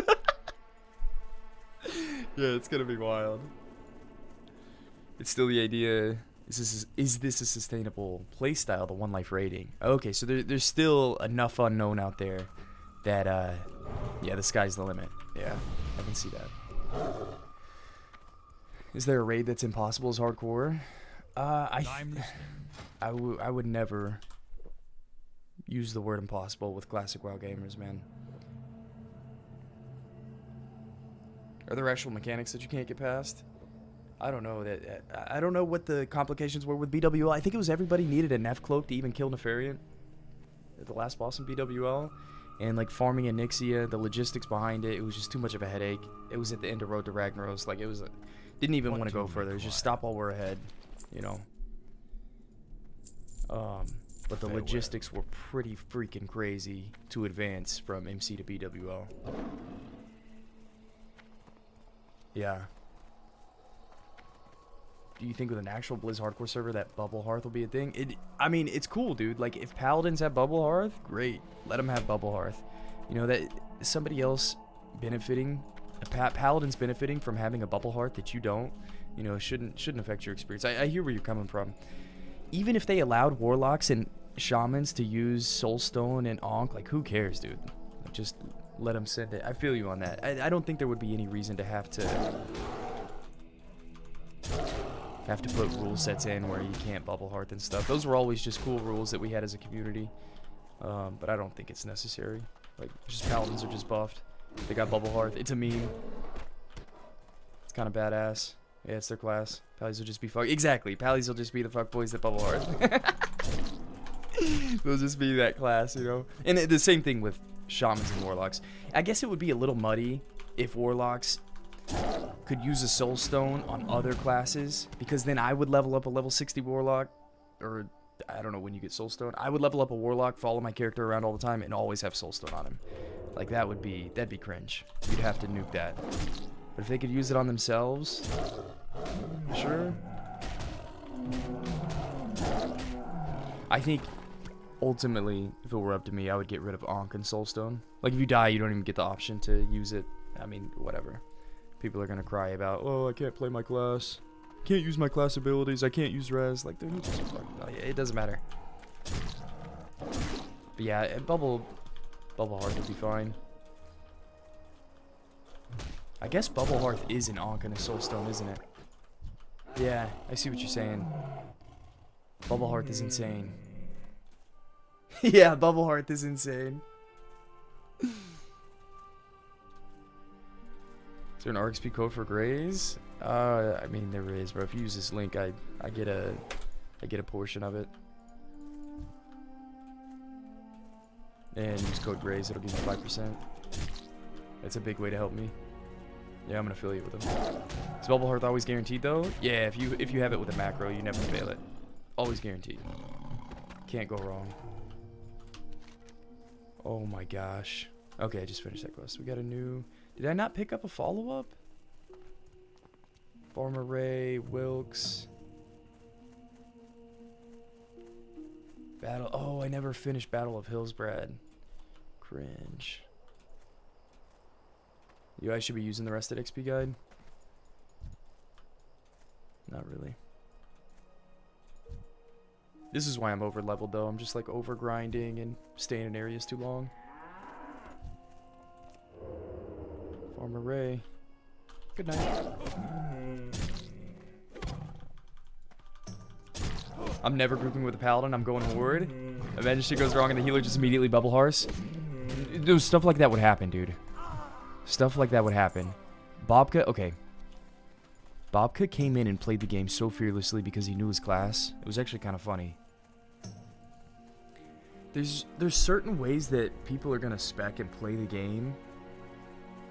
Yeah, it's gonna be wild. It's still the idea, is this a sustainable playstyle, the 1 life raiding? Okay, so there's still enough unknown out there that, yeah, the sky's the limit. Yeah, I can see that. Is there a raid that's impossible as hardcore? I'm listening. I would never use the word impossible with classic WoW gamers, man. Are there actual mechanics that you can't get past? I don't know that. I don't know what the complications were with BWL. I think it was everybody needed a Nef cloak to even kill Nefariant, the last boss in BWL, and like farming Onyxia, the logistics behind it. It was just too much of a headache. It was at the end of Road to Ragnaros. Like it was, didn't even want to go further. It was just stop while we're ahead, you know. But the logistics were pretty freaking crazy to advance from MC to BWL. Yeah. Do you think with an actual Blizz hardcore server that Bubble Hearth will be a thing? I mean, it's cool, dude. Like, if Paladins have Bubble Hearth, great. Let them have Bubble Hearth. You know, that somebody else benefiting, Paladins benefiting from having a Bubble Hearth that you don't, you know, shouldn't affect your experience. I hear where you're coming from. Even if they allowed Warlocks and Shamans to use Soulstone and Ankh, like, who cares, dude? Just let them send it. I feel you on that. I don't think there would be any reason to have to put rule sets in where you can't Bubble Hearth and stuff. Those were always just cool rules that we had as a community. But I don't think it's necessary. Like, just Paladins are just buffed. They got Bubble Hearth. It's a meme. It's kind of badass. Yeah, it's their class. Pallies will just be fuck. Exactly. Pallies will just be the fuck boys that Bubble Hearth. They'll just be that class, you know? And the same thing with Shamans and Warlocks. I guess it would be a little muddy if Warlocks could use a Soul Stone on other classes, because then I would level up a level 60 Warlock, or I don't know when you get Soul Stone. I would level up a Warlock, follow my character around all the time, and always have Soul Stone on him. Like, that'd be cringe. You'd have to nuke that. But if they could use it on themselves, sure. I think ultimately, if it were up to me, I would get rid of Ankh and Soulstone. Like, if you die, you don't even get the option to use it. I mean, whatever. People are gonna cry about, oh, I can't play my class. Can't use my class abilities. I can't use res. Like, dude, it doesn't matter. But yeah, Bubble Hearth would be fine. I guess Bubble Hearth is an Ankh and a Soulstone, isn't it? Yeah, I see what you're saying. Bubble Hearth is insane. Yeah, Bubble Hearth is insane. Is there an RXP code for Grays? I mean, there is, bro. If you use this link, I get a portion of it. And use code Grays, it'll give you 5%. That's a big way to help me. Yeah, I'm gonna affiliate with them. Is Bubble Hearth always guaranteed though? Yeah, if you have it with a macro, you never fail it. Always guaranteed. Can't go wrong. Oh my gosh. Okay, I just finished that quest. We got a new... Did I not pick up a follow-up? Farmer Ray, Wilkes. Battle... Oh, I never finished Battle of Hillsbrad. Cringe. You guys should be using the rested XP guide? Not really. This is why I'm over leveled though. I'm just like over grinding and staying in areas too long. Farmer Ray. Good night. I'm never grouping with a paladin. I'm going horde. Imagine shit goes wrong and the healer just immediately bubble hearts. Dude, stuff like that would happen, dude. Stuff like that would happen. Bobka, okay. Bobka came in and played the game so fearlessly because he knew his class. It was actually kind of funny. There's certain ways that people are going to spec and play the game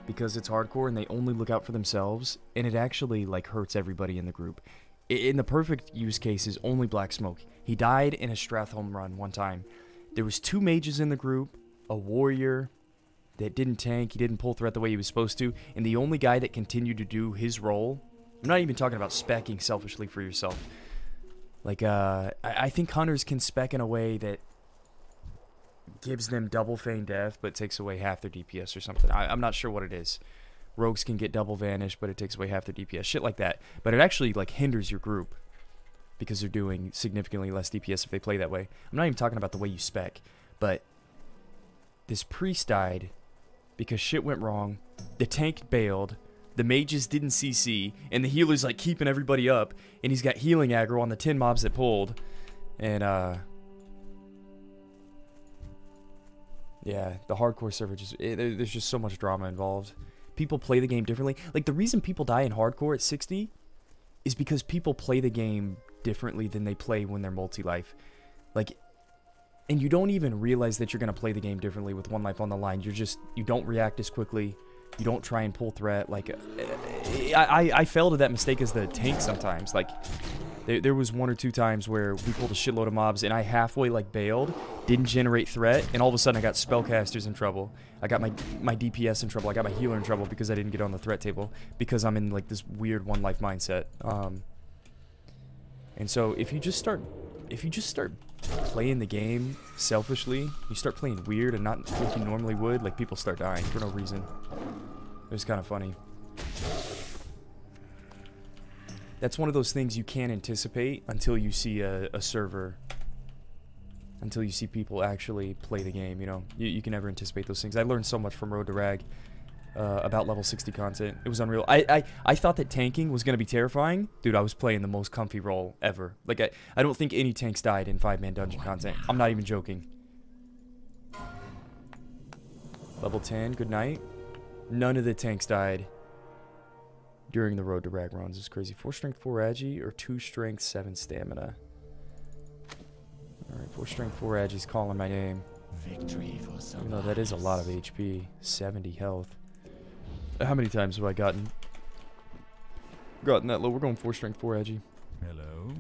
because it's hardcore and they only look out for themselves, and it actually like hurts everybody in the group. In the perfect use case is only Black Smoke. He died in a Strathholm run one time. There was 2 mages in the group, a warrior that didn't tank, he didn't pull threat the way he was supposed to, and the only guy that continued to do his role. I'm not even talking about speccing selfishly for yourself. Like, I think hunters can spec in a way that gives them double feign death, but takes away half their DPS or something. I'm not sure what it is. Rogues can get double vanish, but it takes away half their DPS. Shit like that. But it actually, like, hinders your group because they're doing significantly less DPS if they play that way. I'm not even talking about the way you spec, but this priest died because shit went wrong. The tank bailed. The mages didn't CC, and the healer's like keeping everybody up, and he's got healing aggro on the 10 mobs that pulled. And yeah, the hardcore server there's just so much drama involved. People play the game differently. Like, the reason people die in hardcore at 60 is because people play the game differently than they play when they're multi-life. Like, and you don't even realize that you're going to play the game differently with one life on the line. You don't react as quickly. You don't try and pull threat. Like, I fell to that mistake as the tank sometimes. Like, there was 1 or 2 times where we pulled a shitload of mobs and I halfway like bailed, didn't generate threat, and all of a sudden I got spellcasters in trouble. I got my DPS in trouble. I got my healer in trouble because I didn't get on the threat table because I'm in like this weird one life mindset. And so if you just start playing the game selfishly, you start playing weird and not like you normally would, like people start dying for no reason. It was kind of funny. That's one of those things you can't anticipate until you see a server, until you see people actually play the game, you know? You can never anticipate those things. I learned so much from Road to Rag about level 60 content. It was unreal. I thought that tanking was going to be terrifying. Dude, I was playing the most comfy role ever. Like, I don't think any tanks died in 5-man dungeon content. I'm not even joking. Level 10, good night. None of the tanks died during the Road to Rag runs. It's crazy. 4 strength, 4 agi, or 2 strength, 7 stamina. Alright, 4 strength, 4 agi's calling my name. Victory for some. Even though that is a lot of HP. 70 health. How many times have I gotten that low? We're going 4 strength, 4 agi. Hello.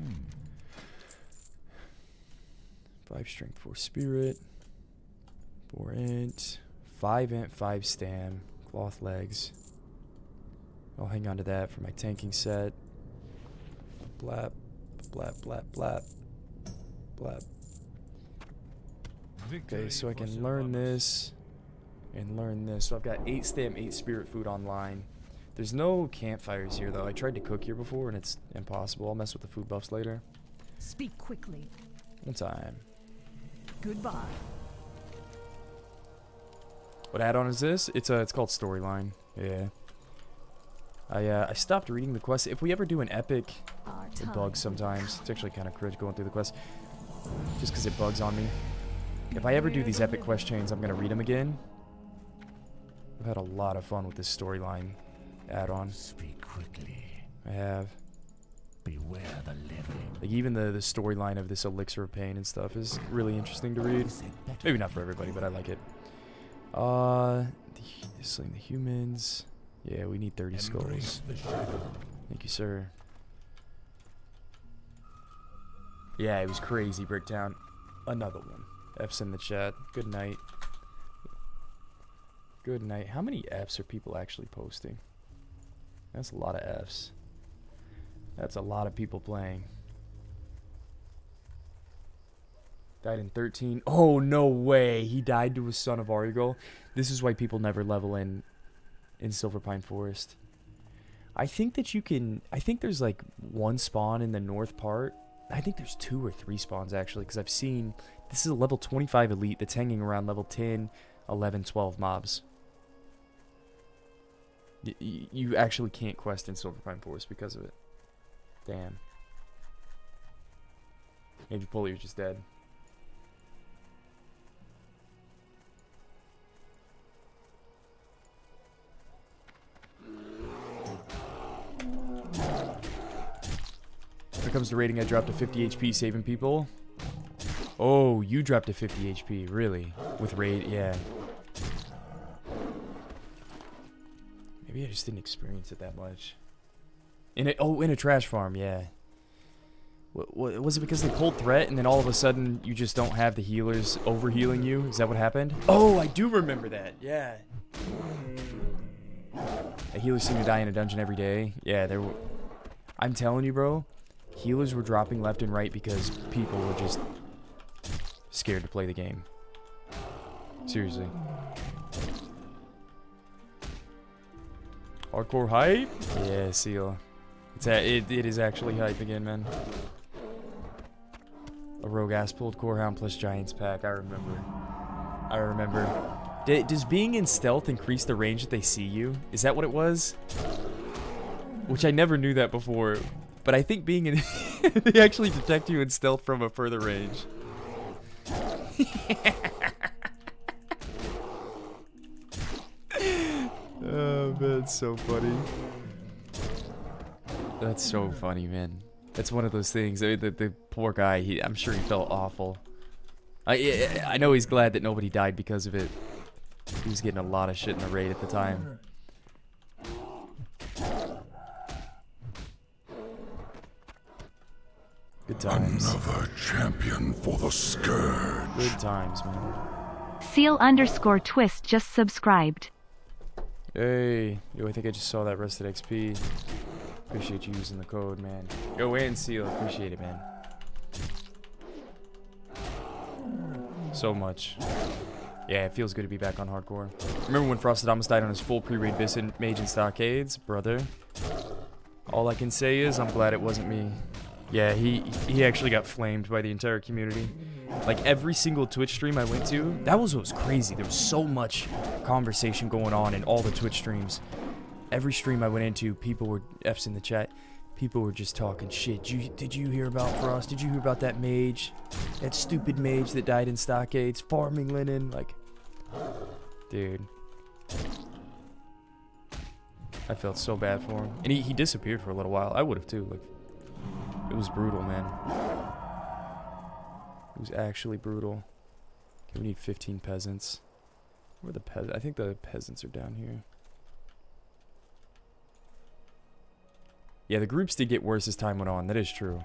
5 strength, 4 spirit. 4 int. 5 int, 5 stam. Cloth legs. I'll hang on to that for my tanking set. Blap, blap, blap, blap, blap. Okay, so I can learn this and learn this. So I've got 8 stam, 8 spirit food online. There's no campfires here, though. I tried to cook here before, and it's impossible. I'll mess with the food buffs later. Speak quickly. One time. Goodbye. What add-on is this? It's called Storyline. Yeah. I stopped reading the quest. If we ever do an epic, it bugs sometimes. It's actually kind of cringe going through the quest, just because it bugs on me. If I ever do these epic quest chains, I'm gonna read them again. I've had a lot of fun with this Storyline add-on. Speak quickly. I have. Beware the living. Like, even the storyline of this Elixir of Pain and stuff is really interesting to read. Maybe not for everybody, but I like it. Slaying the humans. Yeah, we need 30 skulls. Thank you, sir. Yeah, it was crazy, Bricktown. Another one. F's in the chat. Good night. Good night. How many F's are people actually posting? That's a lot of F's. That's a lot of people playing. Died in 13. Oh, no way. He died to a son of Arigal. This is why people never level in Silverpine Forest. I think that you can... I think there's like 1 spawn in the north part. I think there's 2 or 3 spawns actually, because I've seen... This is a level 25 elite that's hanging around level 10, 11, 12 mobs. You actually can't quest in Silverpine Forest because of it. Damn. If you pull it, you're just dead. When it comes to raiding, I dropped to 50 HP saving people. Oh, you dropped to 50 HP, really? With raid, yeah. Maybe I just didn't experience it that much. In a trash farm, yeah. What was it because they pulled threat and then all of a sudden you just don't have the healers overhealing you? Is that what happened? Oh, I do remember that. Yeah. A healer seemed to die in a dungeon every day. Yeah, there were. I'm telling you, bro. Healers were dropping left and right because people were just scared to play the game. Seriously. Hardcore hype? Yeah, Seal. It is actually hype again, man. A rogue ass pulled Corehound plus Giants pack. I remember. Does being in stealth increase the range that they see you? Is that what it was? which I never knew that before. But I think being in they actually detect you in stealth from a further range. Oh man, it's so funny. That's so funny, man. That's one of those things. The poor guy. I'm sure he felt awful. I know he's glad that nobody died because of it. He was getting a lot of shit in the raid at the time. Good times. Another champion for the scourge. Good times, man. Seal_twist just subscribed. Hey, yo, I think I just saw that rested XP. Appreciate you using the code, man. Go in, Seal. Appreciate it, man. So much. Yeah, it feels good to be back on hardcore. Remember when Frostadamus died on his full pre-raid Bisson Mage and Stockades? Brother. All I can say is I'm glad it wasn't me. Yeah, he actually got flamed by the entire community. Like every single Twitch stream I went to, that was what was crazy. There was so much conversation going on in all the Twitch streams. Every stream I went into, people were F's in the chat. People were just talking shit. Did you hear about Frost? Did you hear about that mage? That stupid mage that died in Stockades, farming linen? Like, dude. I felt so bad for him. And he disappeared for a little while. I would have too. Like, it was brutal, man. It was actually brutal. Okay, we need 15 peasants. Where are the peasants? I think the peasants are down here. Yeah, the groups did get worse as time went on. That is true.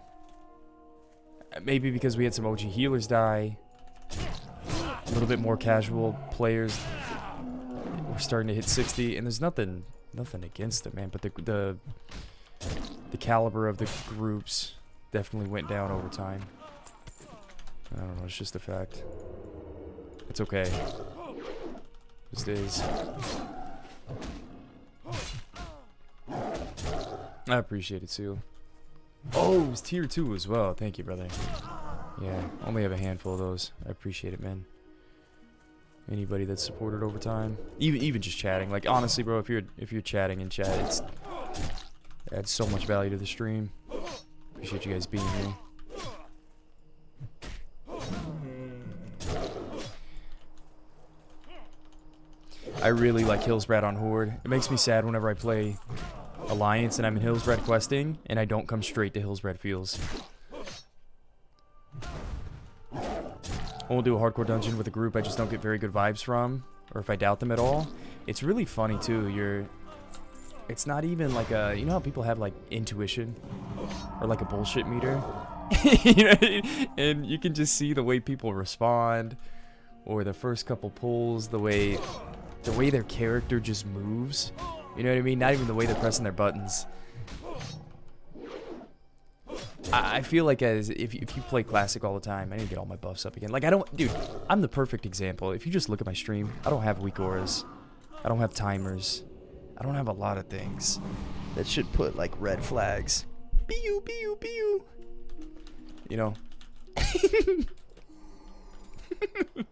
Maybe because we had some OG healers die. A little bit more casual players. We're starting to hit 60, and there's nothing against it, man. But the caliber of the groups definitely went down over time. I don't know. It's just a fact. It's okay. Just is. I appreciate it, Seal. Oh, it was tier 2 as well. Thank you, brother. Yeah, only have a handful of those. I appreciate it, man. Anybody that's supported over time, even just chatting. Like honestly, bro, if you're chatting in chat, it adds so much value to the stream. Appreciate you guys being here. I really like Hillsbrad on Horde. It makes me sad whenever I play Alliance and I'm in Hillsbrad questing and I don't come straight to Hillsbrad Fields. I won't do a hardcore dungeon with a group I just don't get very good vibes from, or if I doubt them at all. It's really funny too. It's not even like a, you know how people have like intuition or like a bullshit meter? You know, and you can just see the way people respond, or the first couple pulls, the way their character just moves. You know what I mean? Not even the way they're pressing their buttons. I feel like if you play Classic all the time, I need to get all my buffs up again. Like, dude, I'm the perfect example. If you just look at my stream, I don't have weak auras. I don't have timers. I don't have a lot of things that should put, like, red flags. Pew, pew, pew. You know?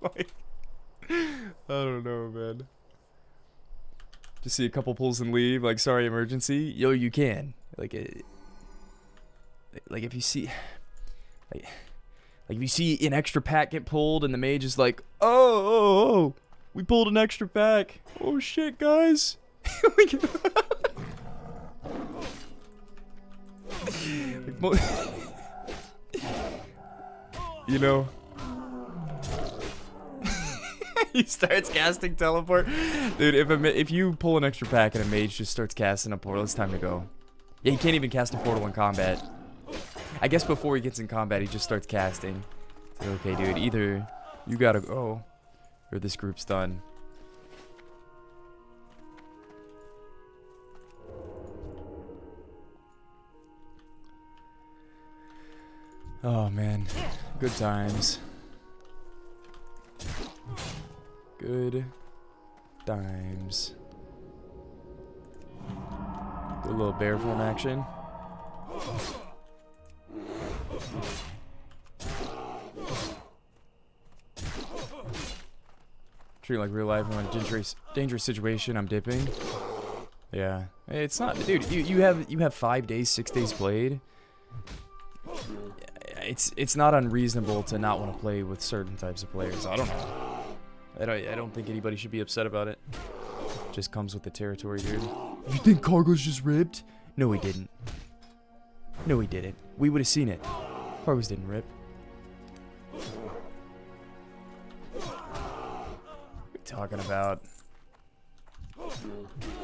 Like, I don't know, man. Just see a couple pulls and leave, like, sorry, emergency. Yo, you can. Like if you see, like if you see an extra pack get pulled and the mage is like, oh, we pulled an extra pack. Oh shit, guys. You know. He starts casting teleport. Dude, if you pull an extra pack and a mage just starts casting a portal, it's time to go. Yeah, he can't even cast a portal in combat. I guess before he gets in combat, he just starts casting. So, okay, dude, either you gotta go, or this group's done. Oh, man. Good times. Good times. Do a little bear form action. Treat it like real life. I'm in a dangerous situation. I'm dipping. Yeah, it's not, dude. You have 5 days, 6 days played. It's not unreasonable to not want to play with certain types of players. I don't know. I don't think anybody should be upset about it. Just comes with the territory, dude. You think Cargo's just ripped? No, he didn't. No, he didn't. We would have seen it. Cargo's didn't rip. What are you talking about?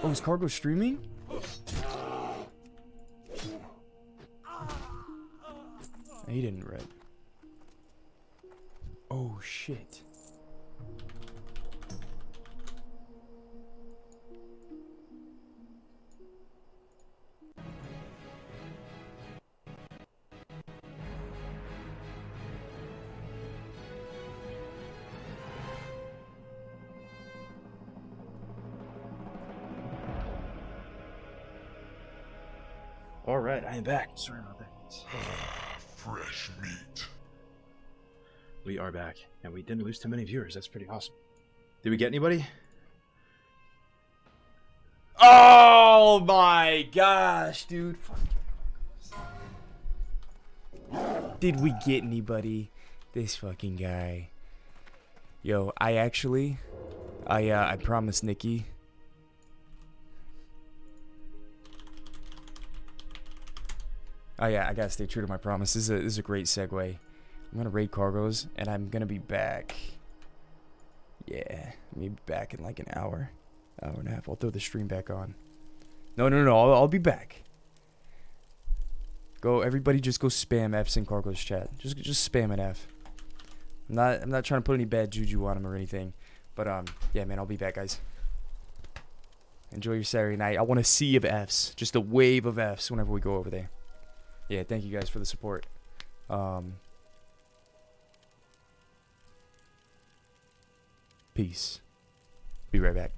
Oh, is Cargo streaming? He didn't rip. Oh, shit. All right, I am back. Sorry about that. Fresh meat. We are back, and we didn't lose too many viewers. That's pretty awesome. Did we get anybody? Oh my gosh, dude. Did we get anybody? This fucking guy. Yo, I promised Nikki. Oh yeah, I gotta stay true to my promise. This is a great segue. I'm gonna raid cargoes, and I'm gonna be back. Yeah, I'm gonna be back in like an hour and a half. I'll throw the stream back on. No. I'll be back. Go, everybody, just go spam F's in cargo's chat. Just spam an F. I'm not trying to put any bad juju on him or anything, but yeah, man, I'll be back, guys. Enjoy your Saturday night. I want a sea of F's, just a wave of F's whenever we go over there. Yeah, thank you guys for the support. Peace. Be right back.